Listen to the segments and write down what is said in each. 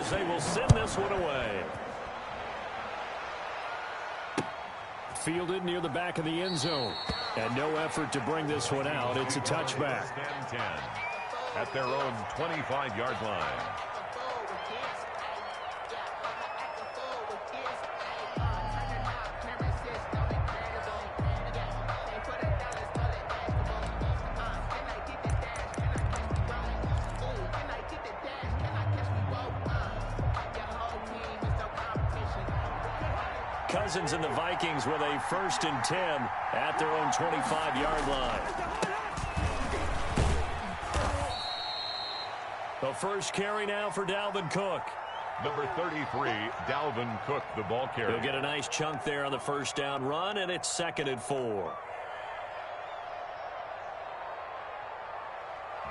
as they will send this one away. Fielded near the back of the end zone. And no effort to bring this one out. It's a touchback. 10 at their own 25-yard line. Cousins and the Vikings with a 1st and 10 at their own 25-yard line. The first carry now for Dalvin Cook. Number 33, Dalvin Cook, the ball carrier. He'll get a nice chunk there on the first down run, and it's 2nd and 4.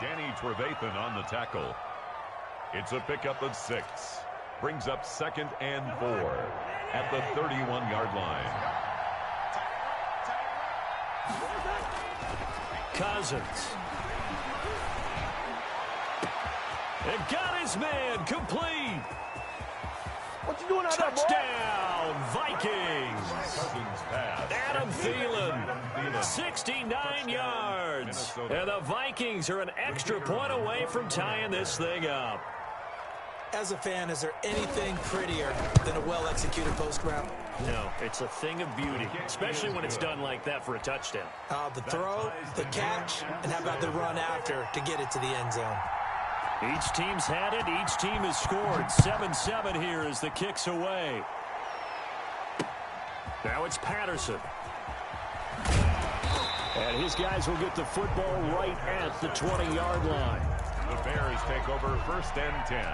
Danny Trevathan on the tackle. It's a pickup of 6. Brings up 2nd and 4 at the 31-yard line. Cousins. And got his man complete. What you doing out there, boy? Touchdown, Vikings. Adam Thielen, 69 yards. And the Vikings are an extra point away from tying this thing up. As a fan, is there anything prettier than a well-executed post route? No, it's a thing of beauty, especially when it's done like that for a touchdown. The throw, the catch, and how about the run after to get it to the end zone? Each team's had it. Each team has scored. 7-7 here as the kick's away. Now it's Patterson. And his guys will get the football right at the 20-yard line. The Bears take over 1st and 10.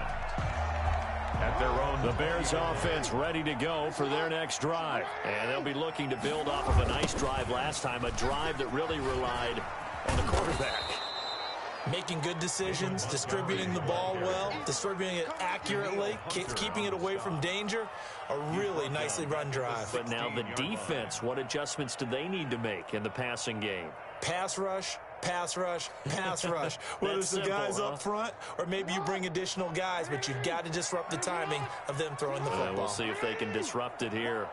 At their own. The Bears offense ready to go for their next drive. And they'll be looking to build off of a nice drive last time, a drive that really relied on the quarterback. Making good decisions, distributing the ball well, distributing it accurately, keeping it away from danger. A really nicely run drive. But now the defense, what adjustments do they need to make in the passing game? Pass rush, pass rush, pass rush. Whether it's the guys up front or maybe you bring additional guys, but you've got to disrupt the timing of them throwing the football. We'll see if they can disrupt it here.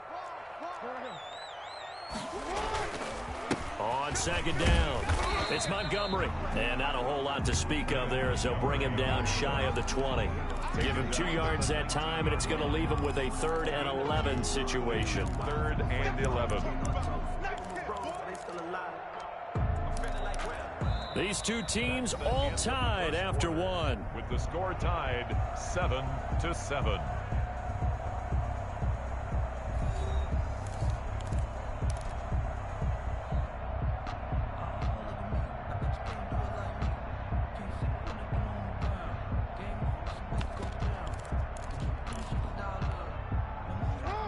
On 2nd down, it's Montgomery. And not a whole lot to speak of there as they'll bring him down shy of the 20. Give him 2 yards that time, and it's going to leave him with a 3rd and 11 situation. 3rd and 11. These two teams all tied after one. With the score tied 7-7.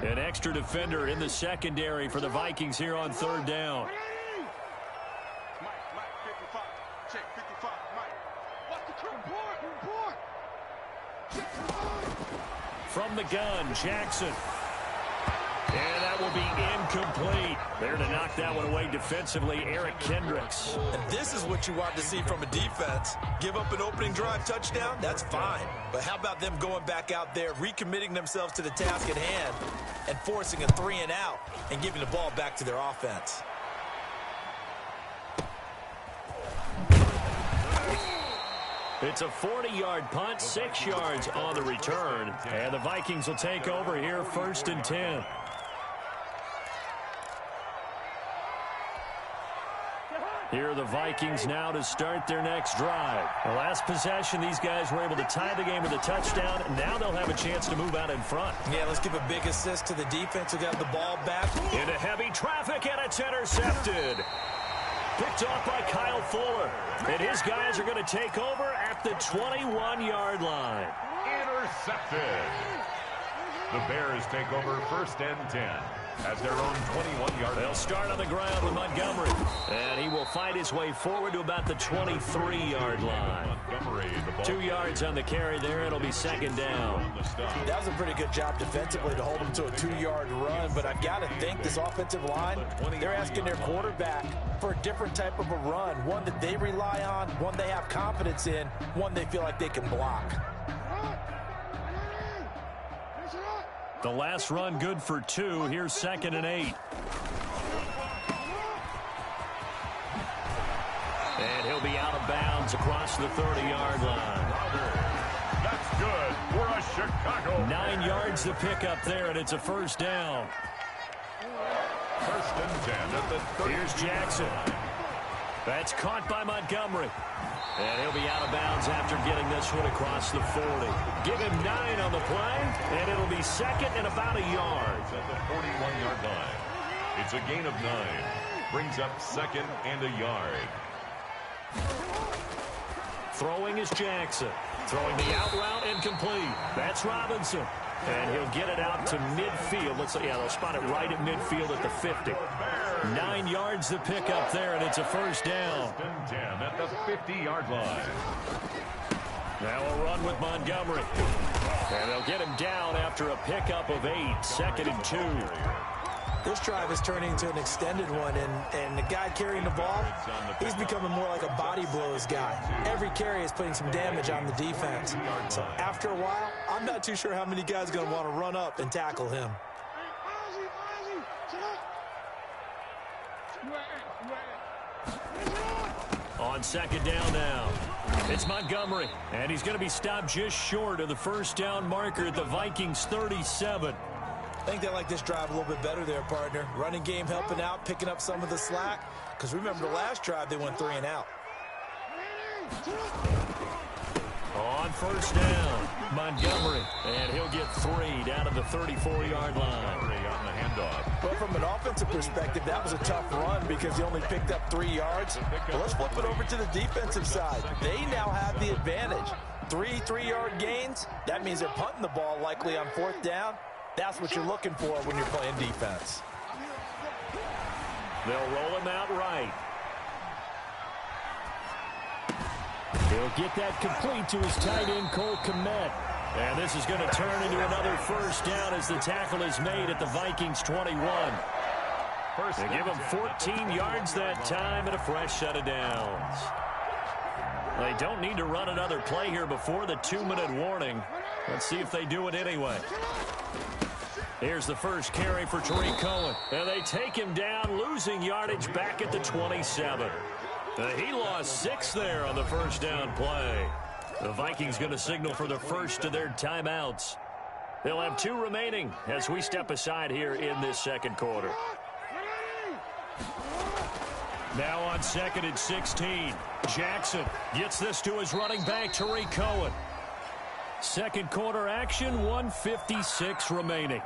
An extra defender in the secondary for the Vikings here on 3rd down. From the gun, Jackson. And that will be incomplete. There to knock that one away defensively, Eric Kendricks. And this is what you want to see from a defense. Give up an opening drive touchdown, that's fine. But how about them going back out there, recommitting themselves to the task at hand, and forcing a 3 and out, and giving the ball back to their offense? It's a 40-yard punt, 6 yards on the return. And the Vikings will take over here 1st and 10. Here are the Vikings now to start their next drive. The last possession, these guys were able to tie the game with a touchdown, and now they'll have a chance to move out in front. Yeah, let's give a big assist to the defense who got the ball back. Into heavy traffic, and it's intercepted. Picked off by Kyle Fuller. And his guys are going to take over at the 21-yard line. Intercepted. The Bears take over 1st and 10 at their own 21-yard line. They'll start on the ground with Montgomery. And he will fight his way forward to about the 23-yard line. Montgomery, the ball. 2 yards on the carry there. It'll be 2nd down. That was a pretty good job defensively to hold him to a 2-yard run. But I've got to think this offensive line, they're asking their quarterback for a different type of a run. One that they rely on, one they have confidence in, one they feel like they can block. The last run good for 2. Here's 2nd and 8. And he'll be out of bounds across the 30-yard line. That's good for a Chicago. 9 yards to pick up there, and it's a first down. 1st and 10 at the 30. Here's Jackson. That's caught by Montgomery. And he'll be out of bounds after getting this one across the 40. Give him 9 on the play, and it'll be 2nd and about a yard. At the 41-yard line. It's a gain of 9. Brings up 2nd and a yard. Throwing is Jackson. Throwing the out route incomplete. That's Robinson. And he'll get it out to midfield. They'll spot it right at midfield at the 50. 9 yards to pick up there, and it's a first down. 10 at the 50-yard line. Now a run with Montgomery. And they'll get him down after a pickup of 8. 2nd and 2. This drive is turning into an extended one, and the guy carrying the ball, he's becoming more like a body blows guy. Every carry is putting some damage on the defense. So after a while, I'm not too sure how many guys are going to want to run up and tackle him. On 2nd down now, it's Montgomery, and he's going to be stopped just short of the first down marker at the Vikings 37. I think they like this drive a little bit better there, partner. Running game helping out, picking up some of the slack. Because remember the last drive, they went 3 and out. On first down, Montgomery, and he'll get 3 down to the 34-yard line. On the handoff. Well, from an offensive perspective, that was a tough run because he only picked up 3 yards. But let's flip it over to the defensive side. They now have the advantage. 3 3-yard gains. That means they're punting the ball likely on 4th down. That's what you're looking for when you're playing defense. They'll roll him out right. He'll get that complete to his tight end, Cole Kmet. And this is going to turn into another first down as the tackle is made at the Vikings 21. They give him 14 yards that time and a fresh set of downs. They don't need to run another play here before the 2-minute warning. Let's see if they do it anyway. Here's the first carry for Tariq Cohen. And they take him down, losing yardage back at the 27. He lost 6 there on the first down play. The Vikings going to signal for the first of their timeouts. They'll have 2 remaining as we step aside here in this second quarter. Now on 2nd and 16. Jackson gets this to his running back, Tariq Cohen. Second quarter action, 1:56 remaining.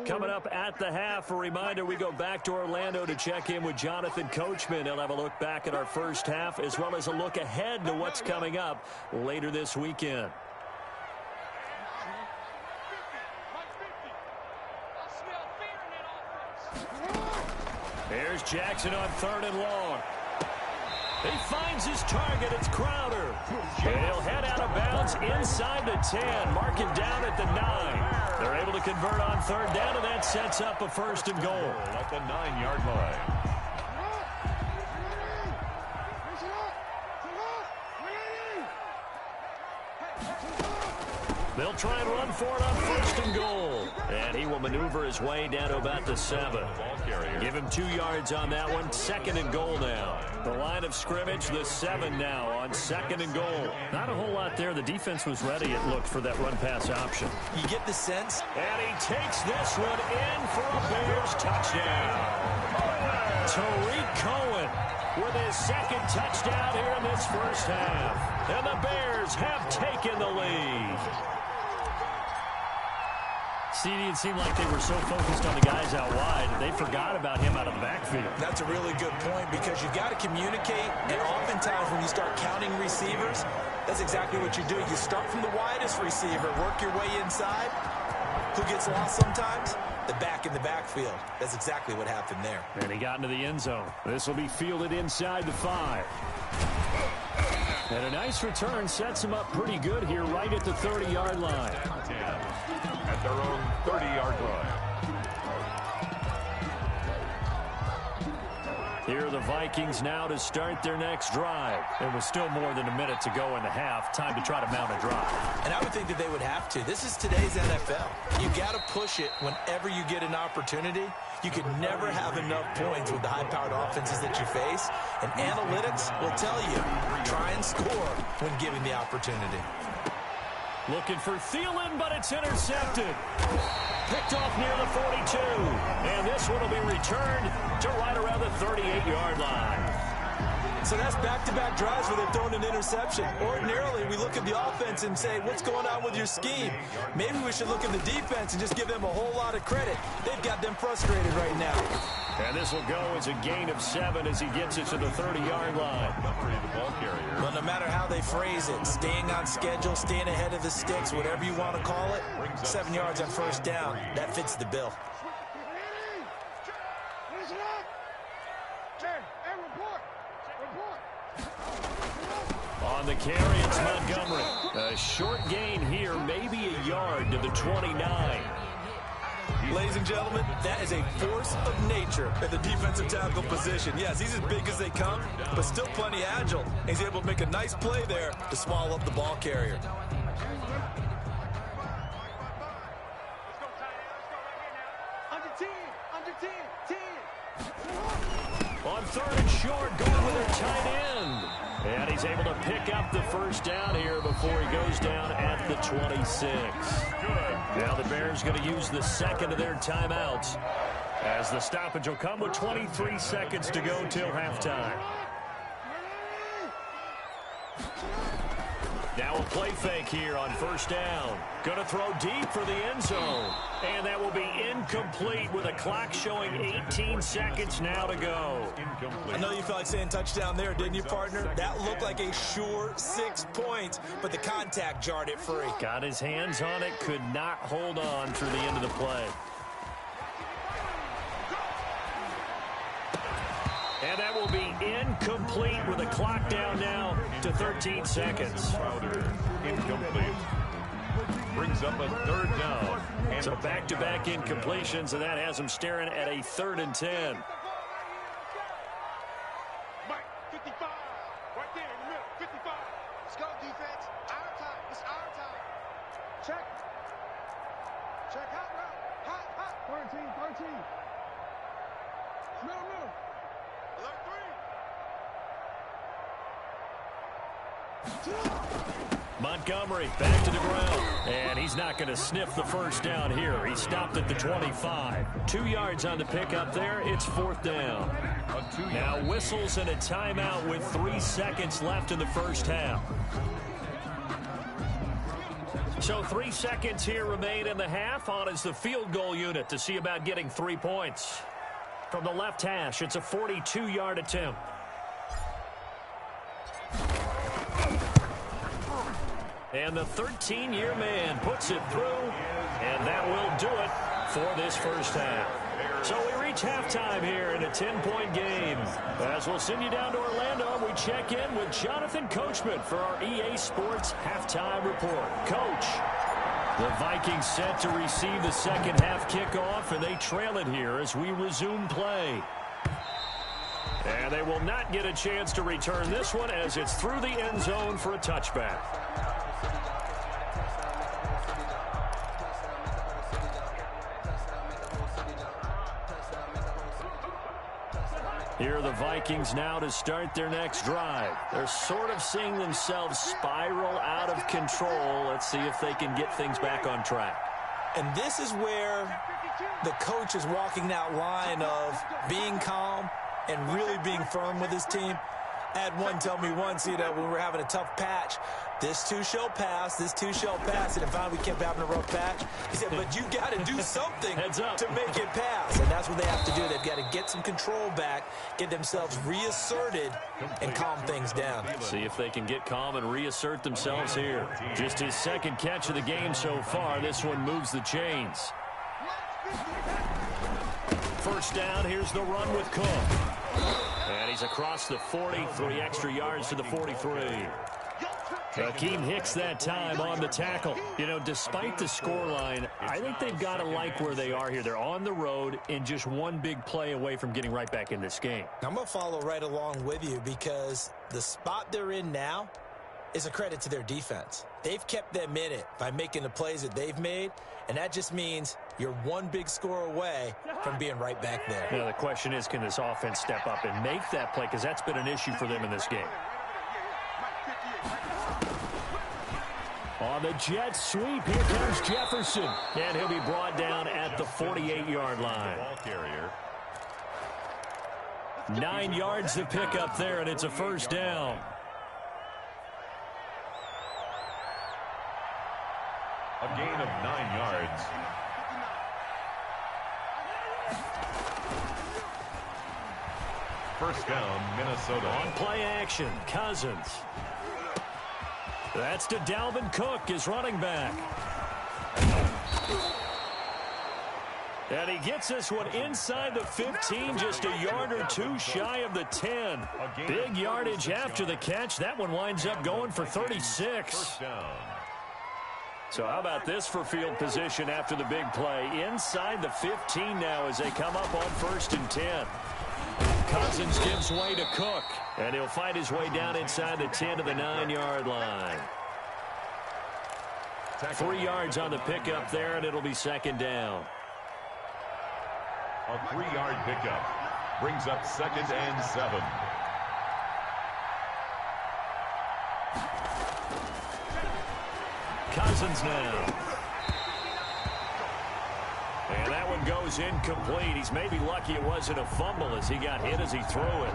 Coming up at the half, a reminder, we go back to Orlando to check in with Jonathan Coachman. He'll have a look back at our first half as well as a look ahead to what's coming up later this weekend. Here's Jackson on 3rd and long. He finds his target. It's Crowder. And he'll head out of bounds inside the 10. Mark him down at the 9. They're able to convert on 3rd down, and that sets up a 1st and goal. At the 9-yard line. They'll try and run for it on 1st and goal. And he will maneuver his way down to about the 7. Give him 2 yards on that one. 2nd and goal now. The line of scrimmage, the 7 now on 2nd and goal. Not a whole lot there. The defense was ready, it looked, for that run-pass option. You get the sense. And he takes this one in for a Bears touchdown. Tariq Cohen with his 2nd touchdown here in this first half. And the Bears have taken the lead. CD, it seemed like they were so focused on the guys out wide, they forgot about him out of the backfield. That's a really good point because you've got to communicate, and oftentimes when you start counting receivers, that's exactly what you do. You start from the widest receiver, work your way inside. Who gets lost sometimes? The back in the backfield. That's exactly what happened there. And he got into the end zone. This will be fielded inside the 5. And a nice return sets him up pretty good here right at the 30-yard line. At their own 30-yard line. Here are the Vikings now to start their next drive. It was still more than a minute to go in the half. Time to try to mount a drive. And I would think that they would have to. This is today's NFL. You got to push it whenever you get an opportunity. You can never have enough points with the high-powered offenses that you face. And analytics will tell you, try and score when given the opportunity. Looking for Thielen, but it's intercepted. Picked off near the 42. And this one will be returned to right around the 38-yard line. So that's back-to-back drives where they've thrown an interception. Ordinarily, we look at the offense and say, what's going on with your scheme? Maybe we should look at the defense and just give them a whole lot of credit. They've got them frustrated right now. And this will go as a gain of 7 as he gets it to the 30-yard line. Well, no matter how they phrase it, staying on schedule, staying ahead of the sticks, whatever you want to call it, 7 yards on first down, that fits the bill. On the carry, it's Montgomery. A short gain here, maybe a yard to the 29. Ladies and gentlemen, that is a force of nature at the defensive tackle position. Yes, he's as big as they come, but still plenty agile. He's able to make a nice play there to swallow up the ball carrier. On third and short, going with their tight end. And he's able to pick up the first down here before he goes down at the 26. Now the Bears going to use the second of their timeouts as the stoppage will come with 23 seconds to go till halftime. Now a play fake here on first down. Going to throw deep for the end zone. And that will be incomplete with a clock showing 18 seconds now to go. I know you felt like saying touchdown there, didn't you, partner? That looked like a sure 6 points, but the contact jarred it free. Got his hands on it, could not hold on through the end of the play. And that will be incomplete with a clock down now to 13 seconds. Incomplete. Brings up a third down. And so back-to-back incompletions, and that has him staring at a 3rd and 10. 55, right there in the middle, 55. Let's go, defense. Our time. It's our time. Check. Check hot route. Hot. 13. Middle. Alert 3. Montgomery back to the ground, and he's not going to sniff the first down here. He stopped at the 25. 2 yards on the pickup there. It's 4th down. Now whistles and a timeout with 3 seconds left in the first half. So 3 seconds here remain in the half. On is the field goal unit to see about getting 3 points. From the left hash, it's a 42-yard attempt. And the 13-year man puts it through, and that will do it for this first half. So we reach halftime here in a 10-point game. As we'll send you down to Orlando, we check in with Jonathan Coachman for our EA Sports Halftime Report. Coach, the Vikings set to receive the second half kickoff, and they trail it here as we resume play. And they will not get a chance to return this one as it's through the end zone for a touchback. Here are the Vikings now to start their next drive. They're sort of seeing themselves spiral out of control. Let's see if they can get things back on track. And this is where the coach is walking that line of being calm and really being firm with his team. I had one tell me once, when we were having a tough patch, this too shall pass, this too shall pass. And finally we kept having a rough patch. He said, but you got to do something to make it pass. And that's what they have to do. They've got to get some control back, get themselves reasserted, and calm things down. See if they can get calm and reassert themselves here. Just his second catch of the game so far. This one moves the chains. First down, here's the run with Cook. And he's across the 40, 3 extra yards to the 43. Akeem Hicks that time on the tackle. You know, despite the scoreline, I think they've got to like where they are here. They're on the road and just one big play away from getting right back in this game. I'm going to follow right along with you because the spot they're in now is a credit to their defense. They've kept them in it by making the plays that they've made, and that just means you're one big score away from being right back there. Now, the question is, can this offense step up and make that play? Because that's been an issue for them in this game. On the jet sweep, here comes Jefferson. And he'll be brought down at the 48-yard line. 9 yards to pick up there, and it's a first down. A gain of 9 yards. First down, Minnesota. On play action, Cousins. That's to Dalvin Cook, his running back. And he gets this one inside the 15, just a yard or two shy of the 10. Big yardage after the catch. That one winds up going for 36. So how about this for field position after the big play? Inside the 15 now as they come up on 1st and 10. Cousins gives way to Cook, and he'll fight his way down inside the 10 to the 9-yard line. 3 yards on the pickup there, and it'll be second down. A 3-yard pickup brings up 2nd and 7. Cousins now. And that one goes incomplete. He's maybe lucky it wasn't a fumble as he got hit as he threw it.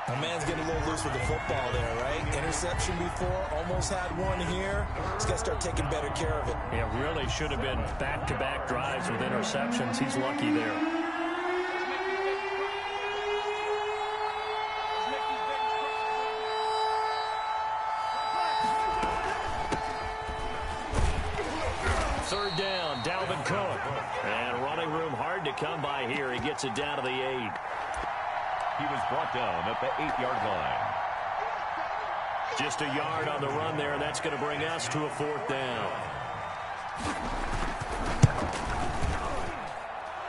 A man's getting a little loose with the football there, right? Interception before, almost had one here. He's got to start taking better care of it. Yeah, really should have been back-to-back drives with interceptions. He's lucky there. Third down, Dalvin Cook. And running room hard to come by here. He gets it down to the 8. He was brought down at the 8-yard line. Just a yard on the run there. That's going to bring us to a 4th down.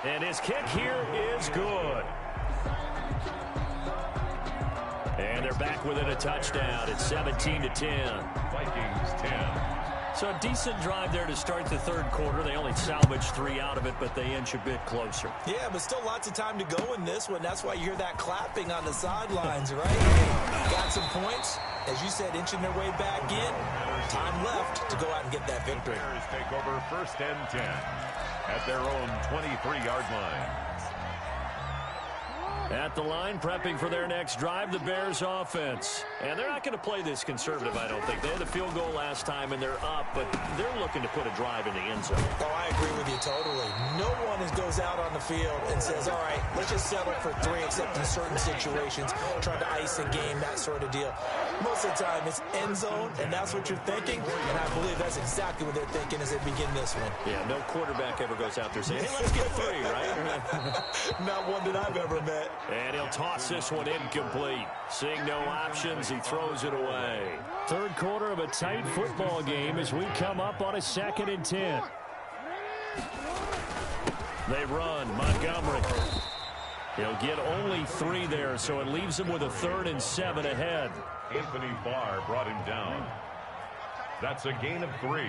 And his kick here is good. And they're back within a touchdown. It's 17-10. Vikings 10. So a decent drive there to start the third quarter. They only salvaged 3 out of it, but they inch a bit closer. Yeah, but still lots of time to go in this one. That's why you hear that clapping on the sidelines, right? Got some points. As you said, inching their way back in. Time left to go out and get that victory. Bears take over 1st and 10 at their own 23-yard line. At the line, prepping for their next drive, the Bears offense. And they're not going to play this conservative, I don't think. They had the field goal last time, and they're up, but they're looking to put a drive in the end zone. Oh, I agree with you totally. No one goes out on the field and says, all right, let's just settle for 3, except in certain situations, trying to ice a game, that sort of deal. Most of the time, it's end zone, and that's what you're thinking, and I believe that's exactly what they're thinking as they begin this one. Yeah, no quarterback ever goes out there saying, hey, let's get 3, right? Not one that I've ever met. And he'll toss this one incomplete. Seeing no options, he throws it away. Third quarter of a tight football game as we come up on a 2nd and 10. They run. Montgomery. He'll get only 3 there, so it leaves him with a 3rd and 7 ahead. Anthony Barr brought him down. That's a gain of 3.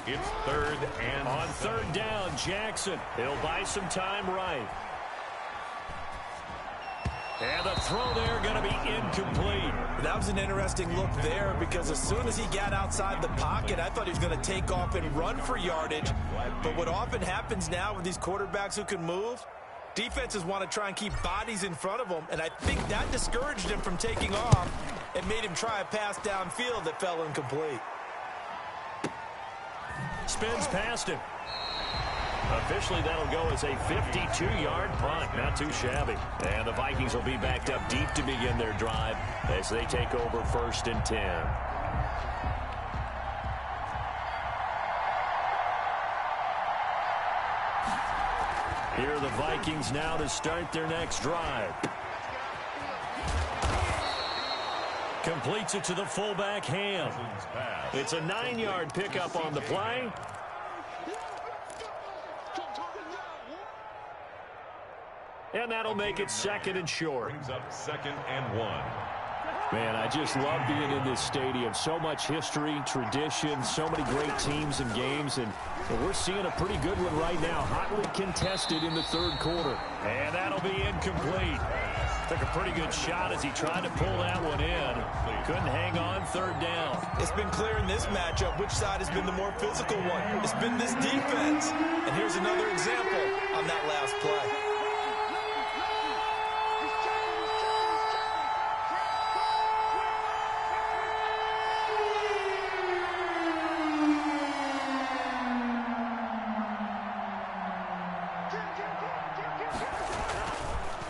It's 3rd and on 3rd down, Jackson. He'll buy some time right. And the throw there going to be incomplete. That was an interesting look there because as soon as he got outside the pocket, I thought he was going to take off and run for yardage. But what often happens now with these quarterbacks who can move, defenses want to try and keep bodies in front of them, and I think that discouraged him from taking off and made him try a pass downfield that fell incomplete. Spins past him. Officially, that'll go as a 52-yard punt. Not too shabby. And the Vikings will be backed up deep to begin their drive as they take over 1st and 10. Here are the Vikings now to start their next drive. Completes it to the fullback, Ham. It's a 9-yard pickup on the play. And that'll make it 2nd and short. Brings up 2nd and 1. Man, I just love being in this stadium. So much history, tradition, so many great teams and games, and we're seeing a pretty good one right now. Hotly contested in the 3rd quarter. And that'll be incomplete. Took a pretty good shot as he tried to pull that one in. Couldn't hang on 3rd down. It's been clear in this matchup which side has been the more physical one. It's been this defense. And here's another example on that last play.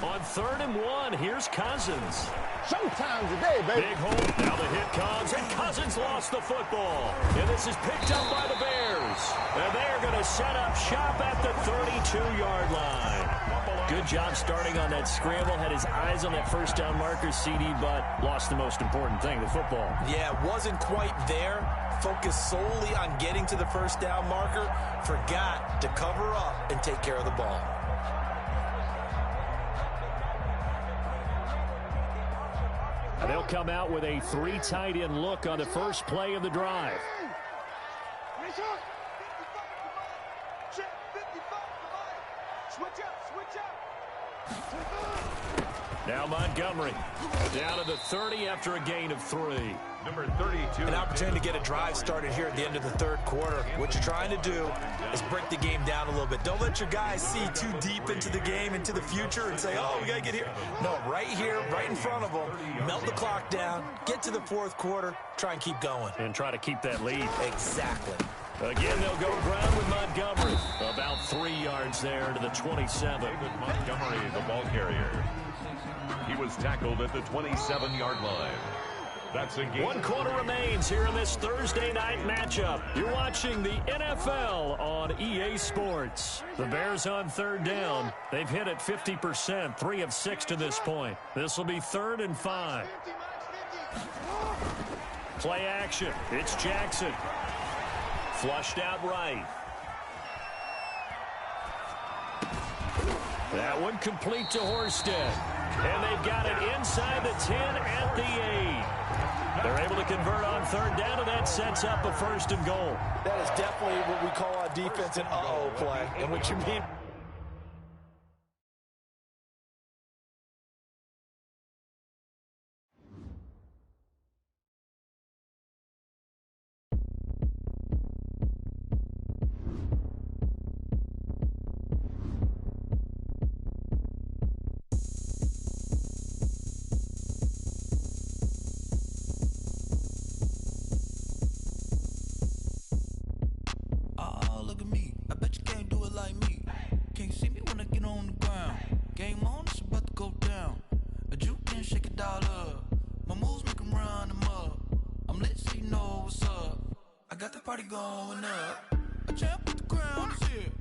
On 3rd and 1, here's Cousins. Showtime today, baby. Big hole. Now the hit comes, and Cousins lost the football. And this is picked up by the Bears. And they're going to set up shop at the 32-yard line. Good job starting on that scramble. Had his eyes on that first down marker, CD, but lost the most important thing, the football. Yeah, wasn't quite there. Focused solely on getting to the first down marker. Forgot to cover up and take care of the ball. And they'll come out with a 3 tight end look on the first play of the drive. Now Montgomery down to the 30 after a gain of 3. Number 32. An opportunity to get a drive started here at the end of the 3rd quarter. What you're trying to do is break the game down a little bit. Don't let your guys see too deep into the game, into the future, and say, oh, we got to get here. No, right here, right in front of them, melt the clock down, get to the 4th quarter, try and keep going. And try to keep that lead. Exactly. Again, they'll go ground with Montgomery. About 3 yards there to the 27. David Montgomery, the ball carrier. He was tackled at the 27-yard line. That's a game. 1 quarter remains here in this Thursday night matchup. You're watching the NFL on EA Sports. The Bears on 3rd down. They've hit it 50%, 3 of 6 to this point. This will be 3rd and 5. Play action. It's Jackson. Flushed out right. That one complete to Horsted. And they've got it inside the 10 at the 8. They're able to convert on 3rd down, and that sets up a 1st and goal. That is definitely what we call on defense an uh-oh play. And what you mean... going up. A champ with the crown is here.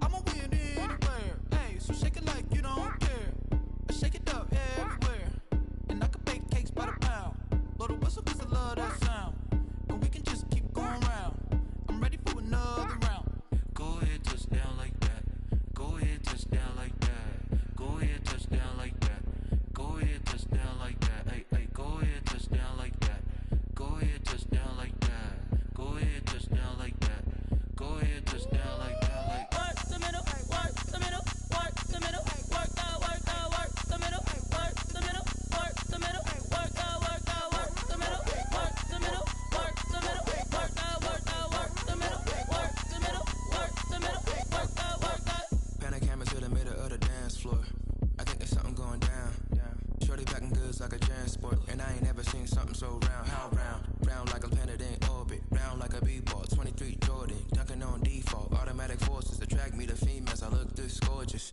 I'ma win anywhere. Hey, so shake it like you don't care. I shake it up everywhere. And I can bake cakes by the pound. Blow the whistle cause I love that sound. And we can just keep going round. I'm ready for another round. Go ahead, touch down like that. Go ahead, touch down like that. Go ahead, touch down like that. Go ahead, touch down like that. Hey, hey, go ahead, touch down like that. Go ahead, touch down like that. Go ahead, touch down like that. Go ahead, touch down like that. Like work the middle, work the middle, work the middle, work the middle, work the middle, work the middle, work the middle, work the middle, work the middle, work the middle, work the middle, work the middle, work that. Pan a camera to the middle of the dance floor. I think there's something going down. Shorty packing goods like a transport, and I ain't never seen something so round. How round? Round like a planet in orbit, round like a b-ball. 23 Jordan, dunking on default. Automatic forces attract me to females. I look this gorgeous.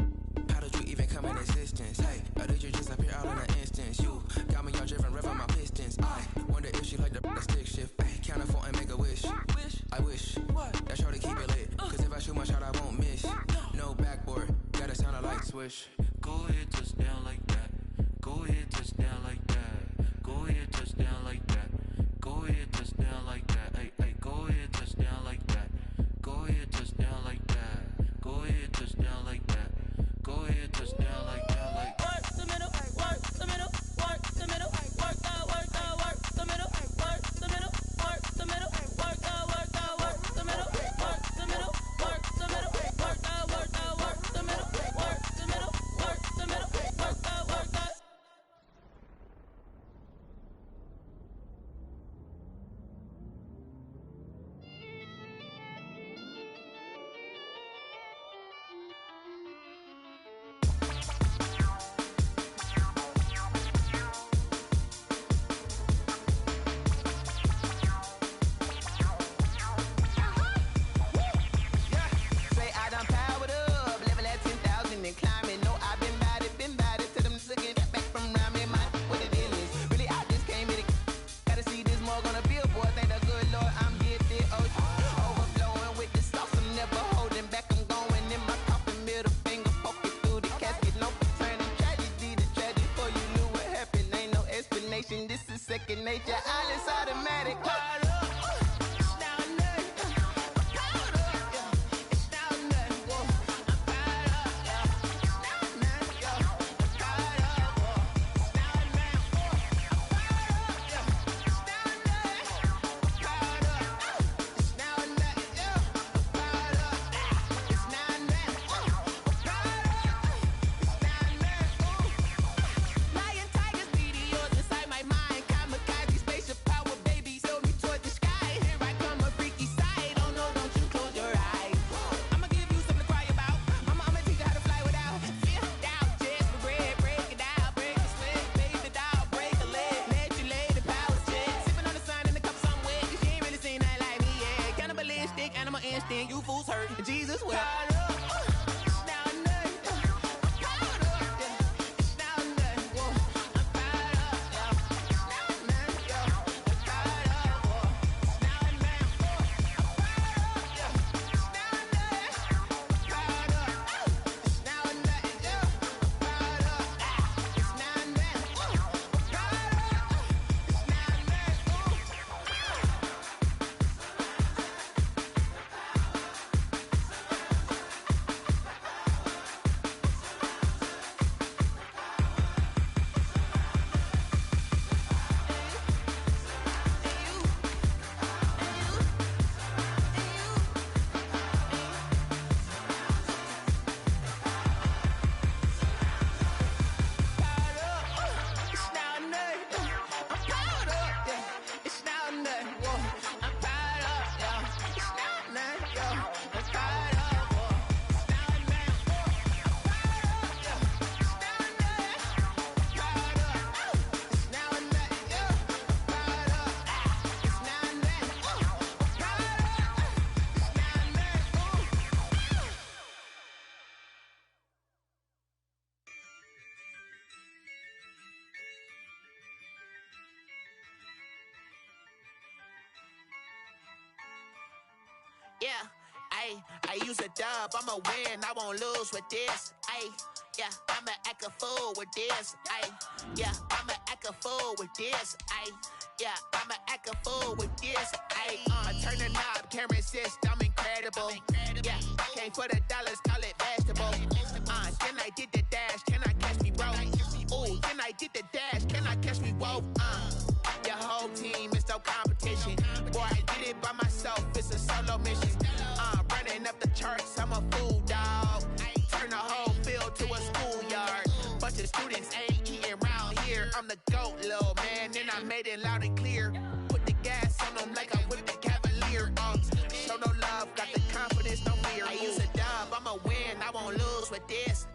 How did you even come in existence? Hey, or did you just appear out in an instance? You got me all driven, revving my pistons. I wonder if she like the stick shift. Ay, count a four and make a wish. I wish that shorty keep it lit. Cause if I shoot my shot, I won't miss. No backboard, gotta sound a light switch. Go ahead, touch down like that. Go ahead, touch down like that. Go ahead, touch down second nature. All is automatic. You fools hurt. Jesus will. Yeah, I use a dub, I'ma win, I won't lose with this. Yeah, I'ma act a fool with this. Yeah, I'ma act a fool with this. Yeah, I'ma act a fool with this. I turn the knob, can't resist, I'm incredible. Yeah, came for the dollars, call it vegetable. Then I did the dash, can I catch me, bro? Ooh, then I did the dash, can I catch me, whoa? Your whole team is no competition. Boy, I did it by myself, it's a solo mission. Running up the charts, I'm a fool, dog. Turn the whole field to a schoolyard. Bunch of students ain't eating round here. I'm the GOAT, little man, and I made it loud and clear. Put the gas on them like I whipped the Cavalier. Show no love, got the confidence, no fear. I use a dub, I'ma win, I won't lose with this.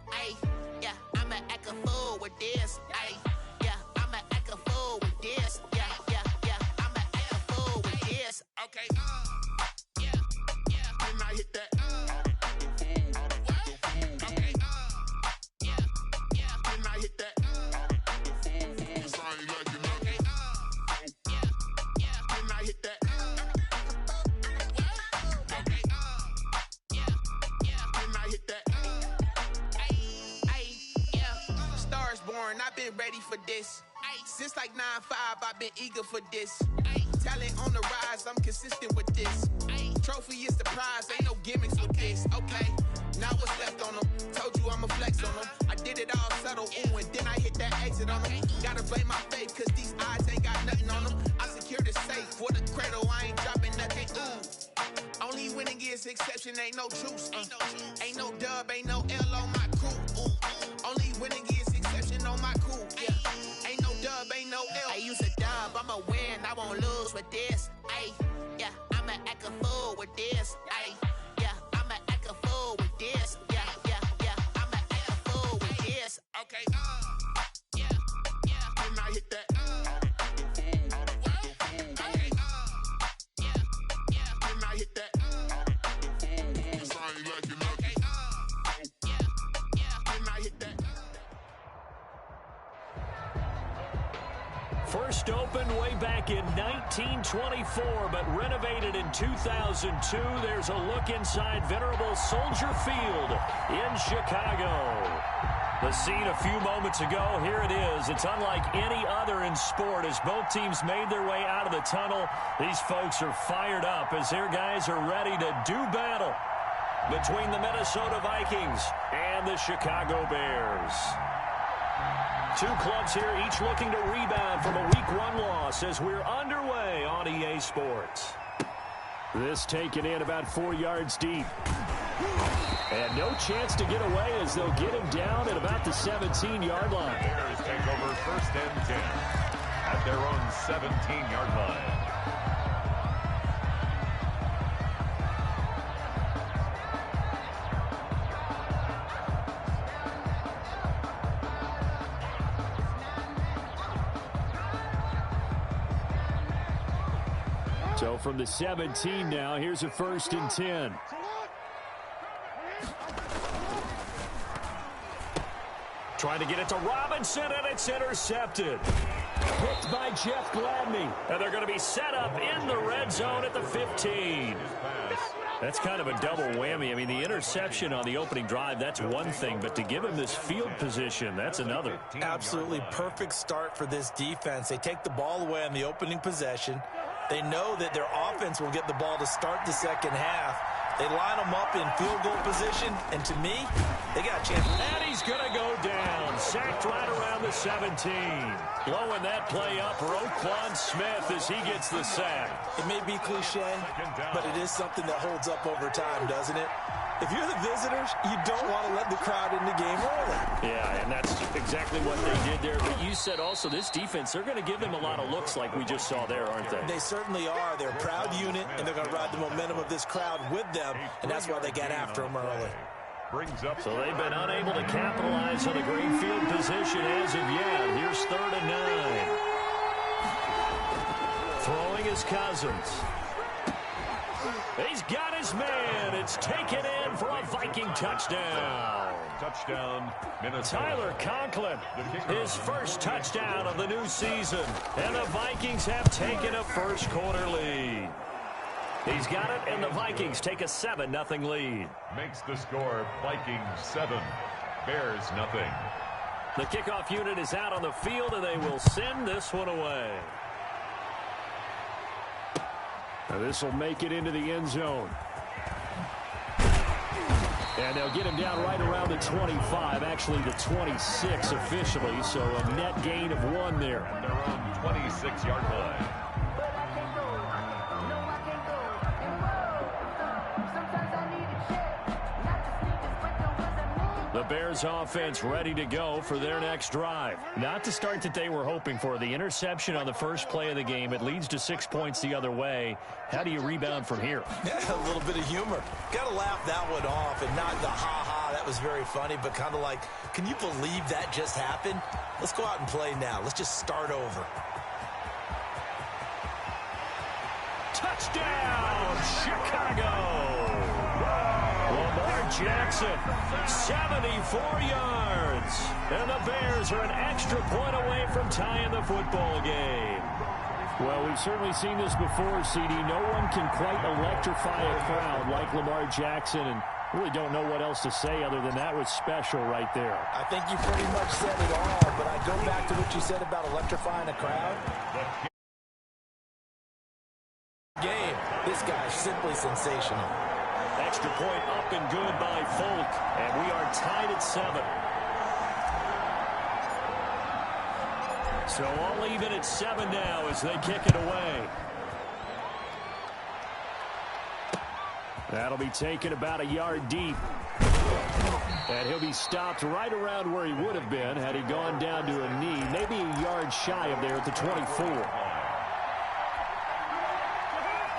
Yeah, I'ma act a fool with this. Yeah, I'ma act a fool with this. Yeah, I'ma act a fool with this. Okay. Yeah. Then I hit that. Okay. Yeah. Then I hit that. Cause I ain't like it. Okay. Yeah. Then I hit that. Okay. Yeah. Then I hit that. Yeah. Stars born, I've been ready for this. Since like 9-5, I've been eager for this. Talent on the rise, I'm consistent with this. Trophy is the prize, ain't no gimmicks with this. Okay, now what's left on them? Told you I'ma flex on them. I did it all subtle, ooh, and then I hit that exit on them. Gotta blame my faith, cause these odds ain't got nothing on them. I secured the safe for the cradle, I ain't dropping nothing, ooh. Only winning is exception, ain't no truce. Ain't no dub, ain't no L on my crew, ooh. Only winning is exception on my crew, yeah. Ain't no dub, ain't no L. I use a dub, I'ma win, I won't lose with this. Yeah, I'ma act a fool with this. Yeah, I'ma act a fool with this. Yeah, I'ma act a fool with this. Okay. Yeah. Then I hit that. Okay. Yeah. Then I hit that. Cause I ain't like it. Okay. Yeah. Then I hit that. First opened way back in 1924, but renovated in 2002. There's a look inside venerable Soldier Field in Chicago. The scene a few moments ago, here it is. It's unlike any other in sport as both teams made their way out of the tunnel. These folks are fired up as their guys are ready to do battle between the Minnesota Vikings and the Chicago Bears. Two clubs here, each looking to rebound from a Week 1 loss as we're underway on EA Sports. This taken in about 4 yards deep. And no chance to get away as they'll get him down at about the 17-yard line. Bears take over 1st and 10 at their own 17-yard line. So from the 17 now, here's a 1st and 10. Trying to get it to Robinson, and it's intercepted. Picked by Jeff Gladney. And they're going to be set up in the red zone at the 15. That's kind of a double whammy. I mean, the interception on the opening drive, that's one thing. But to give him this field position, that's another. Absolutely perfect start for this defense. They take the ball away on the opening possession. They know that their offense will get the ball to start the second half. They line them up in field goal position, and to me, they got a chance. And he's going to go down. Sacked right around the 17. Blowing that play up, Roquan Smith as he gets the sack. It may be cliche, but it is something that holds up over time, doesn't it? If you're the visitors, you don't want to let the crowd in the game early. Yeah, and that's exactly what they did there. But you said also this defense, they're going to give them a lot of looks like we just saw there, aren't they? They certainly are. They're a proud unit, and they're going to ride the momentum of this crowd with them, and that's why they get after them early. So they've been unable to capitalize on a great field position as of yet. Here's 3rd and 9. Throwing his Cousins. He's got his man. It's taken in for a Viking touchdown. Touchdown, Minnesota. Tyler Conklin, his first touchdown of the new season. And the Vikings have taken a first quarter lead. He's got it, and the Vikings take a 7-0 lead. Makes the score Vikings 7, Bears 0. The kickoff unit is out on the field, and they will send this one away. Now this will make it into the end zone. And they'll get him down right around the 25, actually the 26 officially, so a net gain of 1 there. At their own 26-yard line. The Bears offense ready to go for their next drive. Not the start that they were hoping for. The interception on the first play of the game. It leads to 6 points the other way. How do you rebound from here? Yeah, a little bit of humor. Got to laugh that one off and not the ha-ha. That was very funny, but kind of like, can you believe that just happened? Let's go out and play now. Let's just start over. Touchdown, Chicago! Lamar Jackson, 74 yards. And the Bears are an extra point away from tying the football game. Well, we've certainly seen this before, CD. No one can quite electrify a crowd like Lamar Jackson, and really don't know what else to say other than that was special right there. I think you pretty much said it all, but I go back to what you said about electrifying a crowd. Game. This guy's simply sensational. Extra point up and good by Folk, and we are tied at 7. So all even at 7 now as they kick it away. That'll be taken about a yard deep. And he'll be stopped right around where he would have been had he gone down to a knee, maybe a yard shy of there at the 24.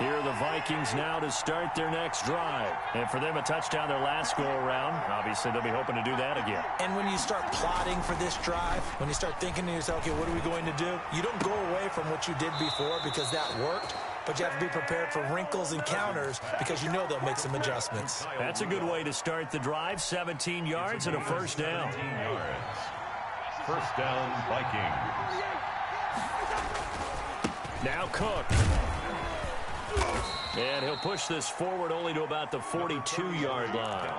Here are the Vikings now to start their next drive. And for them, a touchdown their last go-around. Obviously, they'll be hoping to do that again. And when you start plotting for this drive, when you start thinking to yourself, okay, what are we going to do? You don't go away from what you did before because that worked. But you have to be prepared for wrinkles and counters because you know they'll make some adjustments. That's a good way to start the drive. 17 yards and a first down. 17 yards. First down, Vikings. Now Cook. And he'll push this forward only to about the 42-yard line.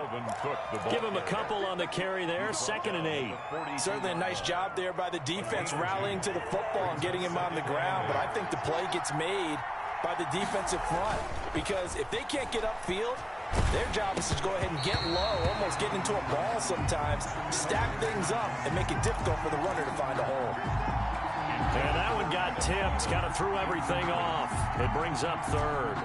Give him a couple on the carry there. 2nd and 8. Certainly a nice job there by the defense rallying to the football and getting him on the ground. But I think the play gets made by the defensive front, because if they can't get upfield, their job is to go ahead and get low, almost get into a ball sometimes, stack things up, and make it difficult for the runner to find a hole. And that one got tipped, kind of threw everything off. It brings up 3rd.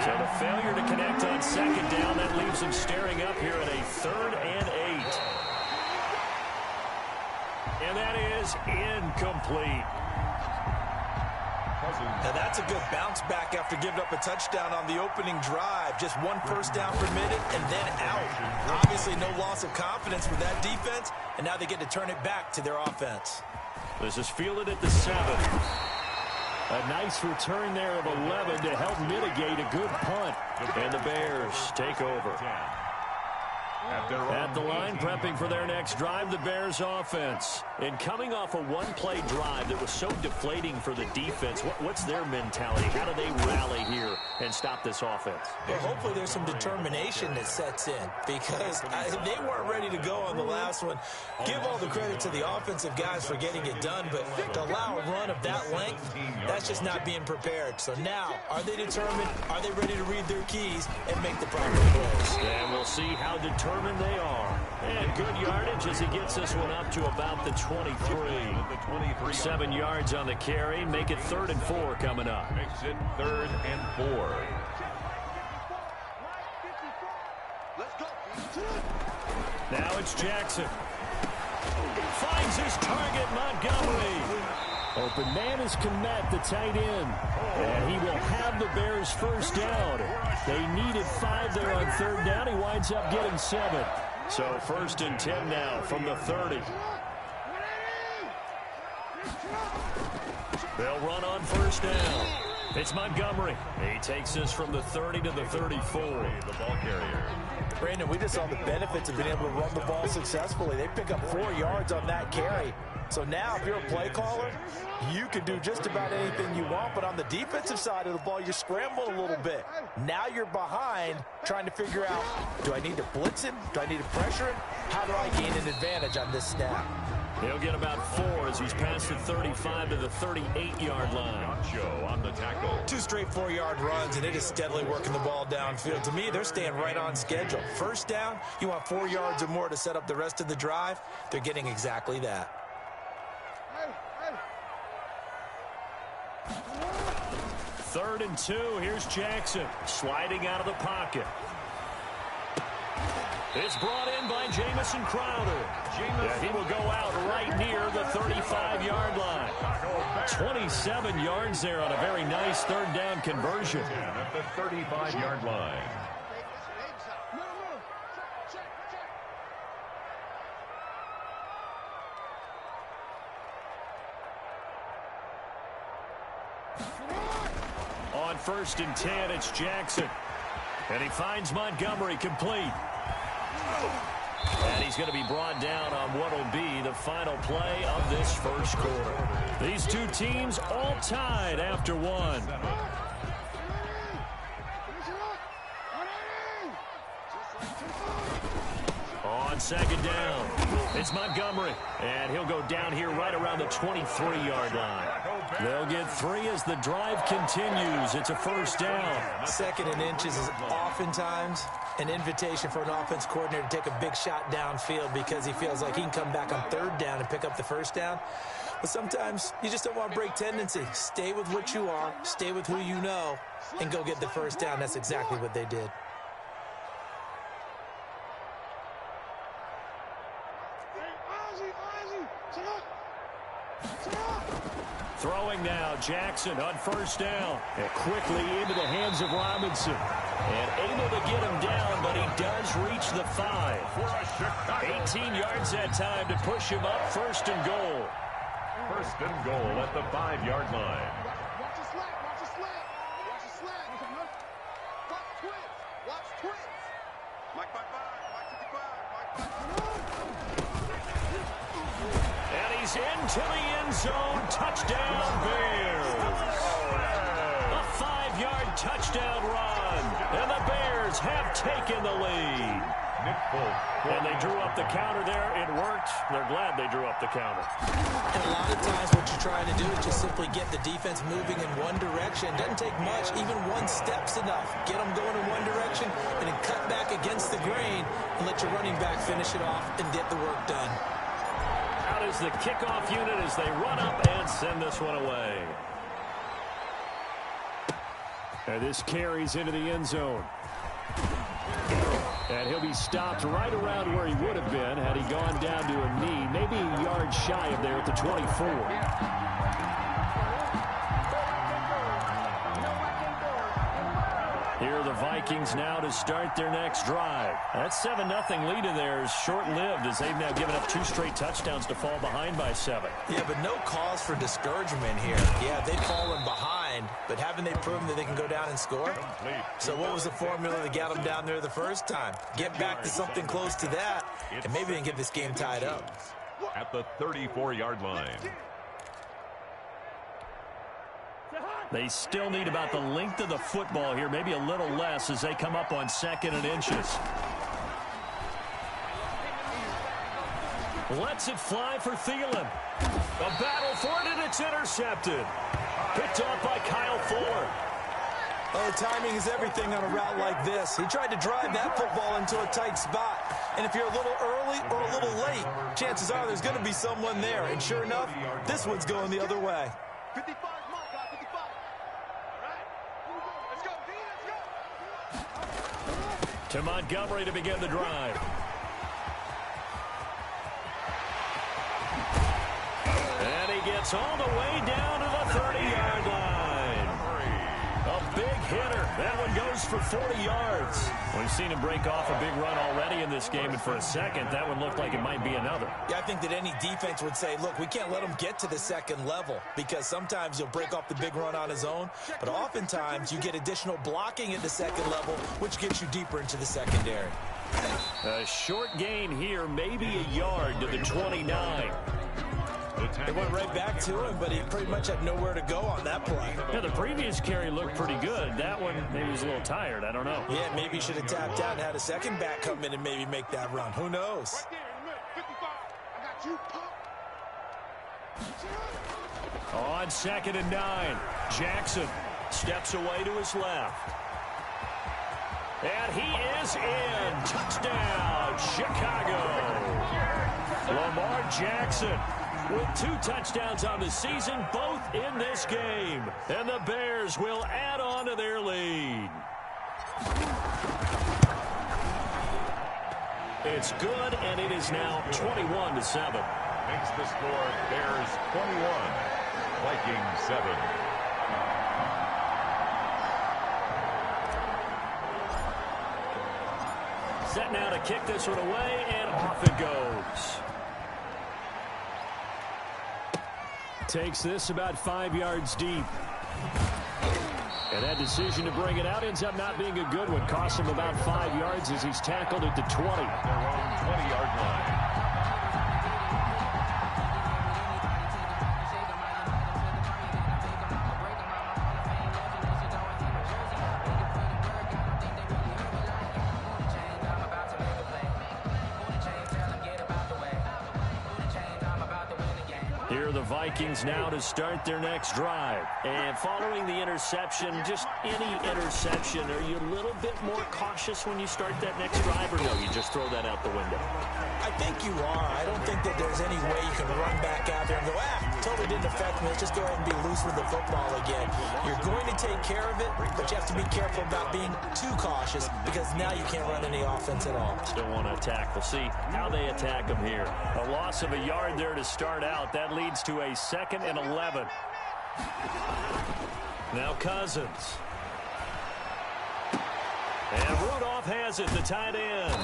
So the failure to connect on 2nd down, that leaves him staring up here at a 3rd and 8. And that is incomplete. Now that's a good bounce back after giving up a touchdown on the opening drive. Just 1 first down permitted and then out. Obviously no loss of confidence with that defense, and now they get to turn it back to their offense. This is fielded at the 7. A nice return there of 11 to help mitigate a good punt. And the Bears take over. At the line, prepping for their next drive, the Bears offense. And coming off a one-play drive that was so deflating for the defense, what's their mentality? How do they rally here and stop this offense? Well, hopefully there's some determination that sets in, because they weren't ready to go on the last one. Give all the credit to the offensive guys for getting it done, but to allow a run of that length, that's just not being prepared. So now, are they determined? Are they ready to read their keys and make the proper plays? And we'll see how determined they are. And good yardage as he gets this one up to about the 23. 7 yards on the carry. Make it 3rd and 4 coming up. Makes it 3rd and 4. Let's go. Now it's Jackson. Finds his target, Montgomery. Open man is Kmet, the tight end. And he will have the Bears first down. They needed 5 there on 3rd down. He winds up getting 7. So 1st and 10 now from the 30. They'll run on 1st down. It's Montgomery. He takes this from the 30 to the 34. The ball carrier. Brandon, we just saw the benefits of being able to run the ball successfully. They pick up 4 yards on that carry. So now if you're a play caller, you can do just about anything you want. But on the defensive side of the ball, you're scrambling a little bit. Now you're behind trying to figure out, do I need to blitz him? Do I need to pressure him? How do I gain an advantage on this snap? He'll get about 4 as he's past the 35 to the 38-yard line. On the tackle. 2 straight 4-yard runs, and it is steadily working the ball downfield. To me, they're staying right on schedule. First down, you want 4 yards or more to set up the rest of the drive. They're getting exactly that. 3rd and 2. Here's Jackson sliding out of the pocket. It's brought in by Jamison Crowder. Yeah, he will go out right near the 35-yard line. 27 yards there on a very nice 3rd down conversion. At the 35-yard line. On 1st and 10, it's Jackson. And he finds Montgomery complete. And he's going to be brought down on what will be the final play of this first quarter. These two teams all tied after 1. On 2nd down, it's Montgomery. And he'll go down here right around the 23-yard line. They'll get 3 as the drive continues. It's a 1st down. 2nd and inches is oftentimes an invitation for an offense coordinator to take a big shot downfield because he feels like he can come back on 3rd down and pick up the 1st down. But sometimes you just don't want to break tendency. Stay with what you are, stay with who you know, and go get the 1st down. That's exactly what they did. Throwing now, Jackson on 1st down. And quickly into the hands of Robinson. And able to get him down, but he does reach the 5. 18 yards that time to push him up 1st and goal. 1st and goal at the 5-yard line. Watch the slant, watch the slant, watch the slant. Watch twins, watch twins. Mike 55, Mike 55, Mike 55. And he's into the end zone. Touchdown, Bears. A 5-yard touchdown run. And the Bears have taken the lead. And they drew up the counter there. It worked. They're glad they drew up the counter. And a lot of times what you're trying to do is just simply get the defense moving in one direction. It doesn't take much. Even one step's enough. Get them going in one direction and then cut back against the grain and let your running back finish it off and get the work done. Out is the kickoff unit as they run up and send this one away. And this carries into the end zone. And he'll be stopped right around where he would have been had he gone down to a knee, maybe a yard shy of there at the 24. Here are the Vikings now to start their next drive. That 7-0 lead in there is short-lived as they've now given up 2 straight touchdowns to fall behind by 7. Yeah, but no cause for discouragement here. Yeah, they've fallen behind, but haven't they proven that they can go down and score? So what was the formula that got them down there the first time? Get back to something close to that, and maybe they can get this game tied up. At the 34-yard line. They still need about the length of the football here, maybe a little less as they come up on 2nd and inches. Lets it fly for Thielen. A battle for it, and it's intercepted. Picked off by Kyle Fuller. Oh, timing is everything on a route like this. He tried to drive that football into a tight spot. And if you're a little early or a little late, chances are there's going to be someone there. And sure enough, this one's going the other way. 55, come on, guys, 55. All right, let's go, D, let's go. To Montgomery to begin the drive. And he gets all the way down to the 30-yard line. A big hitter. That one goes for 40 yards. We've seen him break off a big run already in this game, and for a second, that one looked like it might be another. Yeah, I think that any defense would say, look, we can't let him get to the second level because sometimes he'll break off the big run on his own, but oftentimes you get additional blocking at the second level, which gets you deeper into the secondary. A short gain here, maybe a yard to the 29. It went right back to him, but he pretty much had nowhere to go on that play. Yeah, the previous carry looked pretty good. That one, maybe he was a little tired. I don't know. Yeah, maybe he should have tapped out and had a second back come in and maybe make that run. Who knows? Right there, in the middle, 55. I got you, pop. On 2nd and 9, Jackson steps away to his left. And he is in. Touchdown, Chicago. Lamar Jackson with 2 touchdowns on the season, both in this game. And the Bears will add on to their lead. It's good, and it is now 21-7. Makes the score Bears 21, Vikings 7. Set now to kick this one away, and off it goes. Takes this about 5 yards deep. And that decision to bring it out ends up not being a good one. Costs him about 5 yards as he's tackled at the 20. Their own 20-yard line. Here are the Vikings now to start their next drive. And following the interception, just any interception, are you a little bit more cautious when you start that next drive, or no, you just throw that out the window? I think you are. I don't think that there's any way you can run back out there and go, totally didn't affect me. Let's just go ahead and be loose with the football again. You're going to take care of it, but you have to be careful about being too cautious because now you can't run any offense at all. Still want to attack. We'll see how they attack them here. A loss of a yard there to start out. That leads to a 2nd and 11. Now Cousins. And Rudolph has it, the tight end.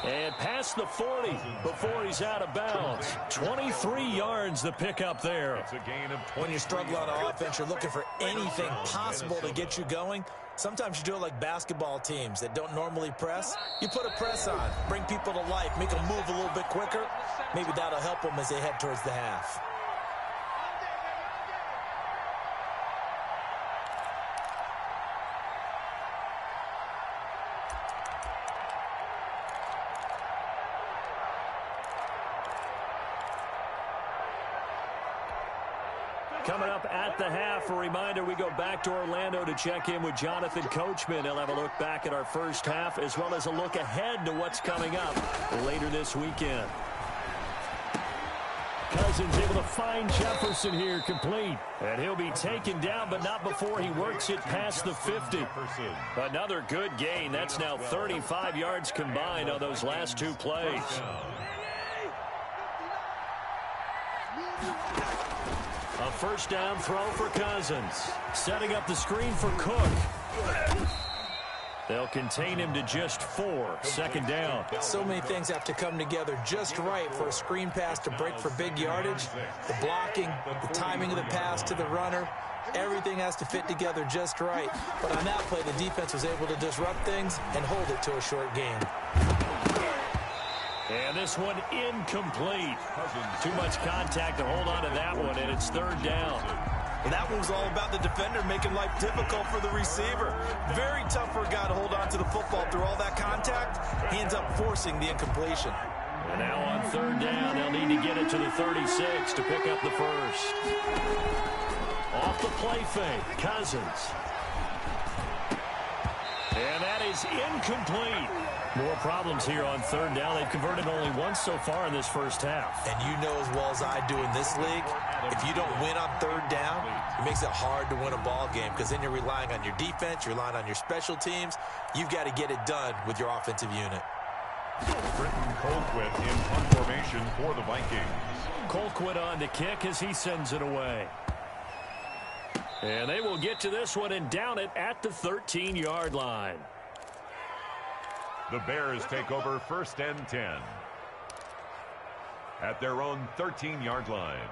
And past the 40 before he's out of bounds. 23 yards the pickup there. It's a gain of 20. When you struggle on offense, you're looking for anything possible to get you going. Sometimes you do it like basketball teams that don't normally press. You put a press on, bring people to life, make them move a little bit quicker. Maybe that'll help them as they head towards the half. Coming up at the half, a reminder, we go back to Orlando to check in with Jonathan Coachman. He'll have a look back at our first half as well as a look ahead to what's coming up later this weekend. Cousins able to find Jefferson here, complete. And he'll be taken down, but not before he works it past the 50. Another good gain. That's now 35 yards combined on those last two plays. A first down throw for Cousins. Setting up the screen for Cook. They'll contain him to just 4. Second down. So many things have to come together just right for a screen pass to break for big yardage. The blocking, the timing of the pass to the runner, everything has to fit together just right. But on that play, the defense was able to disrupt things and hold it to a short game. And this one incomplete. Too much contact to hold on to that one, and it's third down. Well, that one was all about the defender making life difficult for the receiver. Very tough for a guy to hold on to the football through all that contact. He ends up forcing the incompletion. And now on third down, they'll need to get it to the 36 to pick up the first. Off the play fake, Cousins. And that is incomplete. More problems here on third down. They've converted only once so far in this first half. And you know as well as I do in this league, if you don't win on third down, it makes it hard to win a ball game because then you're relying on your defense, you're relying on your special teams. You've got to get it done with your offensive unit. Britton Colquitt in punt formation for the Vikings. Colquitt on to kick as he sends it away. And they will get to this one and down it at the 13-yard line. The Bears take over first and 10 at their own 13-yard line.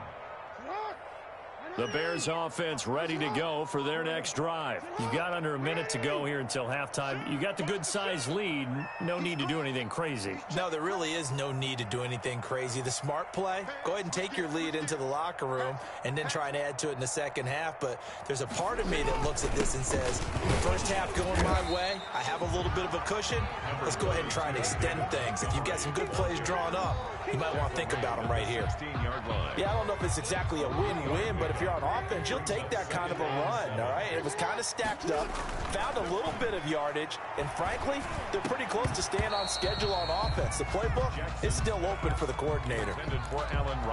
The Bears offense ready to go for their next drive. You've got under a minute to go here until halftime. You got the good-sized lead. No need to do anything crazy. No, there really is no need to do anything crazy. The smart play, go ahead and take your lead into the locker room and then try and add to it in the second half. But there's a part of me that looks at this and says, the first half going my way, I have a little bit of a cushion. Let's go ahead and try and extend things. If you've got some good plays drawn up, you might want to think about them right here. Yeah, I don't know if it's exactly a win-win, but if you're on offense, you'll take that kind of a run, all right? It was kind of stacked up, found a little bit of yardage, and frankly, they're pretty close to staying on schedule on offense. The playbook is still open for the coordinator.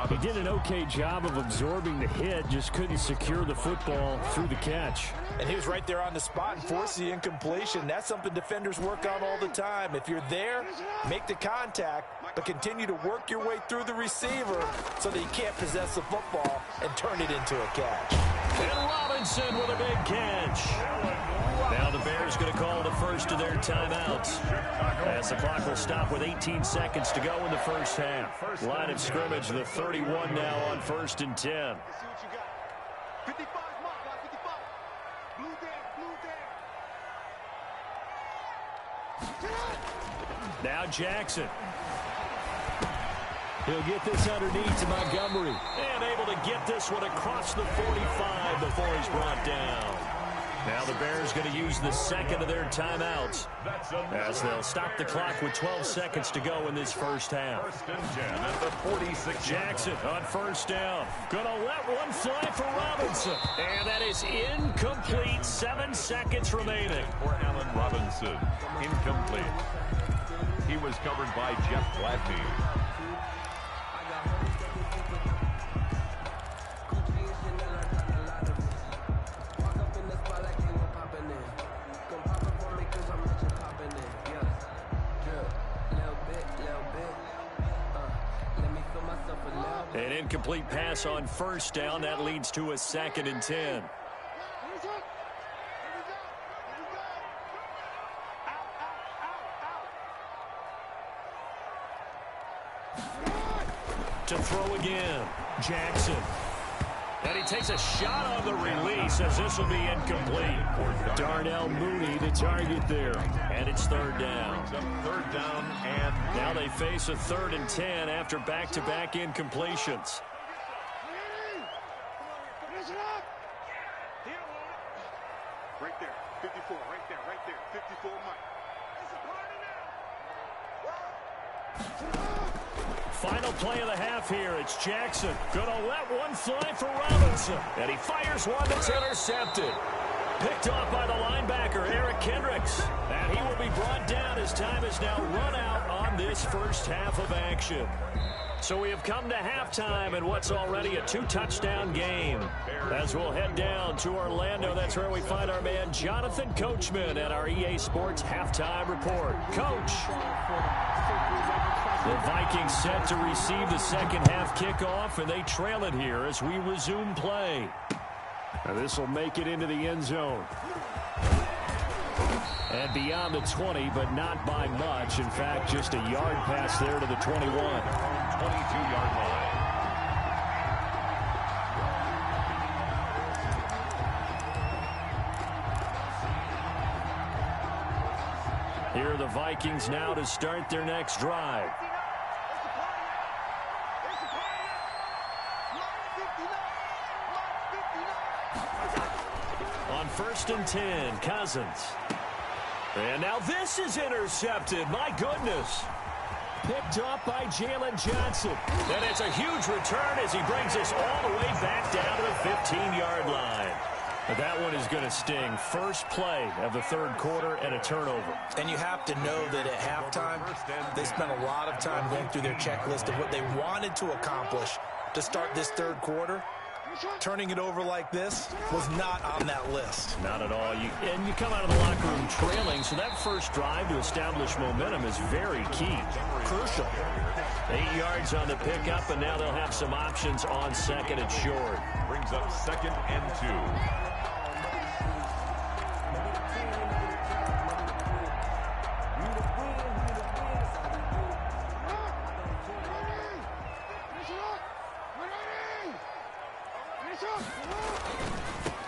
He did an okay job of absorbing the hit, just couldn't secure the football through the catch. And he was right there on the spot and forced the incompletion. That's something defenders work on all the time. If you're there, make the contact, but continue to work your way through the receiver so that you can't possess the football and turn it into a catch. And Robinson with a big catch. Now the Bears going to call the first of their timeouts as the clock will stop with 18 seconds to go in the first half. Line of scrimmage, the 31 now on first and 10. 55 mark, 55. Blue down. Now Jackson. He'll get this underneath to Montgomery. And able to get this one across the 45 before he's brought down. Now the Bears going to use the second of their timeouts as they'll stop the clock with 12 seconds to go in this first half. First and 10 at the 46. Jackson on first down. Going to let one fly for Robinson. And that is incomplete. 7 seconds remaining. For Allen Robinson. Incomplete. He was covered by Jeff Gladney. An incomplete pass on first down. That leads to a 2nd and 10. To throw again. Jackson. And he takes a shot on the release as this will be incomplete. Darnell Mooney, the target there. And it's third down. Third down and now they face a 3rd and 10 after back-to-back incompletions. Right there, 54, right there, 54, Mike. Final play of the half here. It's Jackson. Gonna let one fly for Robinson. And he fires one that's intercepted. Picked off by the linebacker, Eric Kendricks. And he will be brought down as time is now run out on this first half of action. So we have come to halftime in what's already a 2-touchdown game. As we'll head down to Orlando, that's where we find our man Jonathan Coachman at our EA Sports Halftime Report. Coach. The Vikings set to receive the second half kickoff, and they trail it here as we resume play. Now this will make it into the end zone. And beyond the 20, but not by much. In fact, just a yard pass there to the 21. 22-yard line. Here are the Vikings now to start their next drive. On 1st and 10, Cousins. And now this is intercepted. My goodness. Picked up by Jalen Johnson. And it's a huge return as he brings us all the way back down to the 15-yard line. But that one is going to sting. First play of the third quarter and a turnover. And you have to know that at halftime, they spent a lot of time going through their checklist of what they wanted to accomplish to start this third quarter. Turning it over like this was not on that list. Not at all. And you come out of the locker room trailing, so that first drive to establish momentum is very key. Crucial. 8 yards on the pickup, and now they'll have some options on second and short. Brings up 2nd and 2.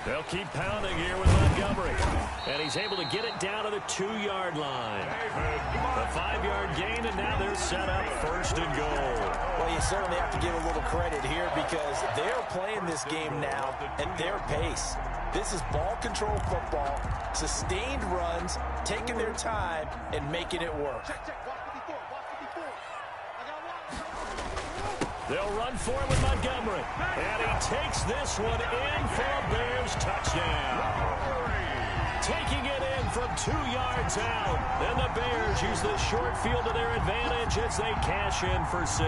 They'll keep pounding here with Montgomery. And he's able to get it down to the 2-yard line. A 5-yard gain, and now they're set up 1st and goal. Well, you certainly have to give a little credit here because they're playing this game now at their pace. This is ball control football, sustained runs, taking their time, and making it work. They'll run for it with Montgomery. And he takes this one in for a Bears touchdown. Taking it in from 2 yards out. And the Bears use the short field to their advantage as they cash in for 6.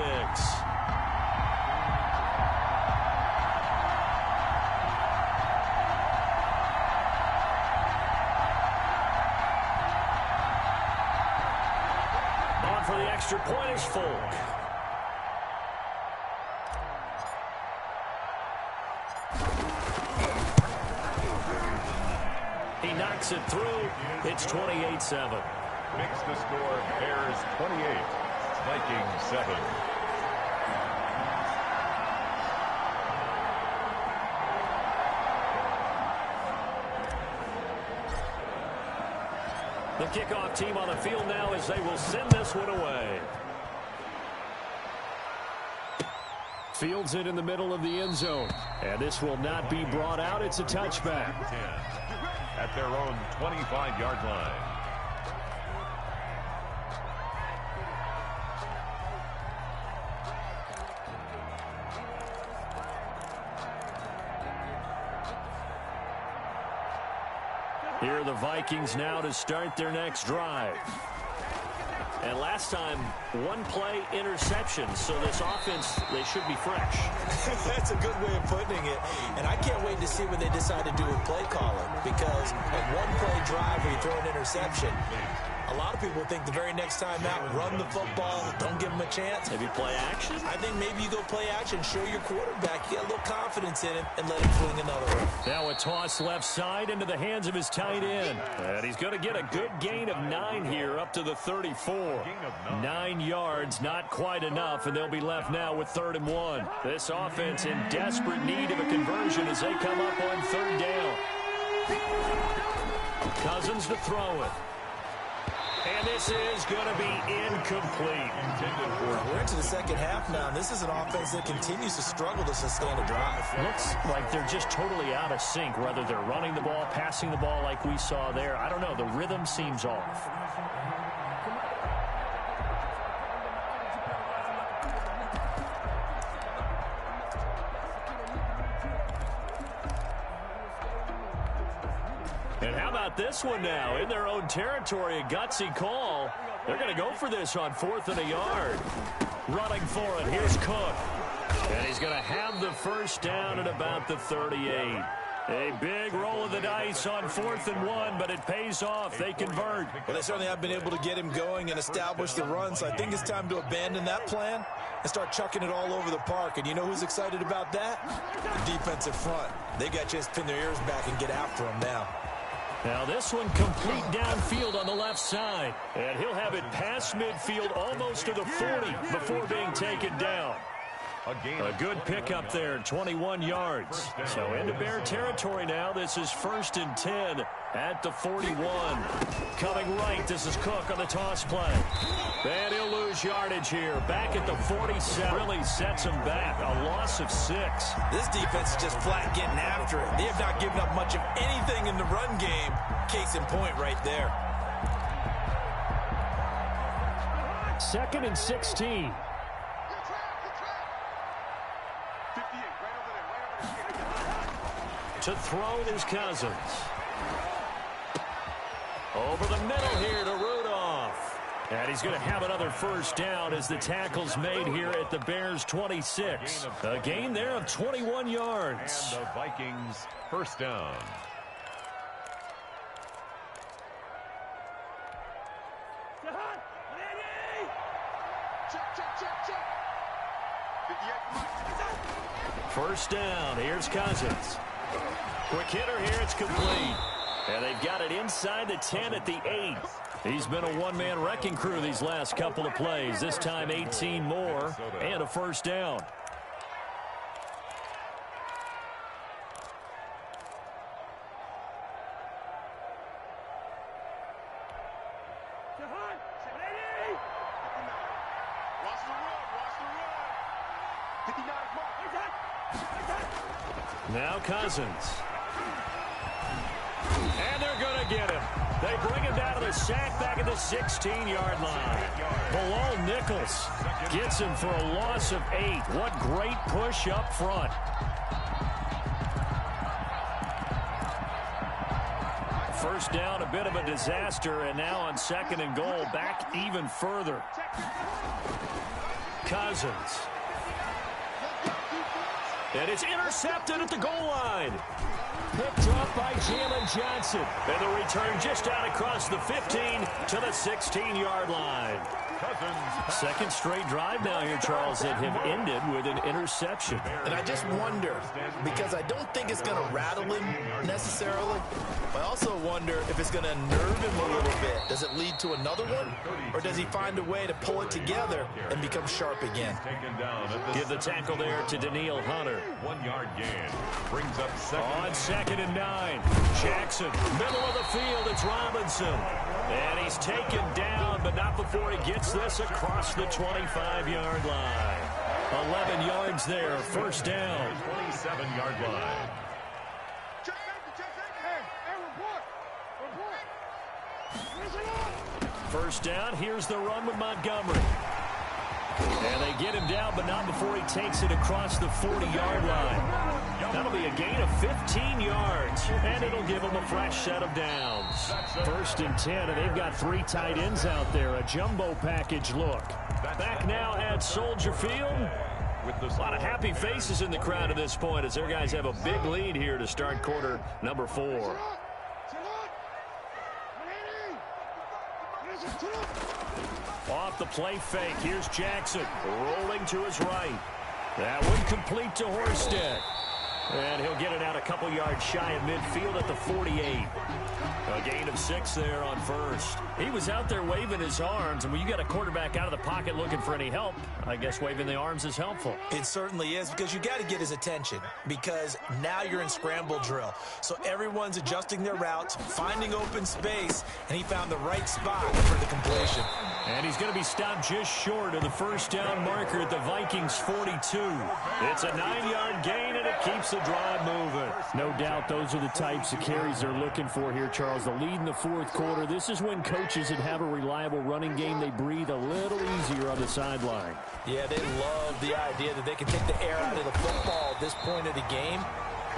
On for the extra point is Folk. He knocks it through. It's 28-7. Makes the score Bears 28, Vikings 7. The kickoff team on the field now as they will send this one away. Fields it in the middle of the end zone. And this will not be brought out. It's a touchback. 10 at their own 25-yard line. Here are the Vikings now to start their next drive. And last time, one play interception. So this offense, they should be fresh. That's a good way of putting it. And I can't wait to see what they decide to do with play calling. Because a one-play drive where you throw an interception, a lot of people think the very next time out, run the football, don't give them a chance. Maybe play action? I think maybe you go play action, show your quarterback, you get a little confidence in him, and let him swing another one. Now a toss left side into the hands of his tight end. And he's going to get a good gain of 9 here up to the 34. 9 yards, not quite enough, and they'll be left now with 3rd and 1. This offense in desperate need of a conversion as they come up on 3rd down. Cousins to throw it. And this is going to be incomplete. We're into the second half now, and this is an offense that continues to struggle to sustain a drive. Looks like they're just totally out of sync, whether they're running the ball, passing the ball like we saw there. I don't know. The rhythm seems off. And how about this one now? In their own territory, a gutsy call. They're going to go for this on 4th and a yard. Running for it, here's Cook. And he's going to have the first down at about the 38. A big roll of the dice on 4th and 1, but it pays off. They convert. Well, they certainly have been able to get him going and establish the run, so I think it's time to abandon that plan and start chucking it all over the park. And you know who's excited about that? The defensive front. They got to just pin their ears back and get after him now. Now this one complete downfield on the left side. And he'll have it past midfield almost to the 40 before being taken down. A good pickup there, 21 yards. So into Bear territory now. This is 1st and 10 at the 41. Coming right, this is Cook on the toss play. And he'll lose yardage here. Back at the 47. Really sets him back. A loss of 6. This defense is just flat getting after it. They have not given up much of anything in the run game. Case in point right there. 2nd and 16. To throw is Cousins. Over the middle here to Rudolph. And he's going to have another first down as the tackle's made here at the Bears' 26. A gain there of 21 yards. And the Vikings first down. First down. Here's Cousins. Quick hitter here. It's complete. And they've got it inside the 10 at the 8. He's been a one-man wrecking crew these last couple of plays. This time 18 more and a first down. Now Cousins. And they're going to get him. They bring him down to the sack back at the 16-yard line. Bilal Nichols gets him for a loss of 8. What great push up front. First down, a bit of a disaster, and now on 2nd and goal, back even further. Cousins. And it's intercepted at the goal line. Picked up by Jalen Johnson. And the return just out across the 15 to the 16-yard line. Second straight drive now here, Charles, that have ended with an interception. And I just wonder, because I don't think it's going to rattle him necessarily, but I also wonder if it's going to unnerve him a little bit. Does it lead to another one? Or does he find a way to pull it together and become sharp again? Give the tackle there to Daniil Hunter. 1 yard gain. Brings up second. On 2nd and 9. Jackson, middle of the field, it's Robinson. And he's taken down, but not before he gets this across the 25-yard line. 11 yards there, first down. 27-yard line. First down, here's the run with Montgomery. And they get him down, but not before he takes it across the 40-yard line. That'll be a gain of 15 yards, and it'll give them a fresh set of downs. 1st and 10, and they've got 3 tight ends out there, a jumbo package look. Back now at Soldier Field. A lot of happy faces in the crowd at this point as their guys have a big lead here to start quarter number 4. Off the play fake, here's Jackson, rolling to his right. That one complete to Horsted. And he'll get it out a couple yards shy of midfield at the 48. A gain of 6 there on first. He was out there waving his arms, and when you got a quarterback out of the pocket looking for any help, I guess waving the arms is helpful. It certainly is, because you got to get his attention, because now you're in scramble drill. So everyone's adjusting their routes, finding open space, and he found the right spot for the completion. And he's going to be stopped just short of the first down marker at the Vikings 42. It's a 9-yard gain, and it keeps the drive moving. No doubt those are the types of carries they're looking for here, Charles. The lead in the 4th quarter. This is when coaches that have a reliable running game, they breathe a little easier on the sideline. Yeah, they love the idea that they can take the air out of the football at this point of the game.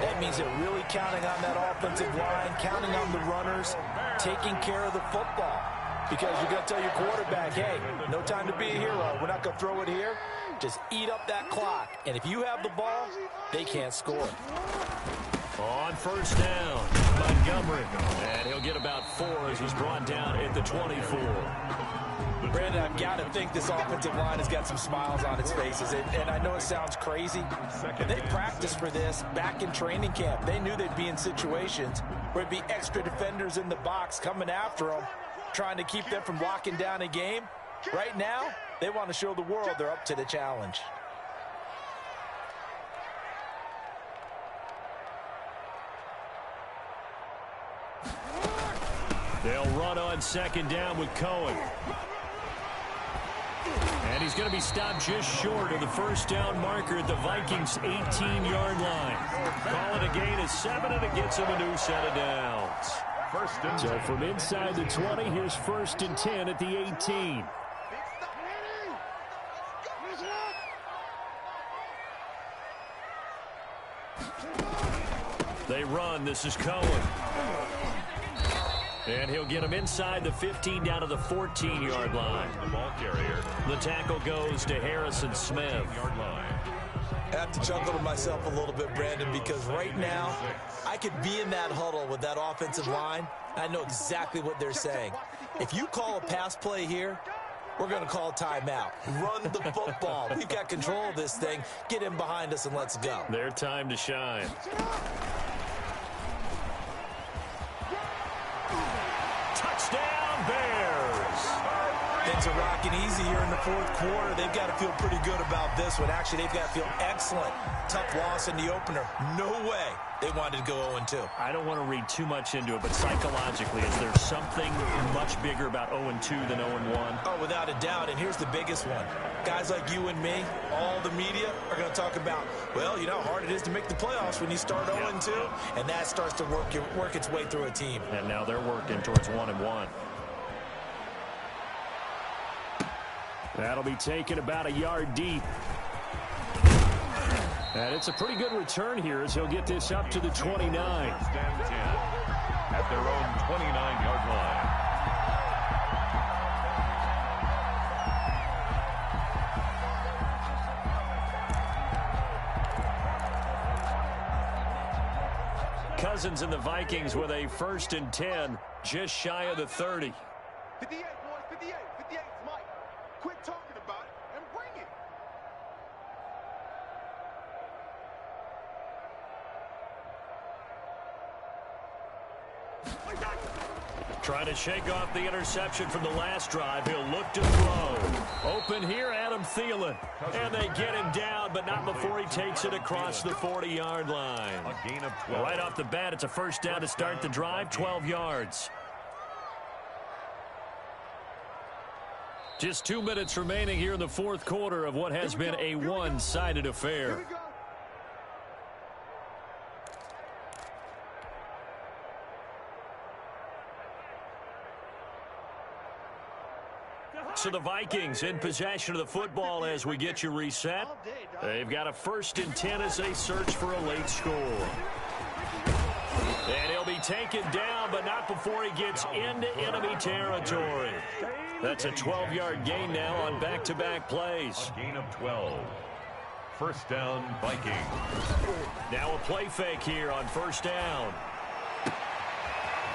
That means they're really counting on that offensive line, counting on the runners, taking care of the football. Because you're going to tell your quarterback, hey, no time to be a hero. We're not going to throw it here. Just eat up that clock. And if you have the ball, they can't score. On first down, Montgomery. And he'll get about 4 as he's brought down at the 24. Brandon, I've got to think this offensive line has got some smiles on its faces. And I know it sounds crazy, but they practiced for this back in training camp. They knew they'd be in situations where there'd be extra defenders in the box coming after them, trying to keep them from locking down a game. Right now, they want to show the world they're up to the challenge. They'll run on second down with Cohen. And he's going to be stopped just short of the first down marker at the Vikings' 18-yard line. Call it a gain of 7, and it gets him a new set of downs. So from inside the 20, here's 1st and 10 at the 18. They run. This is Cohen. And he'll get him inside the 15 down to the 14-yard line. The ball carrier. The tackle goes to Harrison Smith. I have to chuckle to myself a little bit, Brandon, because right now I could be in that huddle with that offensive line. I know exactly what they're saying. If you call a pass play here, we're going to call timeout. Run the football. We've got control of this thing. Get in behind us and let's go. Their time to shine. Touchdown, Bears. Things are rocking easy here in the 4th quarter. They've got to feel pretty good about this one. Actually, they've got to feel excellent. Tough loss in the opener. No way they wanted to go 0-2. I don't want to read too much into it, but psychologically, is there something much bigger about 0-2 than 0-1? Oh, without a doubt, and here's the biggest one. Guys like you and me, all the media, are going to talk about, well, you know how hard it is to make the playoffs when you start 0-2, and that starts to work its way through a team. And now they're working towards 1-1. That'll be taken about a yard deep. And it's a pretty good return here as he'll get this up to the 29. Stand 10 at their own 29-yard line. Cousins and the Vikings with a 1st and 10, just shy of the 30. 58, boys, 58. 58, Mike. Quit talking about it and bring it. Trying to shake off the interception from the last drive. He'll look to throw. Open here, Adam Thielen. And they get him down, but not before he takes it across the 40-yard line. A gain of 12. Right off the bat, it's a first down to start the drive, 12 yards. Just 2 minutes remaining here in the 4th quarter of what has been a one-sided affair. So the Vikings in possession of the football as we get you reset. They've got a 1st and 10 as they search for a late score. And he'll be taken down, but not before he gets into enemy territory. That's a 12-yard gain now on back-to-back plays. A gain of 12. First down, Vikings. Now a play fake here on first down.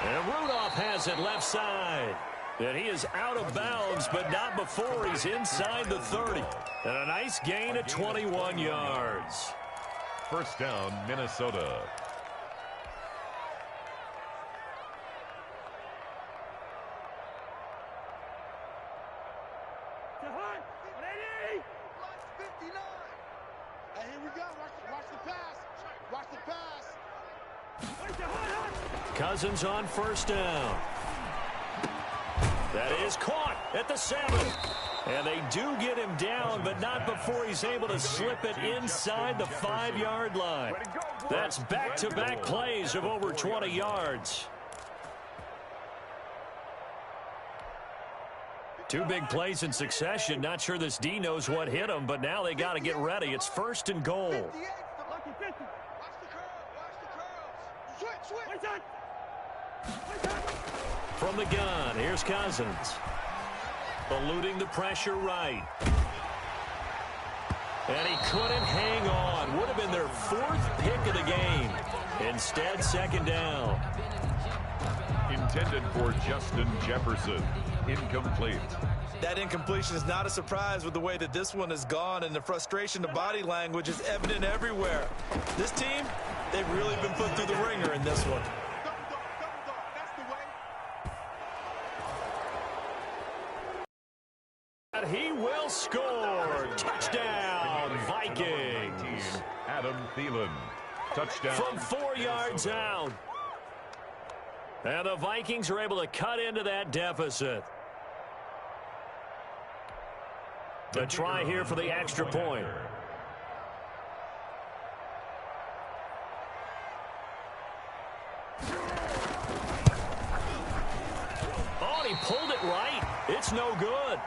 And Rudolph has it left side. And he is out of bounds, but not before he's inside the 30. And a nice gain of 21 yards. First down, Minnesota. Hey, here we go. Watch the pass. Watch the pass. Cousins on first down. That is caught at the 7. And they do get him down, but not before he's able to slip it inside the 5-yard line. That's back-to-back plays of over 20 yards. 2 big plays in succession. Not sure this D knows what hit him, but now they got to get ready. It's 1st and goal. From the gun, here's Cousins. Eluding the pressure right. And he couldn't hang on. Would have been their 4th pick of the game. Instead, second down. Intended for Justin Jefferson. Incomplete. That incompletion is not a surprise with the way that this one has gone, and the frustration, the body language is evident everywhere. This team, they've really been put through the ringer in this one. He will score. Touchdown, Vikings. Adam Thielen. Touchdown. From 4 yards out. And the Vikings are able to cut into that deficit. A try here for the extra point. Oh, he pulled it right. It's no good.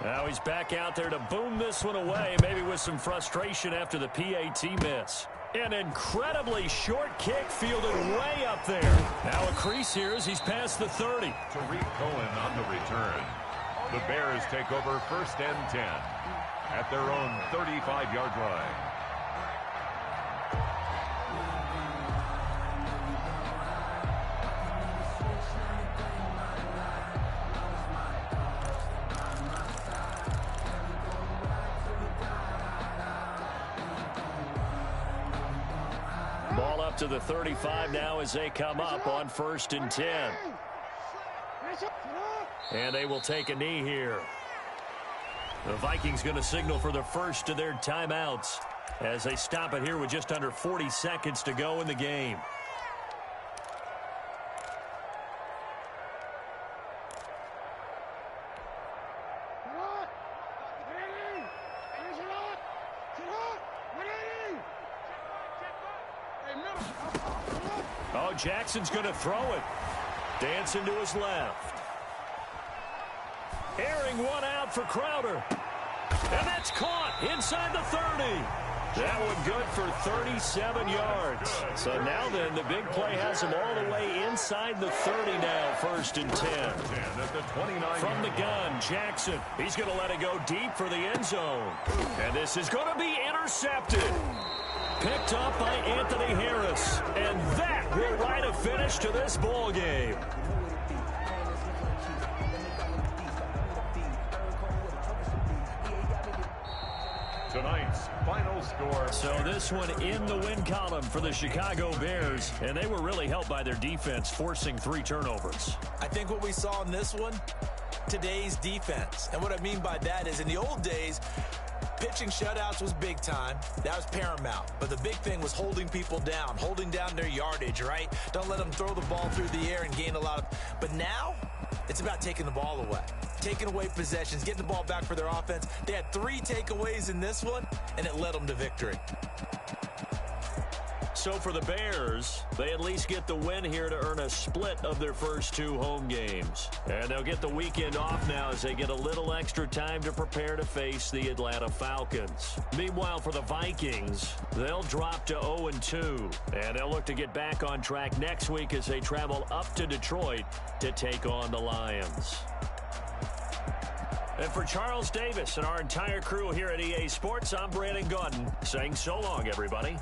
Now he's back out there to boom this one away, maybe with some frustration after the PAT miss. An incredibly short kick fielded way up there. Now a crease here as he's past the 30. Tariq Cohen on the return. The Bears take over 1st and 10 at their own 35-yard line. Ball up to the 35 now as they come up on 1st and 10. And they will take a knee here. The Vikings going to signal for the first of their timeouts as they stop it here with just under 40 seconds to go in the game. Oh, Jackson's going to throw it. Dancing to his left. Airing one out for Crowder. And that's caught inside the 30. That one good for 37 yards. So now then, the big play has him all the way inside the 30 now, 1st and 10. From the gun, Jackson. He's going to let it go deep for the end zone. And this is going to be intercepted. Picked up by Anthony Harris. And that will write a finish to this ball game. Tonight's final score. So this one in the win column for the Chicago Bears. And they were really helped by their defense, forcing 3 turnovers. I think what we saw in this one, today's defense. And what I mean by that is in the old days, pitching shutouts was big time. That was paramount. But the big thing was holding people down, holding down their yardage, right? Don't let them throw the ball through the air and gain a lot of... But now, it's about taking the ball away. Taking away possessions, getting the ball back for their offense. They had 3 takeaways in this one, and it led them to victory. So for the Bears, they at least get the win here to earn a split of their first 2 home games. And they'll get the weekend off now as they get a little extra time to prepare to face the Atlanta Falcons. Meanwhile, for the Vikings, they'll drop to 0-2. And they'll look to get back on track next week as they travel up to Detroit to take on the Lions. And for Charles Davis and our entire crew here at EA Sports, I'm Brandon Gaudin saying so long, everybody.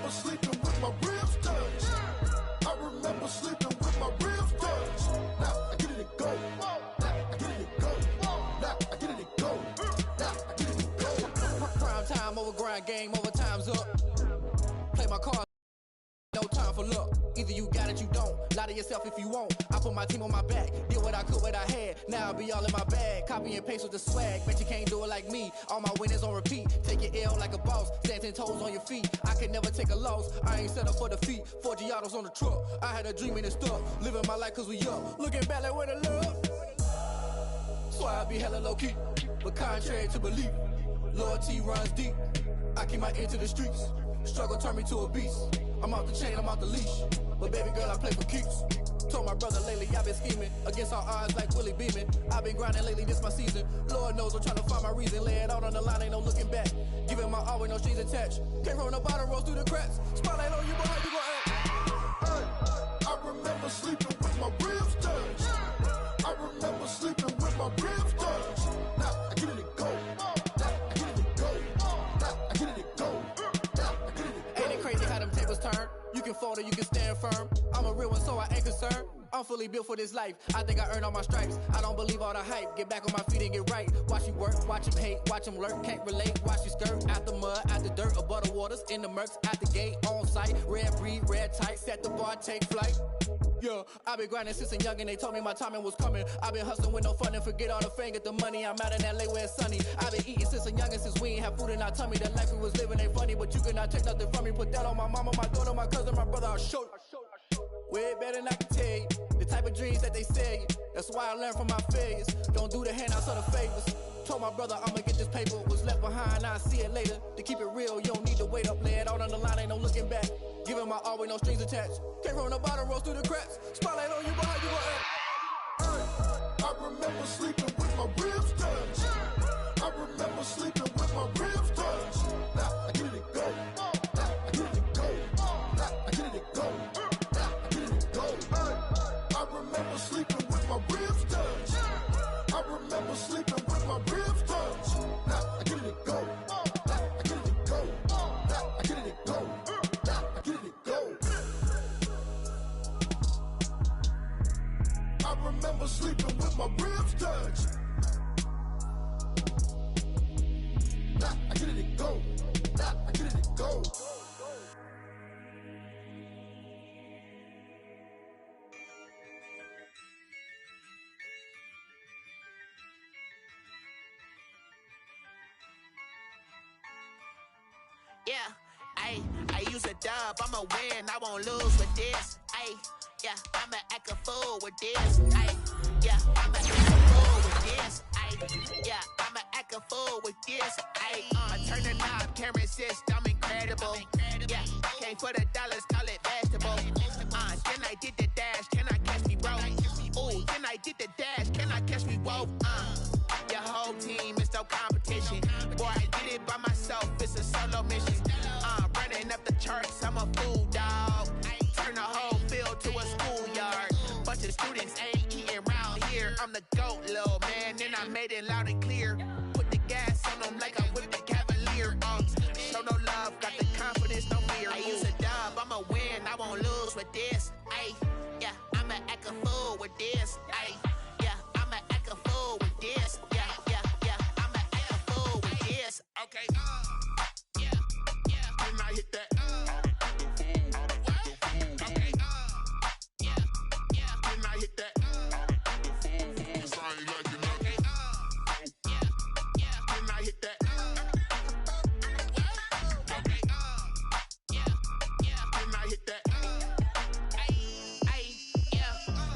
remember sleeping with my ribs touched. I remember sleeping with my ribs touched. Now I get it and go. Now I get it and go. Now I get it and go. Now I get it and go. Prime time over grind game, over time's up. Play my cards, no time for luck. Either you got it, you don't. Lie to yourself if you won't. I put my team on my back, did what I could, what I had. Now I'll be all in my bag. Copy and paste with the swag. Bet you can't do it like me. All my winners on repeat. Take your L like a boss. Stand 10 toes on your feet. I can never take a loss. I ain't set up for defeat. 4 Giottos on the truck. I had a dream and it stuck. Living my life cause we up. Looking back like where the love. So I be hella low key. But contrary to belief, loyalty runs deep. I keep my ear to the streets. Struggle turned me to a beast. I'm off the chain, I'm off the leash. But baby girl, I play for keeps. Told my brother lately, I've been scheming against all odds like Willie Beeman. I've been grinding lately, this my season. Lord knows I'm trying to find my reason. Lay it out on the line, ain't no looking back. Giving my all with no strings attached. Came from the bottom, rose through the cracks. Spotlight on you, but how you gon' act? Hey, I remember sleeping with my ribs touched. I remember sleeping with my ribs touched. Now I get it and go. Now I get it and go. Now I get it and go. Now I get it and go. Ain't it crazy how them tables turn? You can fold or you can stand firm. I'm a real one, so I ain't concerned. I'm fully built for this life. I think I earned all my stripes. I don't believe all the hype. Get back on my feet and get right. Watch you work, watch him hate, watch him lurk. Can't relate, watch you skirt. Out the mud, out the dirt, above the waters, in the murks, out the gate, on site. Red breed, red tight, set the bar, take flight. Yeah, I've been grinding since a young and they told me my timing was coming. I've been hustling with no fun and forget all the fame, get the money. I'm out in LA where it's sunny. I've been eating since a young and since we ain't have food in our tummy. The life we was living ain't funny, but you cannot take nothing from me. Put that on my mama, my daughter, my cousin, my brother, I'll show you. Way better than I can tell you. The type of dreams that they sell you. That's why I learned from my failures. Don't do the handouts or the favors. Told my brother I'ma get this paper. Was left behind, I'll see it later. To keep it real, you don't need to wait up. Lay it out on the line, ain't no looking back. Giving my all with no strings attached. Came from the bottom, rose through the cracks. Spotlight on you, but how you gon' act? I remember sleeping with my ribs touched. I remember sleeping with my ribs touched. Now I get it and go. Now I get it and go. Now I get it and go. Now I get it and go. I remember sleeping with my ribs touched. I remember sleeping with my ribs touched. Now I get it and go. Now I get it and go. Now I get it and go. Now I get it and go. I remember sleeping with my ribs touched. Now I get it and go. Now I get it and go. Yeah, I use a dub, I'ma win, I won't lose with this. Yeah, I'ma act a fool with this. Yeah, I'ma act a fool with this. Yeah, I'ma act a fool with this. I turn the knob, camera system incredible. Yeah, came for the dollars, call it vegetable. Then I did the dash, can I catch me, bro? Ooh, then I did the dash, can I catch me, whoa? Your whole team is no competition. Boy, I did it by myself, it's a solo mission. Running up the charts, I'm a fool, dog. Turn the whole field to a schoolyard. Bunch of students ain't eating round here. I'm the GOAT, little man, and I made it loud and clear. Put the gas on them like I'm with the Cavalier. Show no love, got the confidence, no fear. I use a dub, I'ma win, I won't lose with this. Yeah, I'ma act a fool with this. Yeah, I'ma act a fool with this. Yeah, I'ma act a fool with this. Okay. Can I hit that? Okay. Can I hit that? Cause I ain't like it nothing. Can I hit that? Okay. Can I hit that?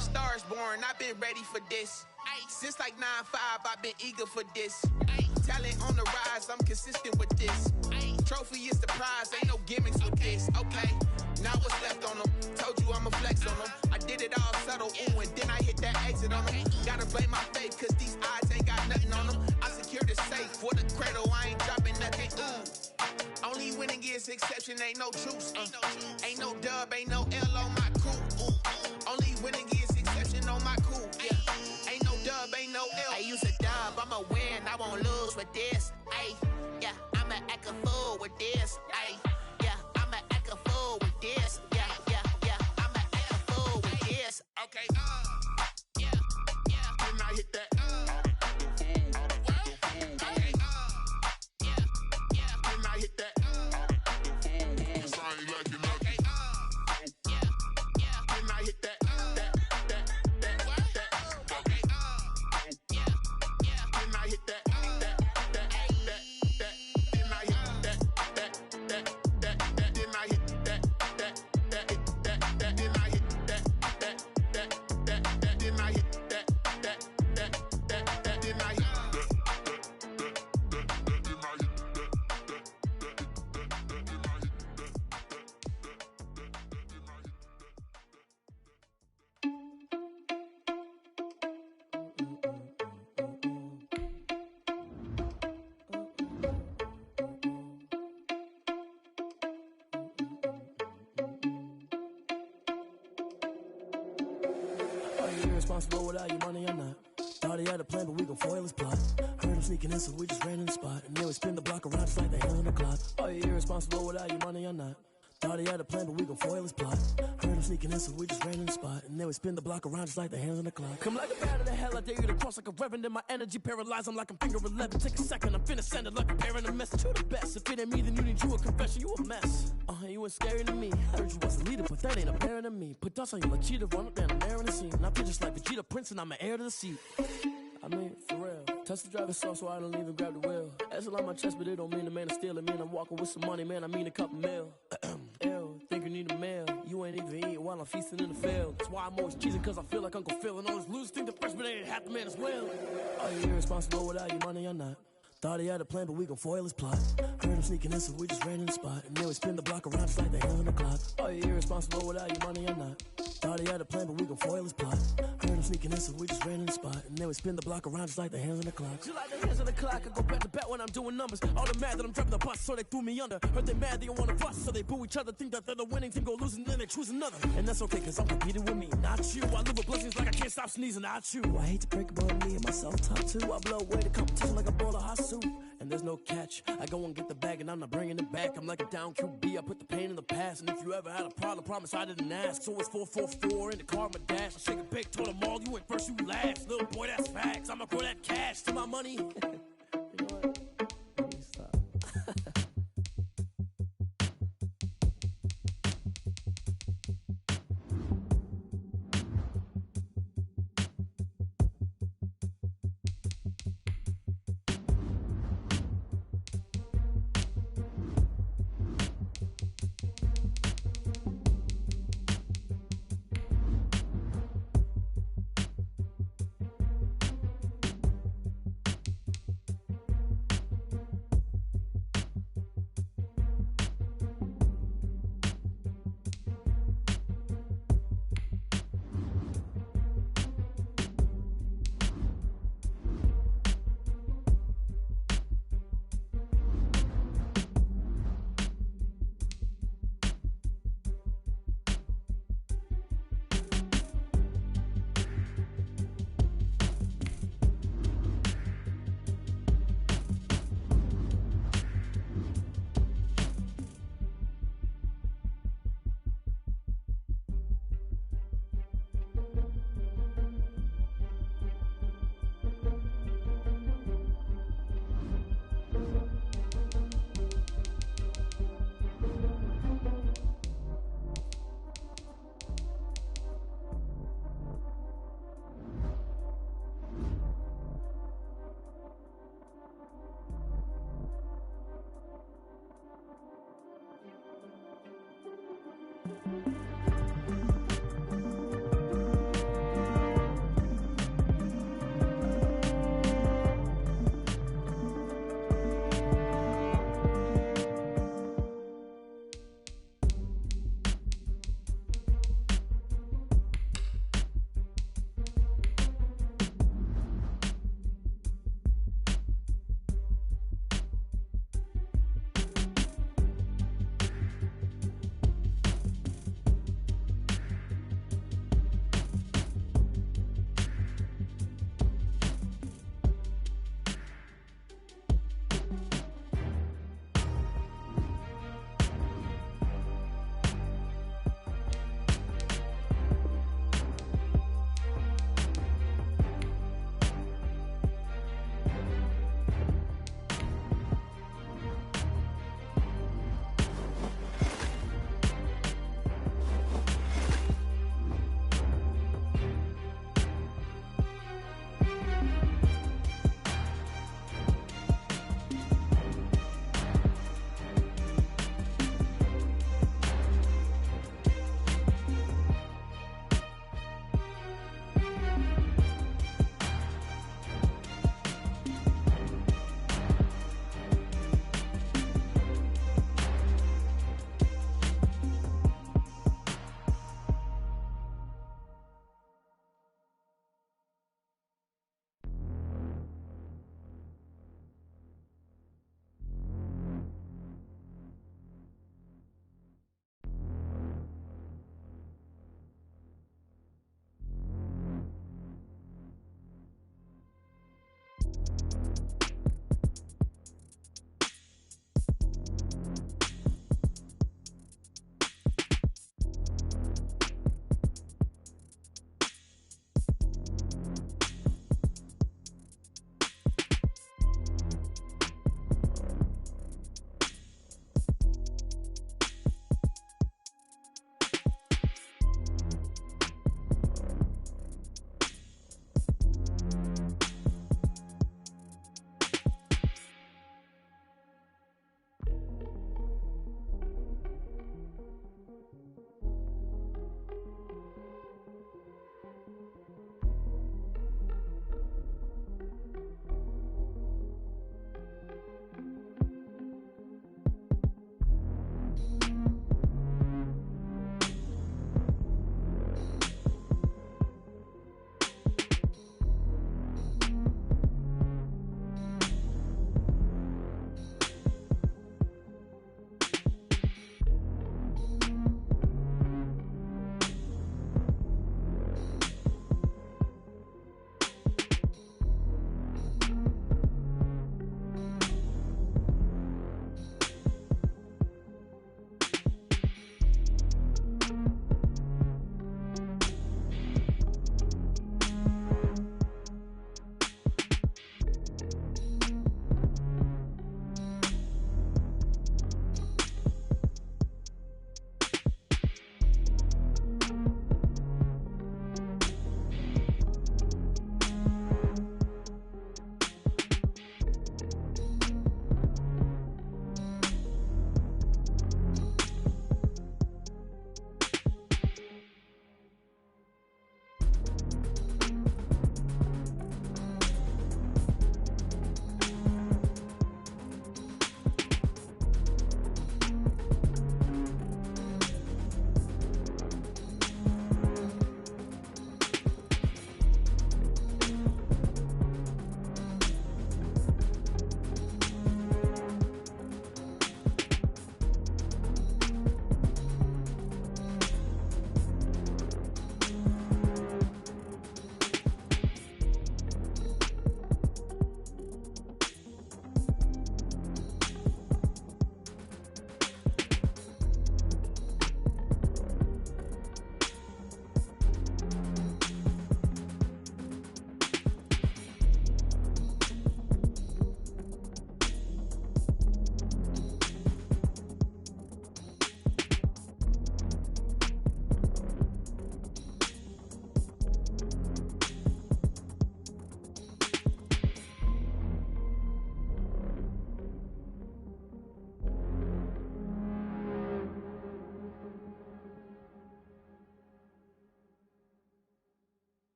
Stars born, I've been ready for this. Since like 9-5, I've been eager for this. Talent on the rise, I'm consistent with this. Trophy is the prize, ain't no gimmicks with this. Okay, now what's left on them? Told you I'ma flex on them. I did it all subtle, ooh, and then I hit that exit on them. Gotta blame my faith, cause these odds ain't got nothing on them. I secured the safe for the cradle, I ain't dropping nothing, ooh. Only winning is exception, ain't no truce. Ain't no dub, ain't no L on my crew. Only winning is exception on my crew. Yeah, ain't no dub, ain't no L. I use a dub, I'ma win, I won't lose with this. Yeah, I'ma act a fool with this. Yeah, I'ma act a fool. you irresponsible without your money or not? Thought he had a plan, but we gon' foil his plot. Heard him sneaking in, so we just ran in the spot. And then we spin the block around just like the hands on the clock. Are you irresponsible without your money or not? Thought he had a plan, but we gon' foil his plot. Heard him sneaking in, so we just ran in the spot. And then we spin the block around just like the hands on the clock. Come like a bat of the hell, I dare you to cross like a reverend. In my energy paralyzed, I'm like I'm finger 11. Take a second, I'm finna send it like a parent a message to the best. If it ain't me, then you need you a confession, you a mess. You ain't scary to me. Heard you was a leader, but that ain't apparent to me. Put dust on you like cheetah, run up down, I'm airing the scene. And I feel just like Vegeta Prince, and I'm an heir to the seat. I mean, for real. Touch the driver's soft, so I don't even grab the wheel. That's a lot on my chest, but it don't mean the man is stealing. Man, I'm walking with some money, man, I mean a couple mil. Ew, think you need a meal. You ain't even eating while I'm feasting in the field. That's why I'm always cheesing, cause I feel like Uncle Phil. And all this losers think the freshman ain't half the man as well. Are you irresponsible without your money or not? Thought he had a plan, but we gon' foil his plot. Heard him sneaking in, so we just ran in the spot. And then we spin the block around just like the hands on the clock. Are you irresponsible without your money or not? Thought he had a plan, but we gon' foil his plot. Heard him sneaking in, so we just ran in the spot. And then we spin the block around just like the hands on the clock. Just like the hands on the clock, I go back to back when I'm doing numbers. All the mad that I'm driving the bus, so they threw me under. Heard they mad, they don't wanna bust, so they boo each other. Think that they're the winning team, go losing, then they choose another. And that's okay, cause I'm competing with me, not you. I live with blessings like I can't stop sneezing, not you. I hate to break about me and my self-talk too. I blow away the competition like a bowl of hot soup. And there's no catch. I go and get the bag and I'm not bringing it back. I'm like a down QB, I put the pain in the past. And if you ever had a problem, promise I didn't ask. So it's 444 in the car, my dash. I shake a big, told them all, you went first, you last. Little boy, that's facts. I'ma grow that cash to my money. You know what? Let me stop.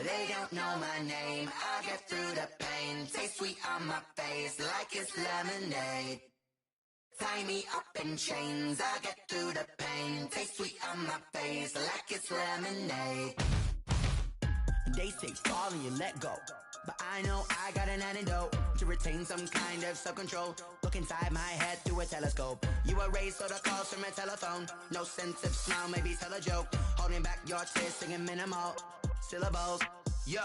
They don't know my name, I get through the pain. Taste sweet on my face like it's lemonade. Tie me up in chains, I get through the pain. Taste sweet on my face like it's lemonade. They say fall and you let go, but I know I got an antidote to retain some kind of self-control. Look inside my head through a telescope. You erase all the calls from a telephone. No sense of smile, maybe tell a joke. Holding back your tears, singing minimal syllables. Yeah,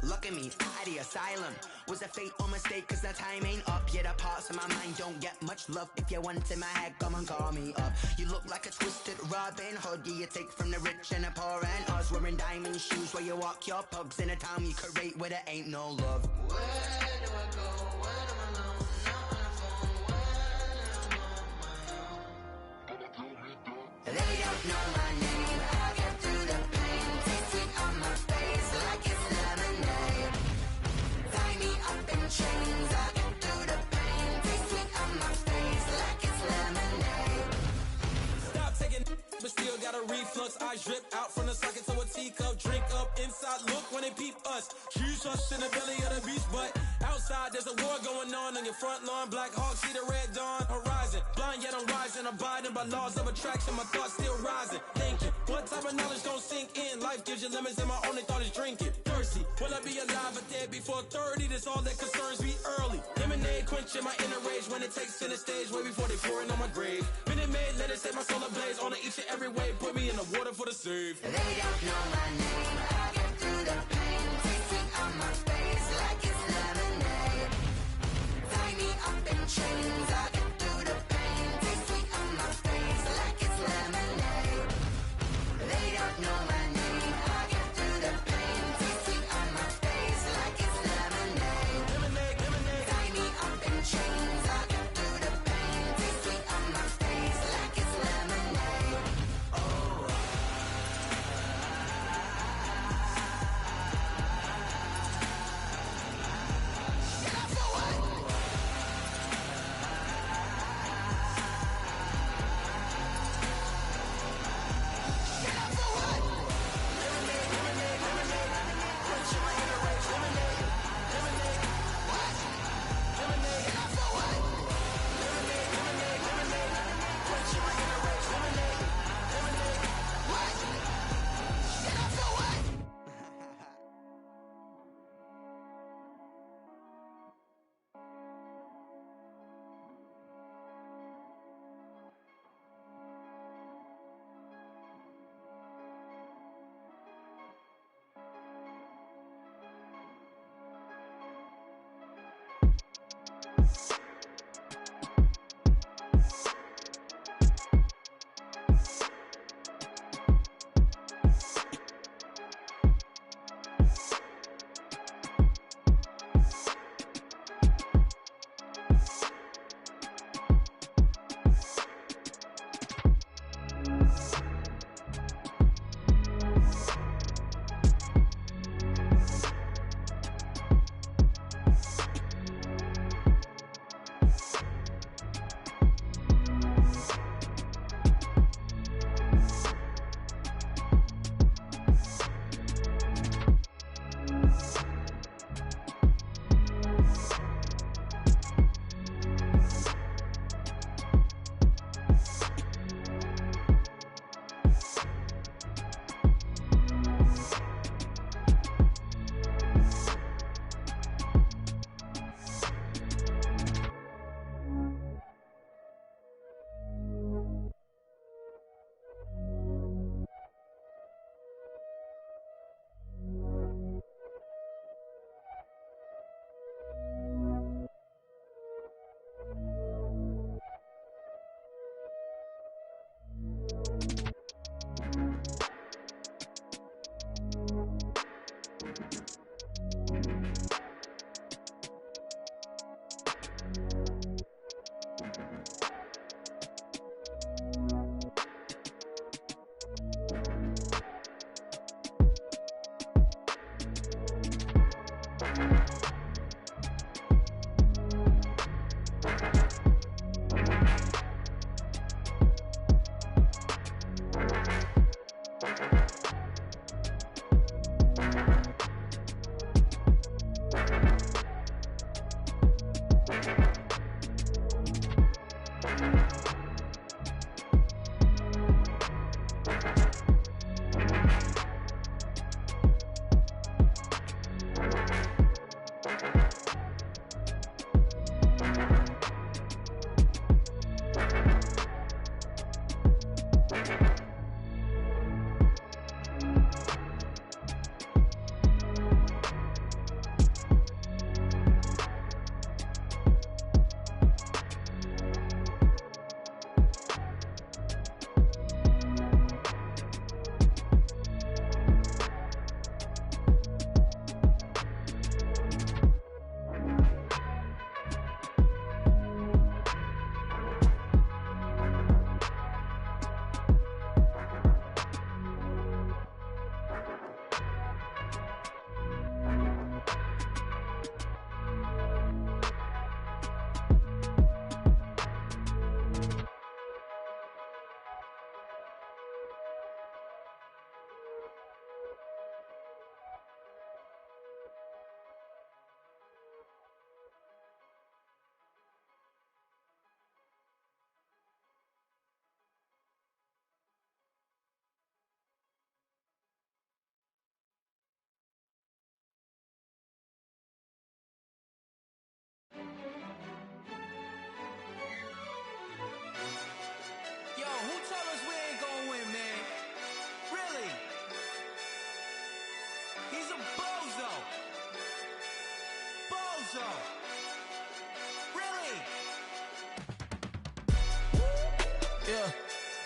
look at me, out the asylum. Was a fate or mistake, cause the time ain't up. Yet the parts of my mind don't get much love. If you want in my head, come and call me up. You look like a twisted Robin Hood. Yeah, you take from the rich and the poor and us. Wearing diamond shoes where you walk your pugs. In a town you create where there ain't no love. Where do I go? When am I alone? Not on the phone. When am I on my own? They don't know my name. I get through the pain. Taste sweet on my face like it's lemonade. Tie me up in chains. I get through the pain. Taste sweet on my face like it's lemonade. Stop taking, but still got a reflux. Eyes drip out from the socket to a teacup. Drink up inside, look when they peep us. Choose us in the belly of the beast, but outside there's a war going on your front lawn. Black Hawk, see the red dawn horizon. Blind yet I'm rising, abiding by laws of attraction. My thoughts still rising, thinking what type of knowledge gon' sink in? Life gives you limits and my only thought is drinking. Thirsty, will I be alive or dead before 30? That's all that concerns me early. Lemonade quenching my inner rage when it takes center stage way before they pouring on my grave. Minute Maid, let it set my soul ablaze on each and every way. Put me in the water for the save. They don't know my name. I get through the pain. Taste sweet on my face like it's lemonade. Tie me up in chains. I get through the pain. Taste sweet on my face like it's lemonade. They don't know my name. I get through the pain. Taste sweet on my face like it's lemonade. Lemonade, lemonade. Tie me up in chains. I get through the pain. Taste sweet on my face like it's lemonade. Oh.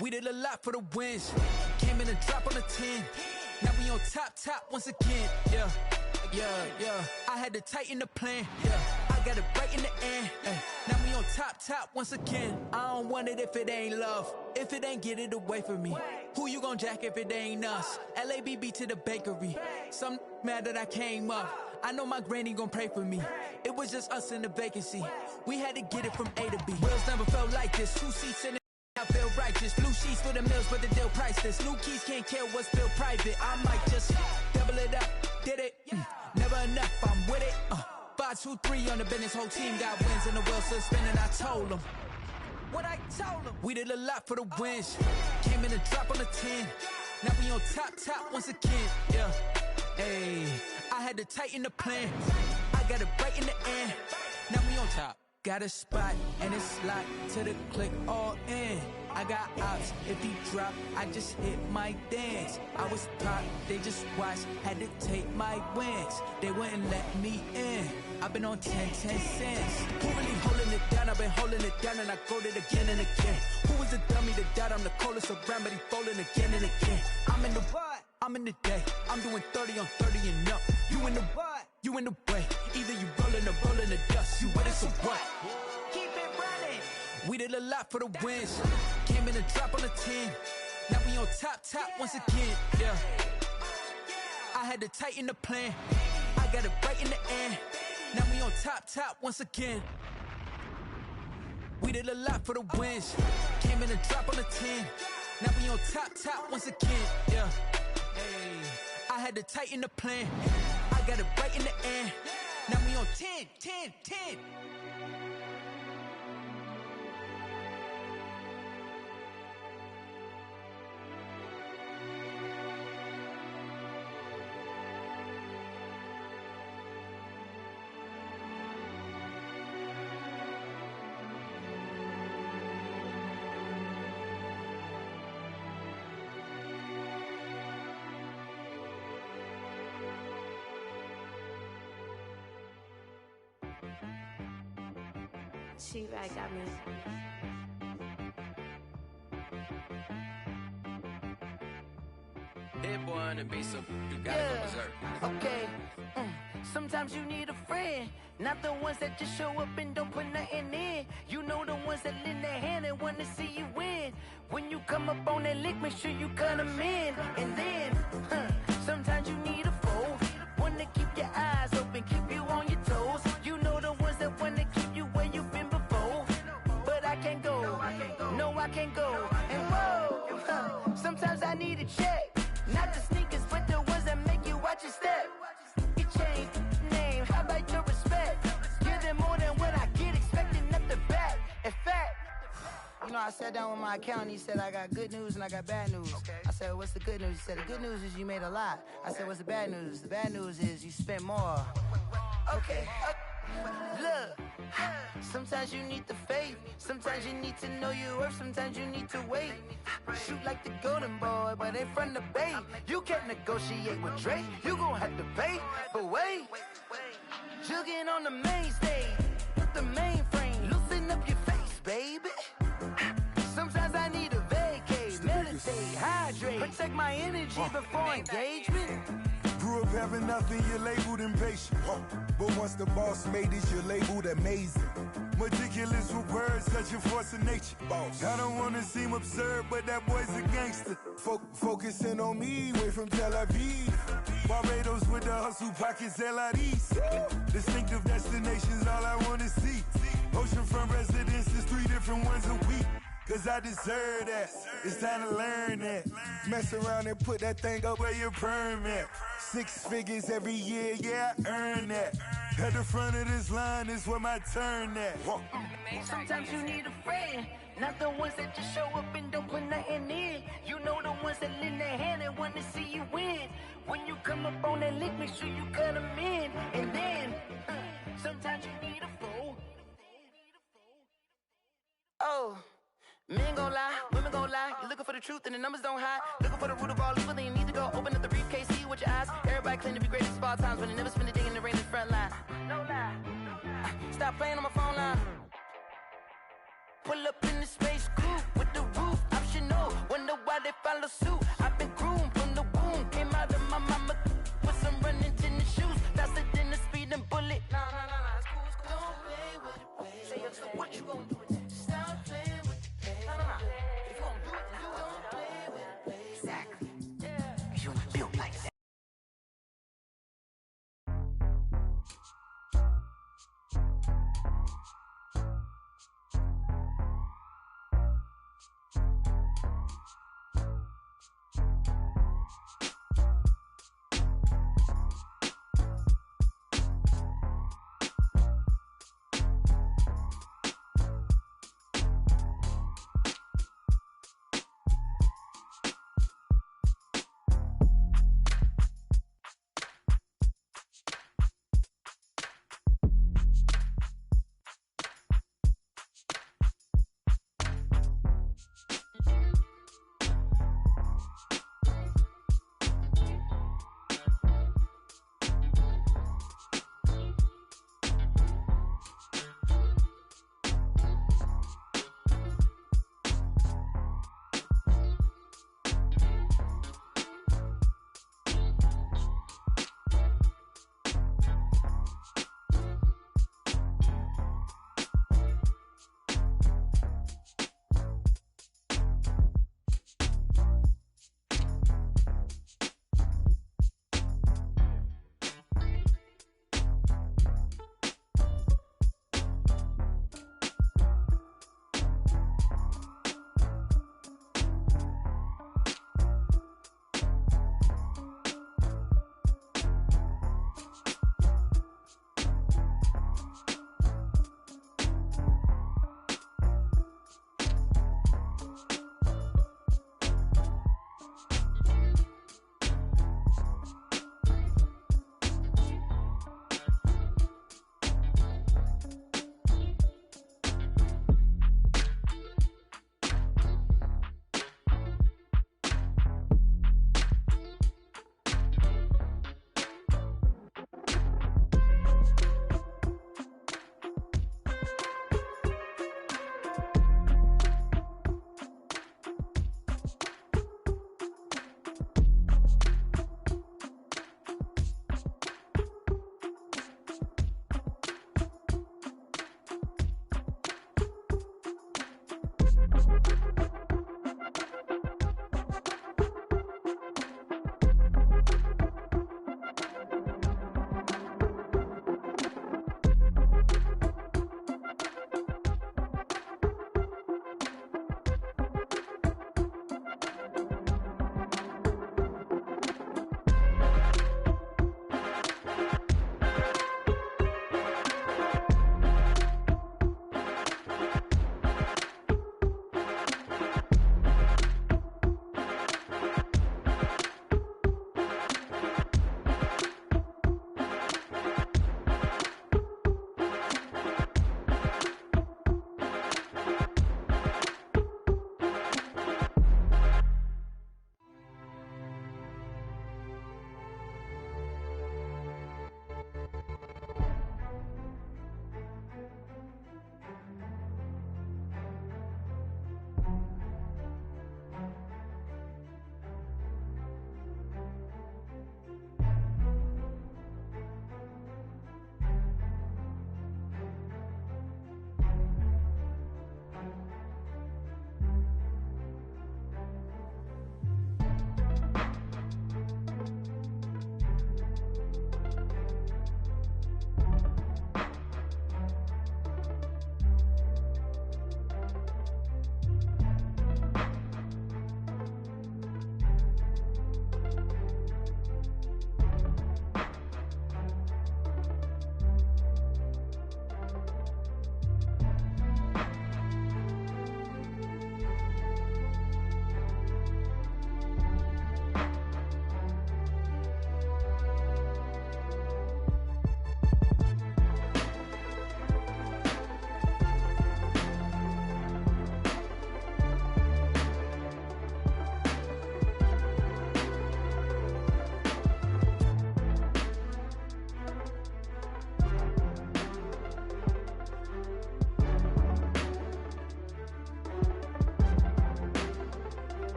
We did a lot for the wins. Came in and drop on a 10. Now we on top once again. Yeah. I had to tighten the plan. Yeah. I got it right in the end. Now we on top once again. I don't want it if it ain't love. If it ain't, get it away from me. Who you gon' jack if it ain't us? LABB to the bakery. Some mad that I came up. I know my granny gon' pray for me. It was just us in the vacancy. We had to get it from A to B. Wheels never felt like this. 2 seats in the I feel righteous. Blue sheets for the meals, but the deal priceless. New keys can't care what's built private. I might just double it up. Did it? Never enough. I'm with it. 5, 2, 3 on the business. Whole team got wins and the wheels still spinning. I told them what I told them. We did a lot for the wins. Came in and drop on the 10. Now we on top once again. Yeah. Hey, I had to tighten the plan. I got it right in the end. Now we on top. Got a spot and it's locked to the click all in. I got ops, if he drop, I just hit my dance. I was top, they just watched, had to take my wins. They wouldn't let me in. I've been on 10 cents. Who really holding it down? I've been holding it down and I go it again and again. Who was the dummy that doubt? I'm the coldest around, but he folding again and again. I'm in the what? I'm in the day. I'm doing 30 on 30 and up. You in the what? You in the way. Either you rolling the dust. You with us or what? Keep it running. We did a lot for the wins. Came in and drop on the 10. Now we on top once again. Yeah. I had to tighten the plan. I got it right in the end. Now we on top once again. We did a lot for the wins. Came in and drop on the 10. Now we on top once again. Yeah. Hey, I had to tighten the plan. I got it right in the end. Now we on 10. She-Rag got me. Hit boy on the beat, so you gotta go berserk. Okay. Sometimes you need a friend, not the ones that just show up and don't put nothing in. You know the ones that lend their hand and want to see you win. When you come up on that lick, make sure you cut them in. And then, sometimes you need a foe, one to keep your eyes open, keep you on your toes. You know the ones that want to keep you where you've been before. But I can't go, no I can't go. And whoa, sometimes I need a check, not the sneakers, but the ones that make you watch your step. You change name, how about your respect? Give them more than what I get, expecting up the back. In fact, you know, I sat down with my accountant, he said I got good news and I got bad news. I said, what's the good news? He said, the good news is you made a lot. I said, what's the bad news? The bad news is you spent more. Okay. Look, sometimes you need the faith, sometimes you need to know your worth, sometimes you need to wait. Shoot like the golden boy, but ain't from the bay. You can't negotiate with Drake, you gon' have to pay. But wait, jugging on the main stage, with the mainframe, loosen up your face, baby. Sometimes I need a vacate, meditate, hydrate, protect my energy before engagement. Grew up having nothing, you're labeled impatient. But once the boss made it, you're labeled amazing. Meticulous with words, such a force of nature. Boss. I don't wanna seem absurd, but that boy's a gangster. Focusing on me, way from Tel Aviv. Barbados with the hustle pockets, LIDs. Distinctive destinations, all I wanna see. Oceanfront residences, 3 different ones a week. Cause I deserve that, it's time to learn that. Mess around and put that thing up where your permit. 6 figures every year, yeah, I earn that. At the front of this line is where my turn at. Sometimes you need a friend, not the ones that just show up and don't put nothing in. You know the ones that lend their hand and want to see you win. When you come up on that lick, make sure you cut them in. And then, sometimes you need a fool. Oh. Men gon' lie, women gon' lie. You're looking for the truth and the numbers don't hide. Looking for the root of all evil, then you need to go open up the briefcase, see with your eyes. Everybody claim to be great at small times, but they never spend a day in the rain in the front line. No lie. Stop playing on my phone line. Pull up in the space coupe with the roof optional. they follow suit. I've been groomed from the womb. Came out of my mama with some running tennis shoes. Faster than a speeding bullet. Nah, it's cool, it's cool. Don't play with it, baby. Say so what you gonna do with it? Stop playing with it, baby. Nah. If you gonna do it, then you don't play with it, baby. Exactly. Yeah. You ain't built like that.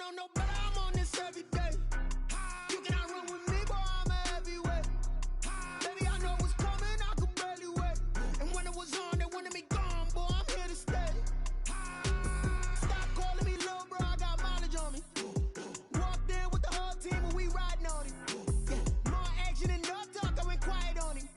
know no better, I'm on this every day. You cannot run with me, boy, I'm a heavyweight. Baby, I know what's coming, I could barely wait. And when it was on, they wanted me gone, boy, I'm here to stay. Stop calling me little bro, I got mileage on me. Walked in with the whole team and we riding on it. Yeah, more action and no talk, I went quiet on him.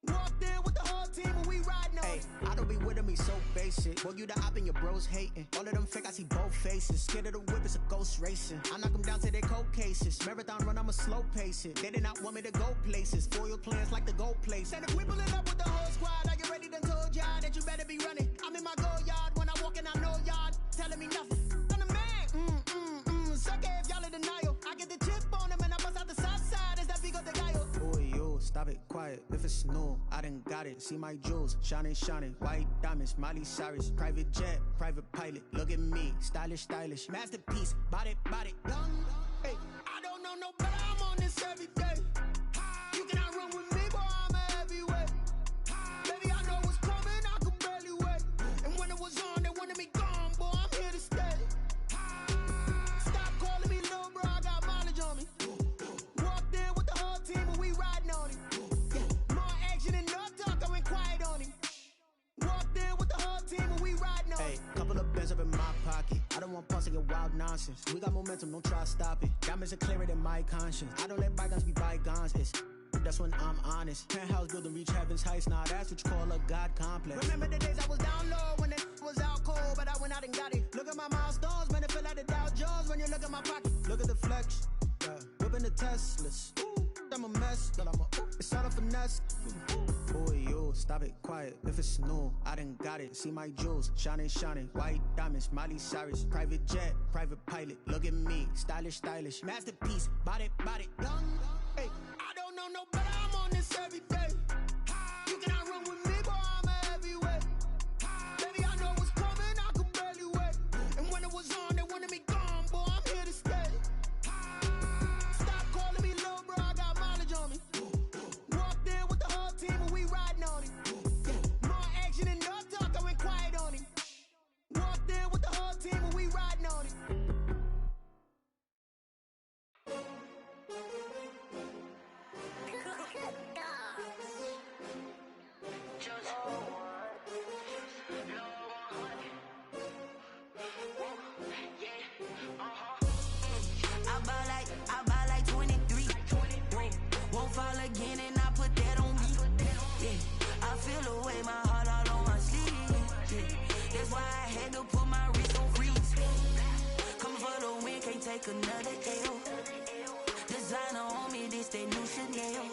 Walked in with the whole team and we riding on it. I don't be with him, he's so basic. Boy, you the op and your bros hating. All of them fake, I see both faces. Scared of the whip, it's a ghost racing. I knock them down to their cold cases. Marathon run, I'ma slow pace it. They did not want me to go places. Foil plans like the gold place. And if we pulling up with the whole squad, are you ready? Done told y'all that you better be running. I'm in my go yard when I walk in, I know y'all telling me nothing. I'm the man, suck it if y'all in denial. I get the chip on them and I bust out the south side. Is that big of the guy? Boy, yo, stop it, quiet. If it's new, I done got it. See my jewels, shining, shining. White diamonds, Miley Cyrus. Private jet, private pilot. Look at me, stylish, stylish. Masterpiece, body, young. Hey, I don't know no better, I'm on this every day. You cannot run with me, boy, I'm a heavyweight. Baby, I know what's coming, I could barely wait. And when it was on, they wanted me gone, boy, I'm here to stay. Stop calling me little bro, I got mileage on me. Walked in with the whole team and we riding on it. Yeah, more action and no talk, I went quiet on him. Walked in with the whole team and we riding on it. Hey, couple of bands up in my pocket. I don't want pause to get wild nonsense. We got momentum, don't try to stop it. Diamonds are clearer than my conscience. I don't let bygones be bygones. That's when I'm honest. Penthouse building, reach heaven's heights. Nah, that's what you call a God complex. Remember the days I was down low when it was out cold, but I went out and got it. Look at my milestones, man, it feel like the Dow Jones when you look at my pocket. Look at the flex, yeah. Whipping the Teslas. Ooh, I'm a mess, girl, it's all a finesse. Boy, yo, stop it, quiet. If it's new, I done got it. See my jewels, shining, shining. White diamonds, Miley Cyrus. Private jet, private pilot. Look at me, stylish, stylish. Masterpiece, body, young. Hey, I don't know no better, I'm on this every day. You cannot run with me, boy, I'm a heavyweight. Baby, I know what's coming, I could barely wait. And when it was on, they wanted me gone, boy, I'm here to stay. Stop calling me little bro, I got mileage on me. Walked in with the whole team and we riding on it. Yeah, more action and no talk, I went quiet on him. Walked in with the whole team and we riding on it. I buy like 23. Won't fall again and I put that on me. Yeah, I feel away my heart all on my sleeve. Yeah, that's why I had to put my wrist on freeze. Coming for the win, can't take another L. Designer on me, this that new Chanel.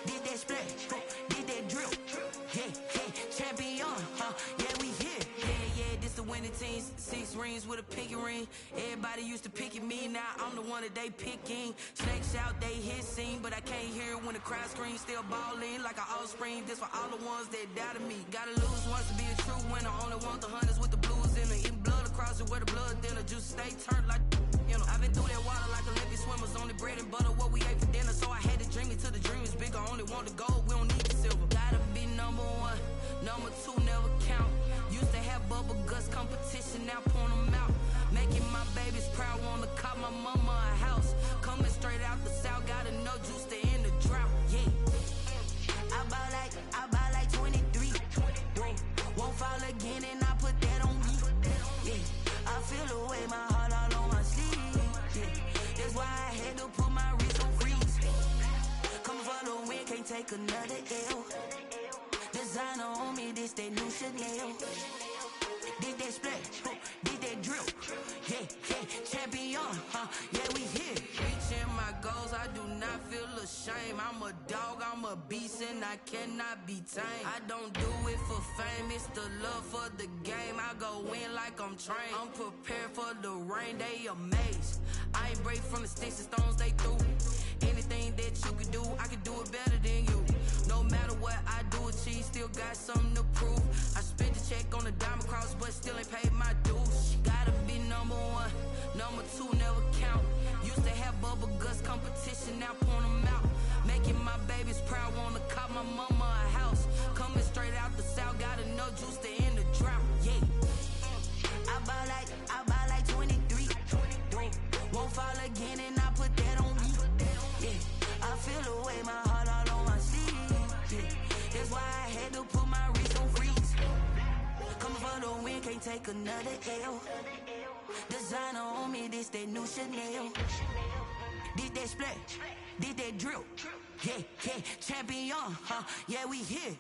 Did that splash, did that drill. Yeah, champion, yeah, we here. Yeah, this the winning team. 6 rings with a pinky ring. Everybody used to picking me, now I'm the one that they picking. Snakes out, they hit scene, but I can't hear when the crowd screams. Still balling like an offspring. This for all the ones that doubted me. Gotta lose once to be a true winner. Only want the hunters with the blues in it. Eating blood across it where the blood thinner. Juice stay turned like, you know. I've been through that water like Olympic swimmers. Only bread and butter, what we ate for dinner. So I had to dream it till the dream is bigger. Only want the gold, we don't need the silver. Gotta be number 1, number 2 never count. Used to have bubble guts competition, now point them out. Making my babies proud, wanna cop my mama a house. Coming straight out the south, gotta know juice to end the drought. Yeah, I buy like 23. Won't fall again and I put that on me. Yeah, I feel away my heart all on my sleeve. Yeah, that's why I had to put my wrist on freeze. Coming for the win, can't take another L. Designer on me, this that new Chanel. Did that splash, did that drill. Yeah, champion, yeah, we here. Reaching my goals, I do not feel ashamed. I'm a dog, I'm a beast, and I cannot be tamed. I don't do it for fame, it's the love for the game. I go in like I'm trained. I'm prepared for the rain, they amazed. I ain't break from the sticks and stones they threw. Anything that you could do, I could do it better than you. No matter what I do, achieve, still got something to prove. I spent the check on the diamond cross, but still ain't paid my dues. Gotta be number 1, number 2 never count. Used to have bubble guts competition, now point them out. Making my babies proud, wanna cop my mama a house. Coming straight out the south, gotta know juice to end the drought. Yeah, I buy like 23. can't take another L. Designer on me, this that new Chanel. This that splash, this that drill. Yeah, yeah, champion, huh? Yeah, we here.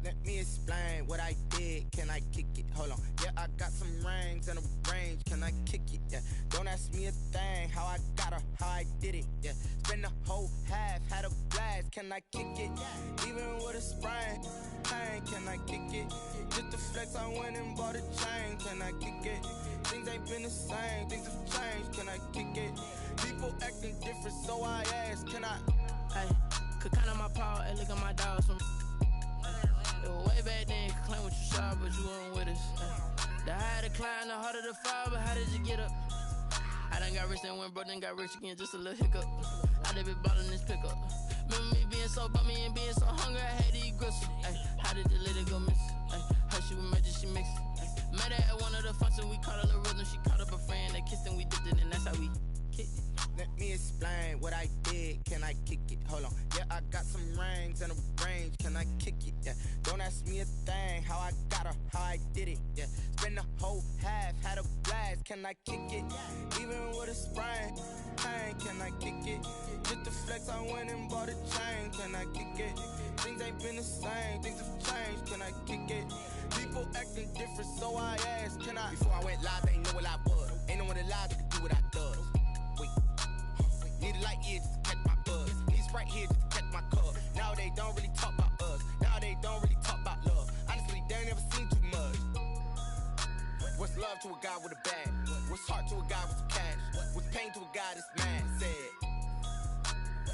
Let me explain what I did. Can I kick it? Hold on. Yeah, I got some rings and a range. Can I kick it? Yeah. Don't ask me a thing. How I got her, how I did it. Yeah. Spend the whole half, had a blast. Can I kick it? Even with a sprain. Pain, can I kick it? Just the flex, I went and bought a chain. Can I kick it? Things ain't been the same. Things have changed. Can I kick it? People acting different, so I ask. Can I? Hey, could count on my paw and look at my dogs from. Way back then, you could claim what you saw, but you weren't with us. The higher the climb, the harder the fall, but how did you get up? I done got rich and went broke, then got rich again, just a little hiccup. I done been ballin' this pickup. Remember me being so bummy and being so hungry, I had to eat gristle. How did the lady go miss? Her she was magic, she mixed. Met her at one of the functions, we caught a little rhythm. She caught up a friend, they kissed and we dipped it, and that's how we kicked it. Let me explain what I did. Can I kick it? Hold on. Yeah, I got some rings and a range. Can I kick it? Yeah. Don't ask me a thing. How I got her, how I did it. Yeah. Spend the whole half, had a blast. Can I kick it? Even with a sprain. Pain, can I kick it? Just the flex, I went and bought a chain. Can I kick it? Things ain't been the same. Things have changed. Can I kick it? People acting different, so I asked. Can I? Before I went live, they ain't know what I was. Ain't no one alive that could do what I does. Wait. Need a light here just to catch my buzz. Need Sprite here just to catch my cup. Now they don't really talk about us. Now they don't really talk about love. Honestly, they ain't never seen too much. What's love to a guy with a bag? What's heart to a guy with some cash? What's pain to a guy that's mad? Said.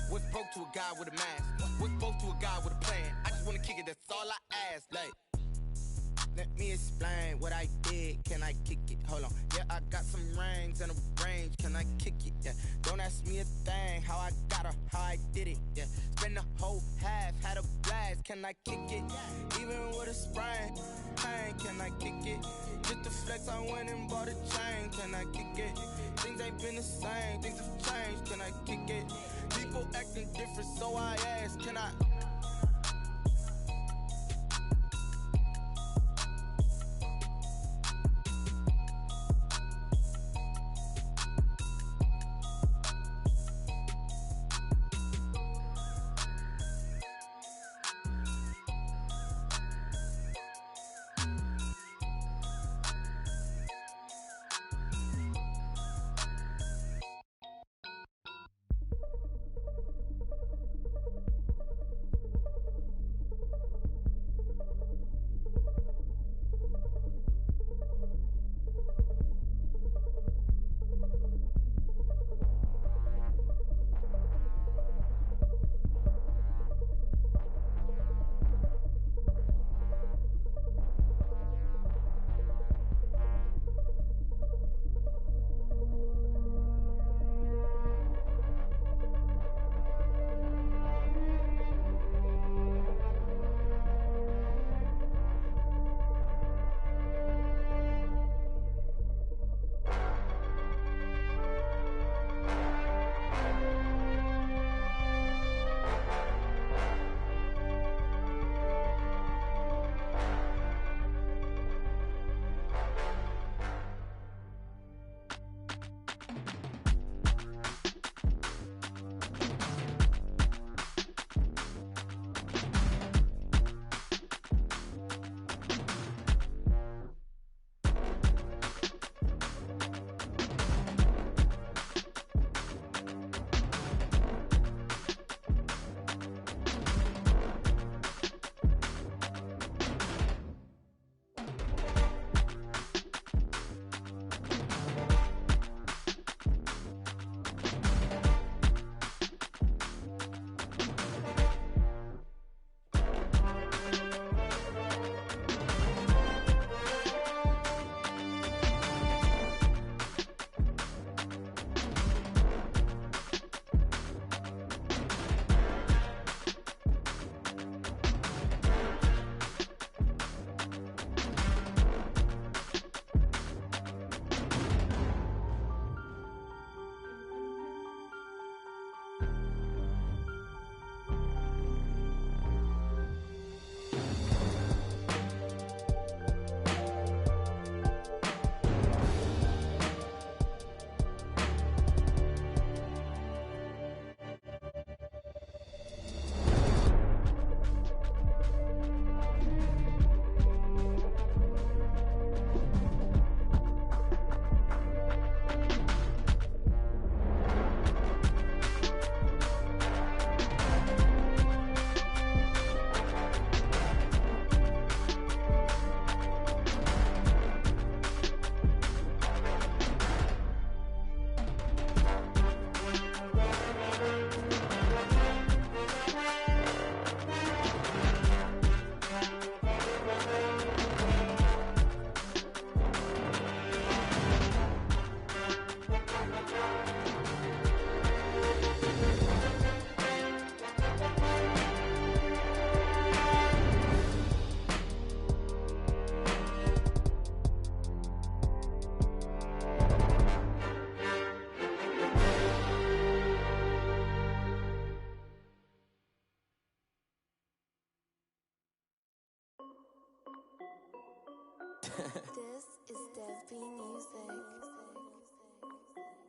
What's broke to a guy with a mask? What's both to a guy with a plan? I just wanna kick it, that's all I ask. Like, let me explain what I did. Can I kick it? Hold on. Yeah, I got some rings and a range. Can I kick it? Yeah. Don't ask me a thing. How I got her, how I did it. Yeah. Spend the whole half, had a blast. Can I kick it? Even with a sprain. Pain, can I kick it? Just the flex, I went and bought a chain. Can I kick it? Things ain't been the same. Things have changed. Can I kick it? People acting different, so I ask. Can I?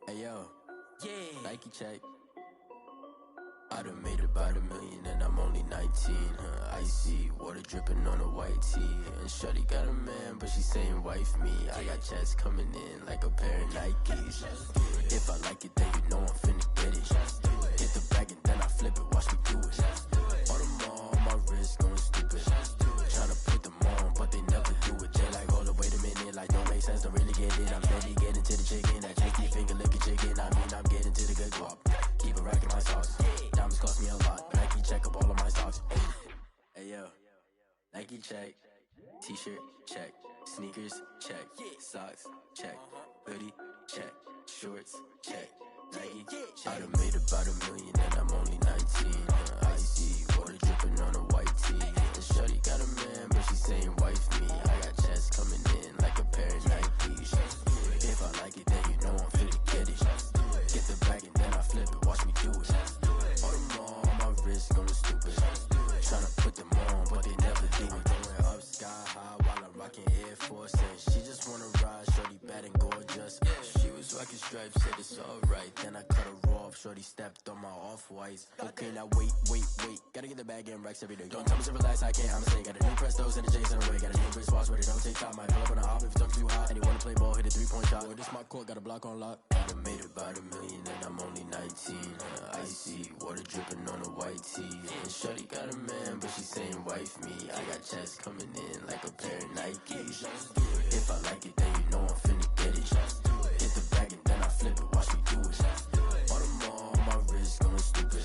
Hey yo, yeah, Nike check. I done made about $1 million and I'm only 19. Icy water dripping on a white tee. And shorty got a man, but she saying wife me. I got checks coming in like a pair of Nikes. If I like it, then you know I'm finna get it. Hit the bag and then I flip it, watch me do it. On them all, my wrist going stupid. Tryna put them on, but they never do it. They like, hold up, wait a minute, like don't make sense, don't really get it. I'm steady getting to the chicken, that tricky finger licking chicken. I mean, I'm getting to the good guap. Keep it racking my sauce. Diamonds cost me a lot. Nike check up all of my stocks. Hey yo, Nike check. T-shirt check. Sneakers check. Socks check. Hoodie check. Shorts check. Nike. I done made about $1 million and I'm only 19. Icy water dripping on a white tee. And shorty got a man, but she saying wife me. I got checks coming in like a pair of Nikes. If I like it, then you know I'm finna get it. Get the bag and then I flip it, watch me do it. On them all, my wrist going stupid. Tryna put them on, but they never do it. Going up sky high while I'm rocking Air Force. And she just wanna ride, shorty bad and gorgeous. She was rocking stripes, said it's alright. Then I cut her off, shorty stepped on my off-whites. Okay, now wait. Gotta get the bag and racks every day. Don't tell me to relax, I can't, I'ma say. Got a new Prestos and a J's in the way. Got a new wristwatch where they don't take time. Might pull up on a hop if it's talking too hot. And you wanna play ball, hit a 3-point shot. Boy, this my court, got a block on lock. I done made about $1 million and I'm only 19. Icy water dripping on a white tee. And shorty got a man, but she saying wife me. I got checks coming in like a pair of Nikes. If I like it, then you know I'm finna get it. Hit the bag and then I flip it, watch me do it. On them all, my wrist going stupid.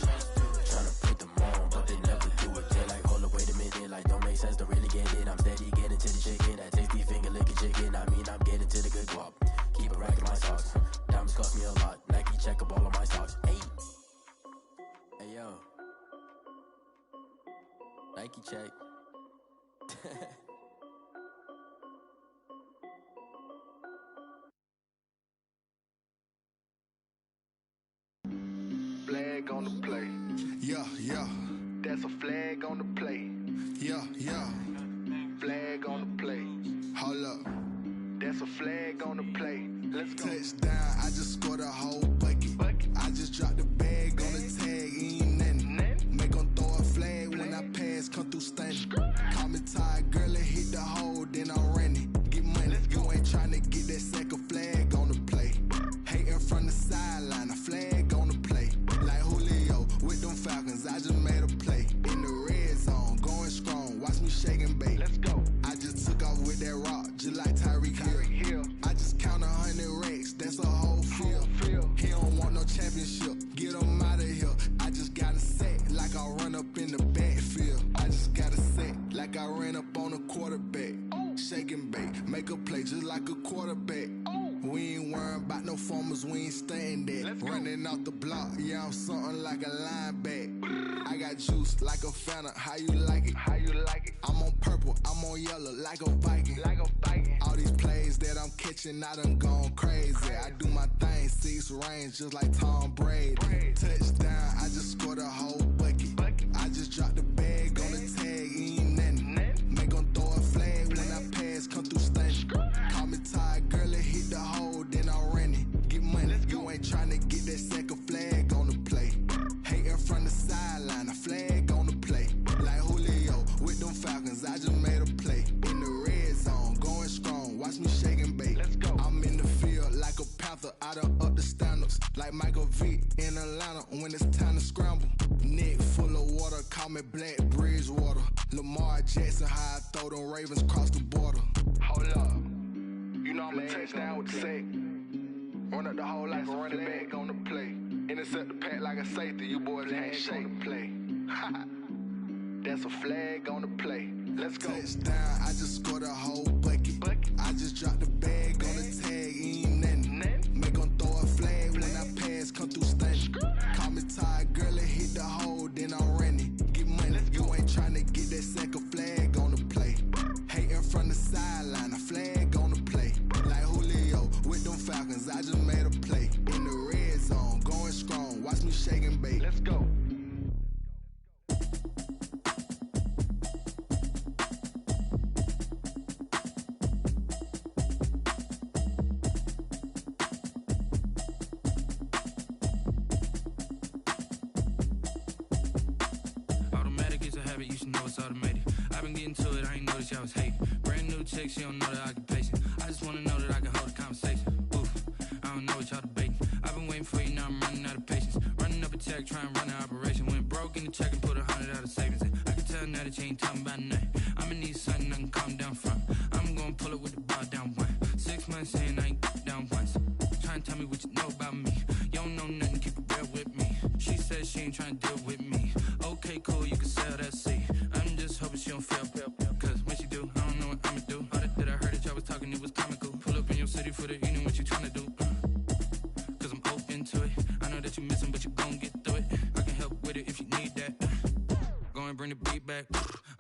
Tryna put them on, but they never do it. They like, hold up, wait a minute, like don't make sense, don't really get it. I'm steady getting to the chicken, that tasty finger licking chicken. I mean, I'm getting to the good guap. Keep it racking my socks. Diamonds cost me a lot. Nike check up all of my stocks. Hey yo, Nike check. Flag on the play. Yeah. That's a flag on the play. Yeah. Flag on the play. Hold up. That's a flag on the play. Let's go. Touchdown, I just scored a whole bucket. I just dropped the bag on the tag, ain't nothing. Make them throw a flag when I pass, come through stunning. Call me tired, girl, and hit the hole, then I'm running. Get money, you ain't tryna get that second flag on the play. Hating from the sideline, a flag on the play. Like Julio with them Falcons, I just made a play. In the red zone, going strong, watch me shake and bake. Let's go. I just took off with that rock, just like Tyreek Hill. I just count 100 racks, that's a whole field. He don't want no championship, get him out of here. I just got a set, like I run up in the backfield. I just got a set, like I ran up on a quarterback. Shake and bake, make a play just like a quarterback. We ain't worrying about no formers, we ain't staying there. Running off the block, yeah, I'm something like a lineback. I got juice like a Fanta, how you like it? I'm on purple, I'm on yellow, like a Viking. All these plays that I'm catching, I done gone crazy. I do my thing, 6 range, just like Tom Brady. Touchdown, I just scored a whole bucket. I just dropped the bag on the tag, ain't nothing. Make them throw a flag when I pass, come through stunning. Call me tired, girl, and hit the hole, then I'm running. Get money, you ain't tryna get that second flag on the play. Hating from the sideline, a flag on the play. Like Julio with them Falcons, I just made a play. In the red zone, going strong, watch me shake and bake. Let's go. I'm in the field like a panther, I done up the standards. Like Michael Vick in Atlanta when it's time to scramble. Neck full of water, call me Black Bridgewater. Lamar Jackson, how I throw them Ravens cross the border. Hold up. You know I'm a touchdown with the sack. Run up the hole like a running back on the play. Intercept the pack like a safety, you boys ain't shake the play. That's a flag on the play. Let's go. Touchdown, I just scored a whole bucket. I just dropped the bag on the tag, ain't nothing. Make them throw a flag when I pass, come through stunning. Call me tired, girl, and hit the hole, then I'm running. Get money, you ain't tryna get that second flag on the play. Hating from the sideline, a flag on the play. Like Julio with them Falcons, I just made a play. In the red zone, going strong, watch me shake and bake. Let's go. chick, she don't know that I can patient. I just wanna know that I can hold a conversation. Oof, I don't know what y'all debating. I've been waiting for you, now I'm running out of patience. Running up a check, trying to run an operation. Went broke in the check and put 100 out of savings in. I can tell now that you ain't talking about nothing. I'ma need something I can calm down from. I'm gonna pull it with the bar down one. 6 months in, I ain't down once. Trying to tell me what you know about me. You don't know nothing, keep it real with me. She says she ain't trying to deal with me. Okay, cool, you can sell that seat. I'm just hoping she don't fail. Cause when she do, I don't know what I'ma do. All that I heard that y'all was talking, it was comical. Pull up in your city for the evening, what you trying to do? Cause I'm open to it. I know that you missing, but you gon' get through it. I can help with it if you need that. Go and bring the beat back.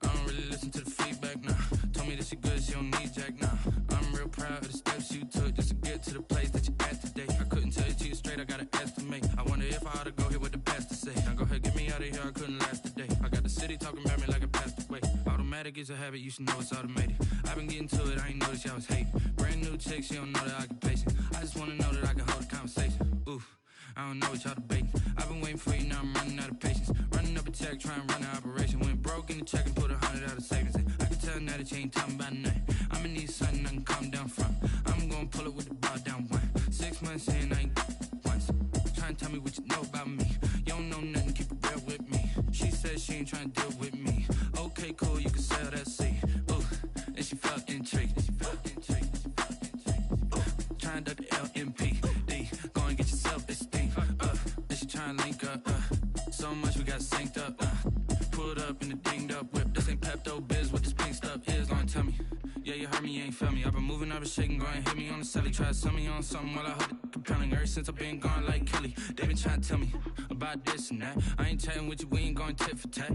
I don't really listen to the feedback, nah. Told me that she good, she don't need jack, nah. I'm real proud of the steps you took just to get to the place that you at today. I couldn't tell you to you straight, I gotta estimate. I wonder if I ought to go here with the pastor say. Now go ahead, get me out of here, I couldn't last a day. I got the city talking about me like a passed away. Automatic is a habit, you should know it's automated. I've been getting to it, I ain't noticed y'all was hating. Brand new chick, she don't know that I can patient. I just wanna know that I can hold a conversation. Oof, I don't know what y'all debating. I've been waiting for you, now I'm running out of patience. Running up a check, trying to run an operation. Went broke in the check and put 100 out of savings in. I can tell now that you ain't talking about nothing. I'ma need something I can calm down from. I'm gonna pull it with the bar down one. 6 months in, I ain't once. Trying to tell me what you know about me. You don't know nothing, keep it real with me. She says she ain't trying to deal with me. Okay, cool, you can sell that seat. Ooh, and she felt intrigued. Trying to duck the LMPD. Go and get your self-esteem. And she trying to link up. So much we got synced up. Pulled up in the dinged up whip. This ain't Pepto-Biz, what this pink stuff is. Gonna tell me. Yeah, you heard me, you ain't felt me. I've been moving, I've been shaking, go and hit me on the celly. Try to sell me on something while I hold it compelling. Ever since I've been gone like Kelly, they been trying to tell me about this and that. I ain't chatting with you, we ain't going tit for tat.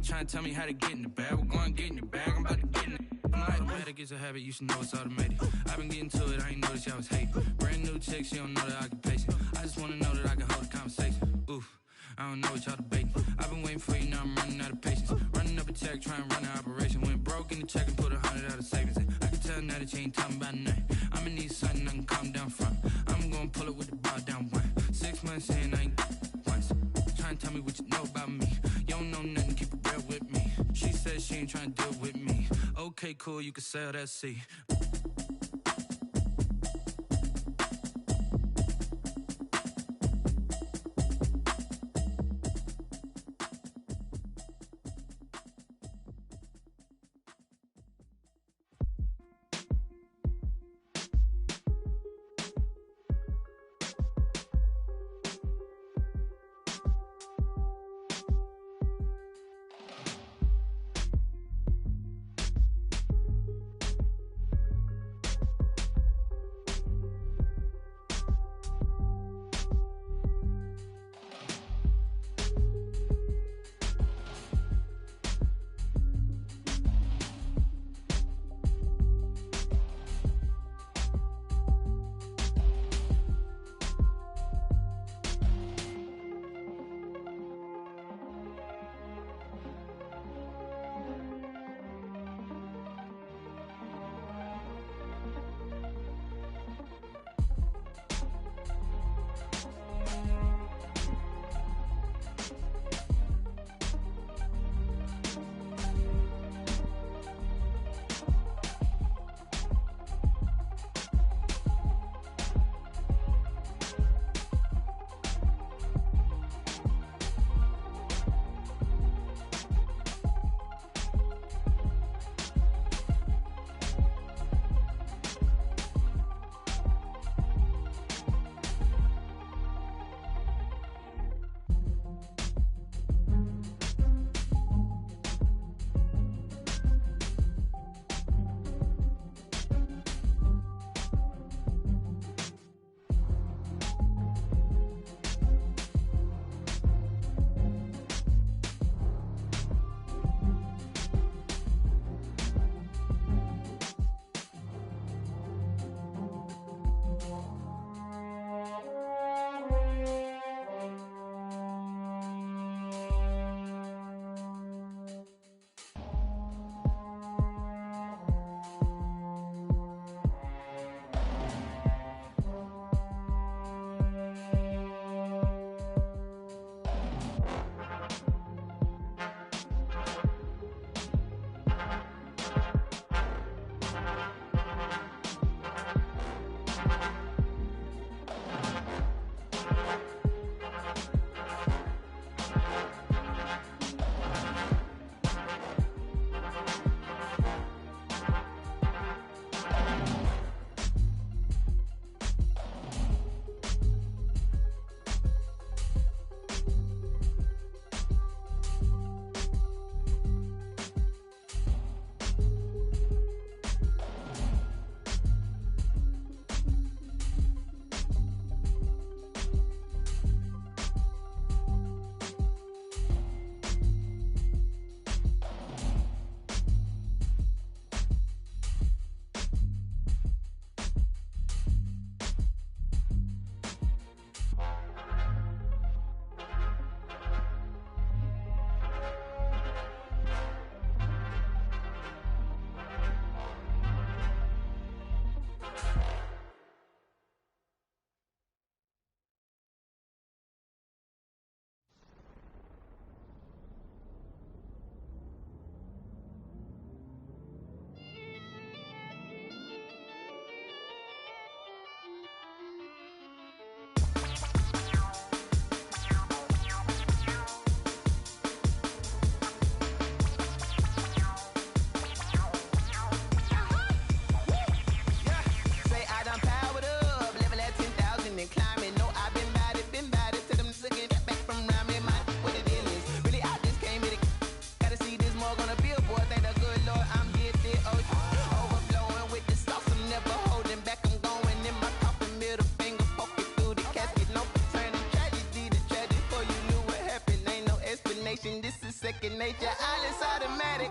Trying to tell me how to get in the bag. We're going to get in the bag, I'm about to get in it. Automatic is a habit, you should know it's automated. I've been getting to it, I ain't noticed y'all was hating. Brand new chick, she don't know that I can patient. I just wanna know that I can hold a conversation. Oof, I don't know what y'all debating. I've been waiting for you, now I'm running out of patience. Running up a check, trying to run an operation. Went broke in the check and put 100 out of savings in. I can tell now that you ain't talking about nothing. I'ma need something I can calm down from. I'm gonna pull it with the bar down one. 6 months in, I ain't once. Trying to tell me what you know about me. You don't know nothing, keep it real with me. She says she ain't trying to deal with me. Okay, cool, you can sell that seat. second nature. All is automatic.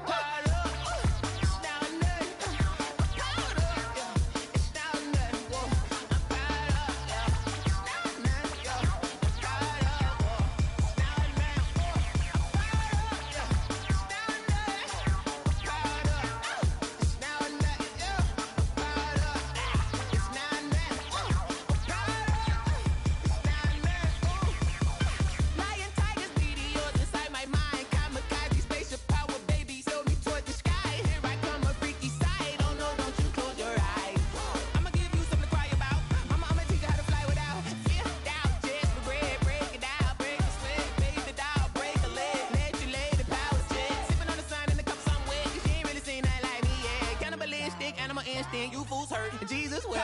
You fools hurt. Jesus will.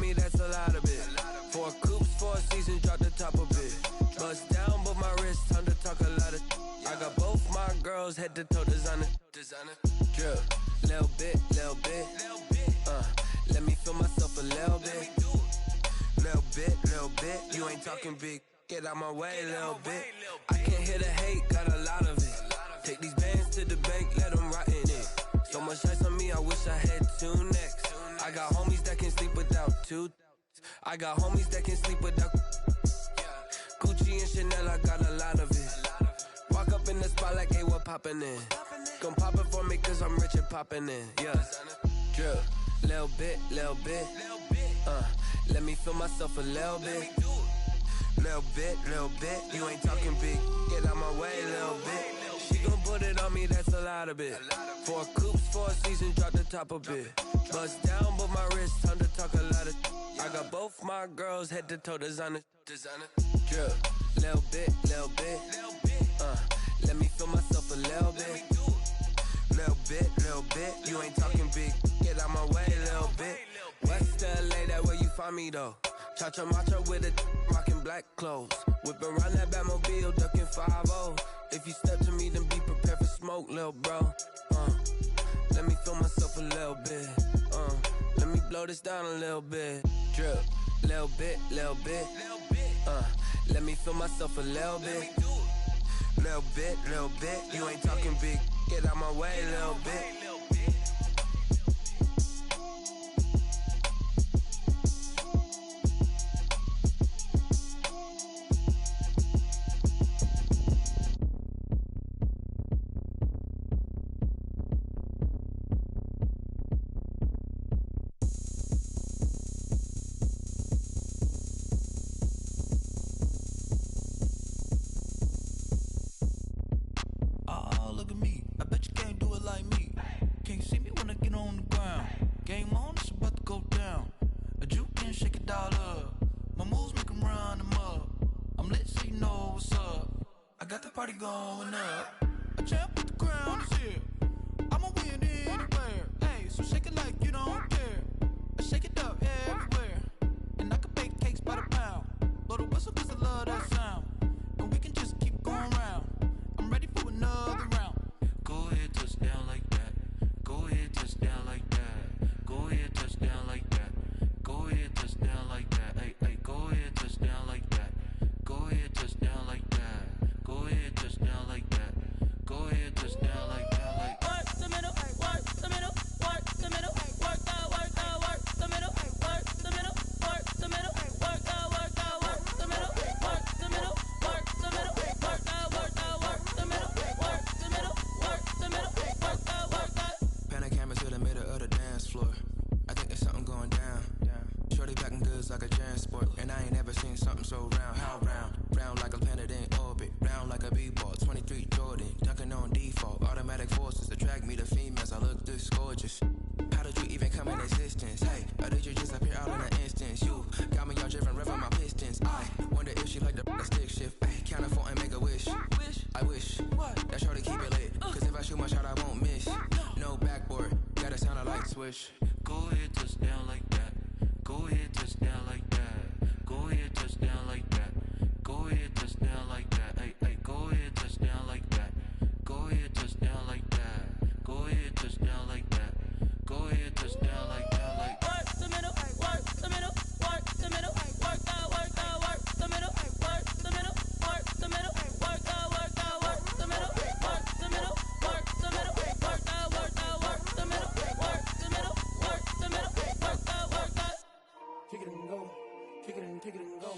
That's a lot of it. 4 coops, 4 seasons, drop the top of it. Bust down, but my wrist, time to talk a lot of. I got both my girls head to toe designer. Drip, little bit. Let me feel myself a little bit. Little bit. You ain't talking big. Get out my way, little bit. I can't hear the hate, got a lot of it. Take these bands to the bank, let them rot in it. So much ice on me, I wish I had 2 necks. I got homies that can sleep without 2. I got homies that can sleep without Gucci and Chanel, I got a lot of it. Walk up in the spot like, hey, what poppin' in? Gon' pop it for me cause I'm rich and poppin' in, yeah. Drip, little bit. Let me feel myself a little bit. Little bit. You ain't talking big. Get out my way, little bit. She gon' put it on me, that's a lot of it. 4 coops, 4 seasons, drop the top a bit. Bust down, but my wrist, time to talk a lot of. I got both my girls head to toe designer. Drip, little bit. Let me feel myself a little bit. Little bit. You ain't talking big. Get out my way, little bit. West LA, that where you find me though. Cha-cha macha with a rockin' black clothes. Whip around that Batmobile, ducking 5-0. If you step to me, then be prepared for smoke, lil' bro. Let me feel myself a little bit. Let me blow this down a little bit. Drip, little bit. Let me feel myself a little bit. Little bit. You ain't talking big. Get out my way, little bit. Going up, a champ with the crown is here. I'ma win anywhere. Hey, so shake it like you don't care. I shake it up everywhere, and I can bake cakes by the pound. Blow the whistle 'cause I love that sound, and we can just seen something so round. How round? Round like a planet in orbit. Round like a b-ball. 23 Jordan. Dunking on default. Automatic forces attract me to females. I look this gorgeous. How did you even come in existence? Hey, or did you just appear out in an instance? You got me all driven, revving my pistons. I wonder if she like the stick shift. Ay, count for and make a wish. I wish that shorty keep it lit. Cause if I shoot my shot, I won't miss. No backboard, gotta sound like swish. Go ahead, touch down like that. Go ahead, touch down like that. Go ahead, touch down like that. Go ahead, touch down like that. Hey, hey, go ahead, touch down like that. Go ahead, touch down like that. Go ahead, touch down like that. Go ahead, touch down like that. Like work the middle, work the middle, work the middle, work the middle, work the middle, work the middle, work the middle, work the middle, work the middle, work the middle, work the middle, work the middle, work the. Kick it and go, kick it and go.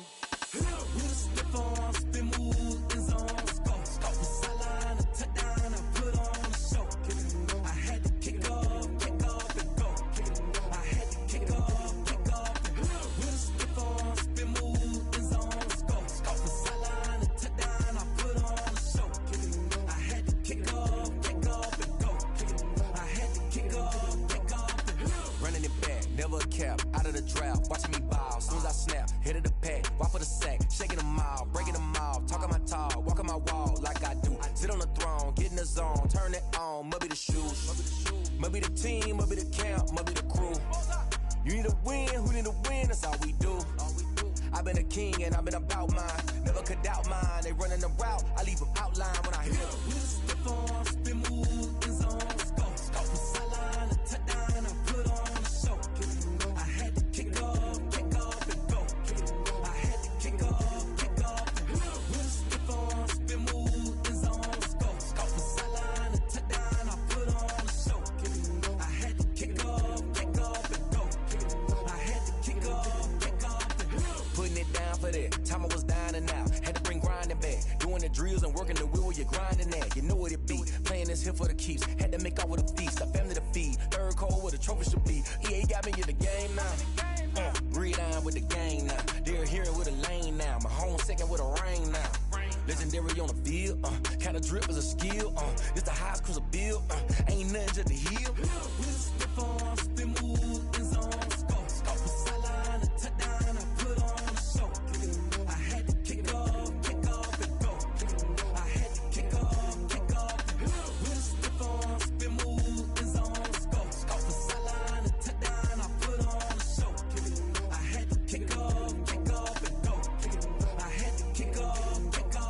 With a stiff arm, spin move in zone, scope, sideline, a touchdown, I put on a show. I had to kick off and go. I had to kick off and go. With a stiff arm, spin move in zone, scope, sideline, a touchdown, I put on a show. I had to kick off and go. I had to kick off and go. Running it back, never a cap, out of the drought, watching me ball. Soon as I snap, hit of the pack, walk for the sack, shaking them all, breaking them off, talking my talk, walking my wall like I do. Sit on the throne, get in the zone, turn it on, must be the shoes, must be the team, must be the camp, must be the crew. You need a win, who need a win, that's all we do. I've been a king and I've been about mine, never could doubt mine. They running the route, I leave them outline when I hit them. With a stiff arm, spin move in zone, scope, sideline, a touchdown, I put on a show. I had to kick off and go. I had to kick off and go. With a stiff arm, spin move in zone, scope, sideline, a touchdown, I put on a show. I had to kick off and go. I had to kick off and go. Putting it down for that, time I was down and out, had to bring grinding back, doing the drills and working the wheel where you're grinding at, you know what it be, playing this here for the keeps, had to make off with a feast, a family to feed, third cold where the trophy should be, EA got me in the game now, breathe on with the game now, they're here with a lane now, my home second with a rain now, legendary on the field, kinda drip is a skill, this the highest cruiser bill, ain't nothing just the heel. With a stiff arm, spin move in zone, scope, sideline, a touchdown, I put on a show. I had to kick off and go. I had to kick off and go. With a stiff arm, spin move in zone, scope, sideline, a touchdown, I put on a show. I had to kick off and go. I had to kick off and go.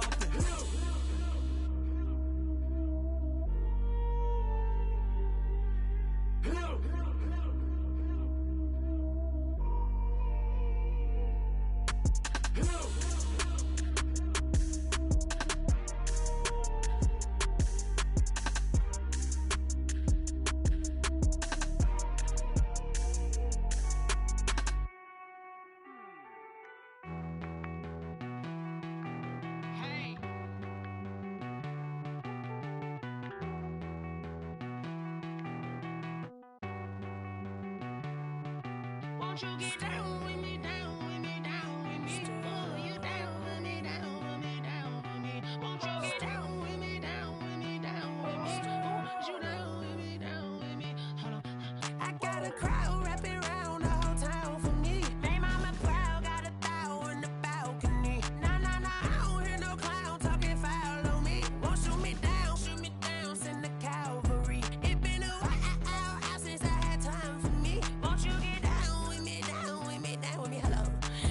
Won't you get down with me, down with me, down with me? Oh, you down with me, down with me, down with me. Won't you get down with me, down with me, down with me? Oh, you down with me, down with me? Hold on. I got a crowd wrapping around the whole town for me. They mama proud, got a thou in the balcony. Nah, I don't hear no clown talking foul on me. Won't shoot me down, send the cavalry. It been a while since I had time for me. Won't you get down with me, down with me, down with me? Hello.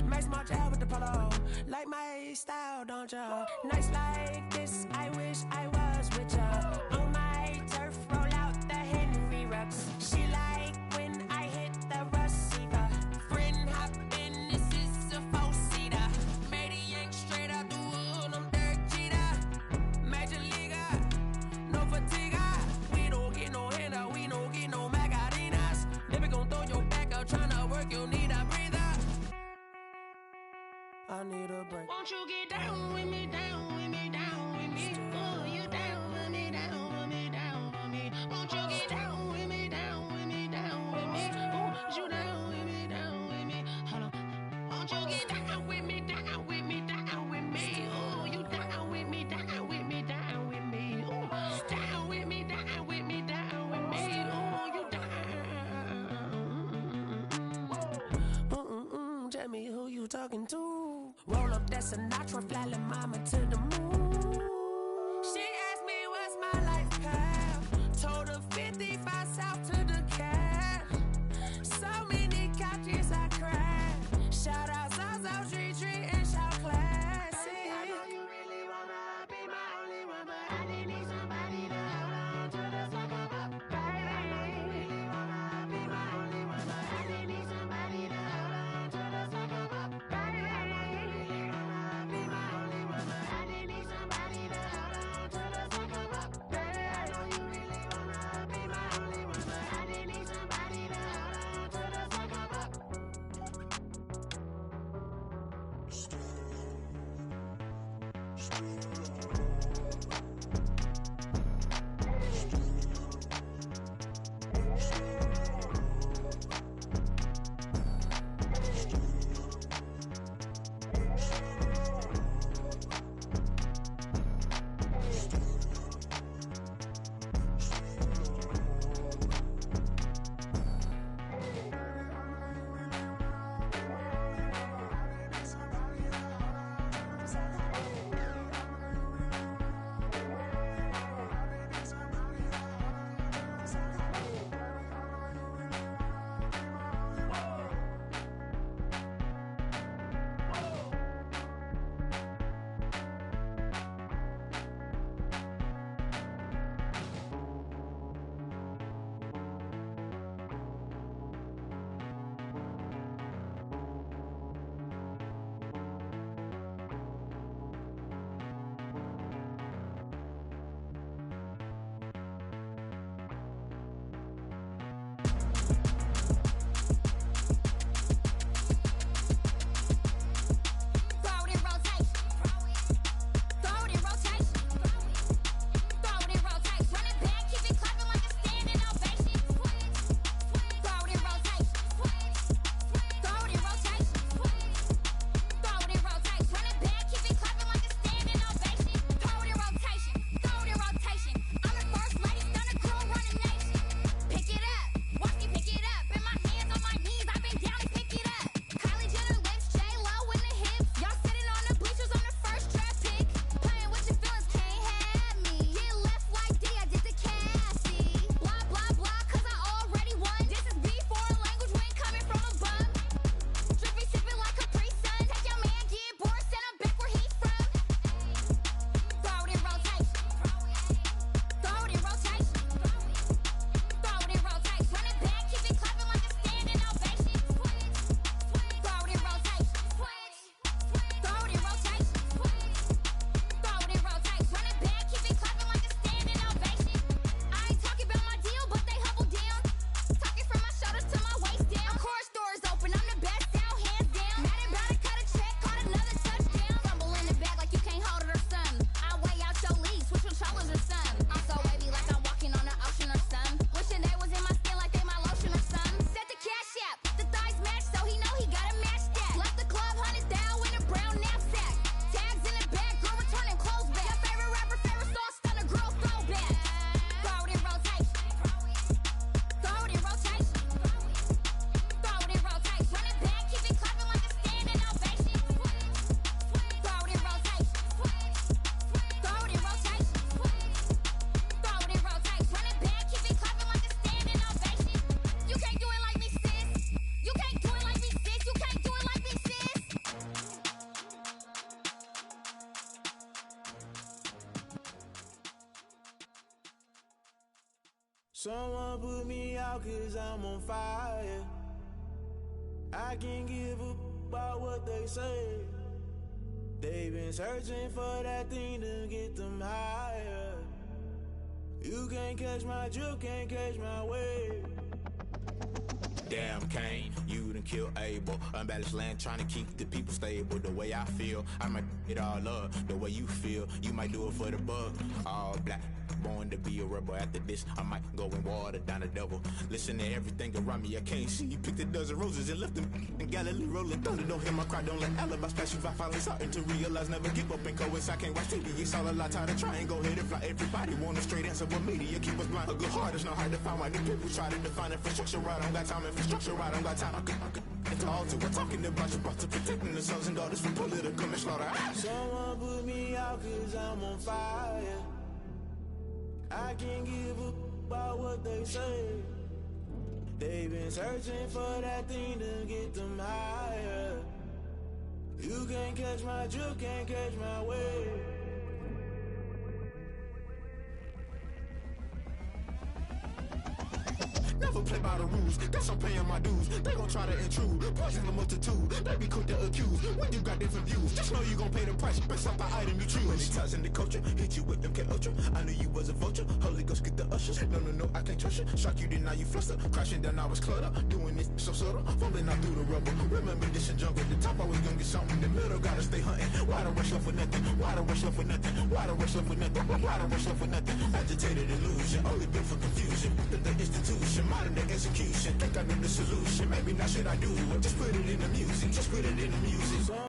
Max my job with the polo. Like my style, don't ya? Nights like this, I wish I was with ya. On my turf, roll out the Henry Rux. She like when I hit the receiver. Friend hop in, this is a four-seater. Made a yank straight out the wood, I'm Derek Jeter. Major leaguer, no fatigue. We don't get no handout, we don't get no Magarinas. Never gon' throw your back out, tryna work, you need a breather. I need a break. Won't you get down with me, down with me, down with me? Oh, you down with me, down with me, down with me? Won't you get down with me, down with me, down with me? Oh, you down with me, down with me? Hold on. Won't you get down with me, down down with me, down with me. Ooh, you down with me, down with me, down with me. Ooh, down with me, down with me, down with me. Ooh, you down. Tell me who you talking to. Roll up that Sinatra, fly la mama to the moon. She asked me what's my life path. Told her 55 south to the cab. So many couches I cried. Shout out South Street and shout classic. I know you really wanna be my only one, but I didn't need somebody to hold on to the second up. Baby, I know you really wanna be my only one, but I didn't need somebody to hold on to the second up. Baby, I know you really wanna be my only one, but I didn't need somebody to hold on to the second up. Baby, I know you really wanna be my only one, but I didn't need somebody to hold on to the second up. Someone put me out 'cause I'm on fire. I can't give up about what they say. They've been searching for that thing to get them higher. You can't catch my drift, can't catch my wave. Damn, Kane, you done killed Abel. Unbalanced land, trying to keep the people stable. The way I feel, I might it all up. The way you feel, you might do it for the bug. All black, born to be a rebel. After this, I might go and water down the devil. Listen to everything around me, I can't see. You picked a dozen roses and left them in Galilee rolling thunder. Don't hear my cry, don't let alibis pass you. I finally starting to realize, never give up and coincide. Can't watch TV, it's all a lot. Tired of trying, go ahead and fly. Everybody want a straight answer, but media keep us blind. A good heart is not hard to find. Why the people try to define infrastructure right? I don't got time, infrastructure right? I don't got time. I could it's all to we're talking about you, about to protecting the sons and daughters from political slaughter. Someone put me out 'cause I'm on fire. I can't give up about what they say. They've been searching for that thing to get them higher. You can't catch my drift, can't catch my wave. Never play by the rules, guess I'm paying my dues. They gon' try to intrude, poison the multitude. They be quick to accuse when you got different views. Just know you gon' pay the price based off the item you choose. Many ties in the culture, hit you with them K Ultra. I knew you was a vulture, Holy Ghost get the ushers. No, I can't trust you. Shock you, then now you fluster. Crashing down, I was cluttered. Doing this so subtle, fumbling out through the rubble. Remember this and jungle, the top always gonna get something. The middle gotta stay hunting. Why the rush left for nothing? Why the rush left for nothing? Why the rush left for nothing? Why the rush left for nothing? Agitated illusion, only built for confusion. The institution, modern day execution. Think I know the solution. Maybe not should I do it? Just put it in the music. Just put it in the music.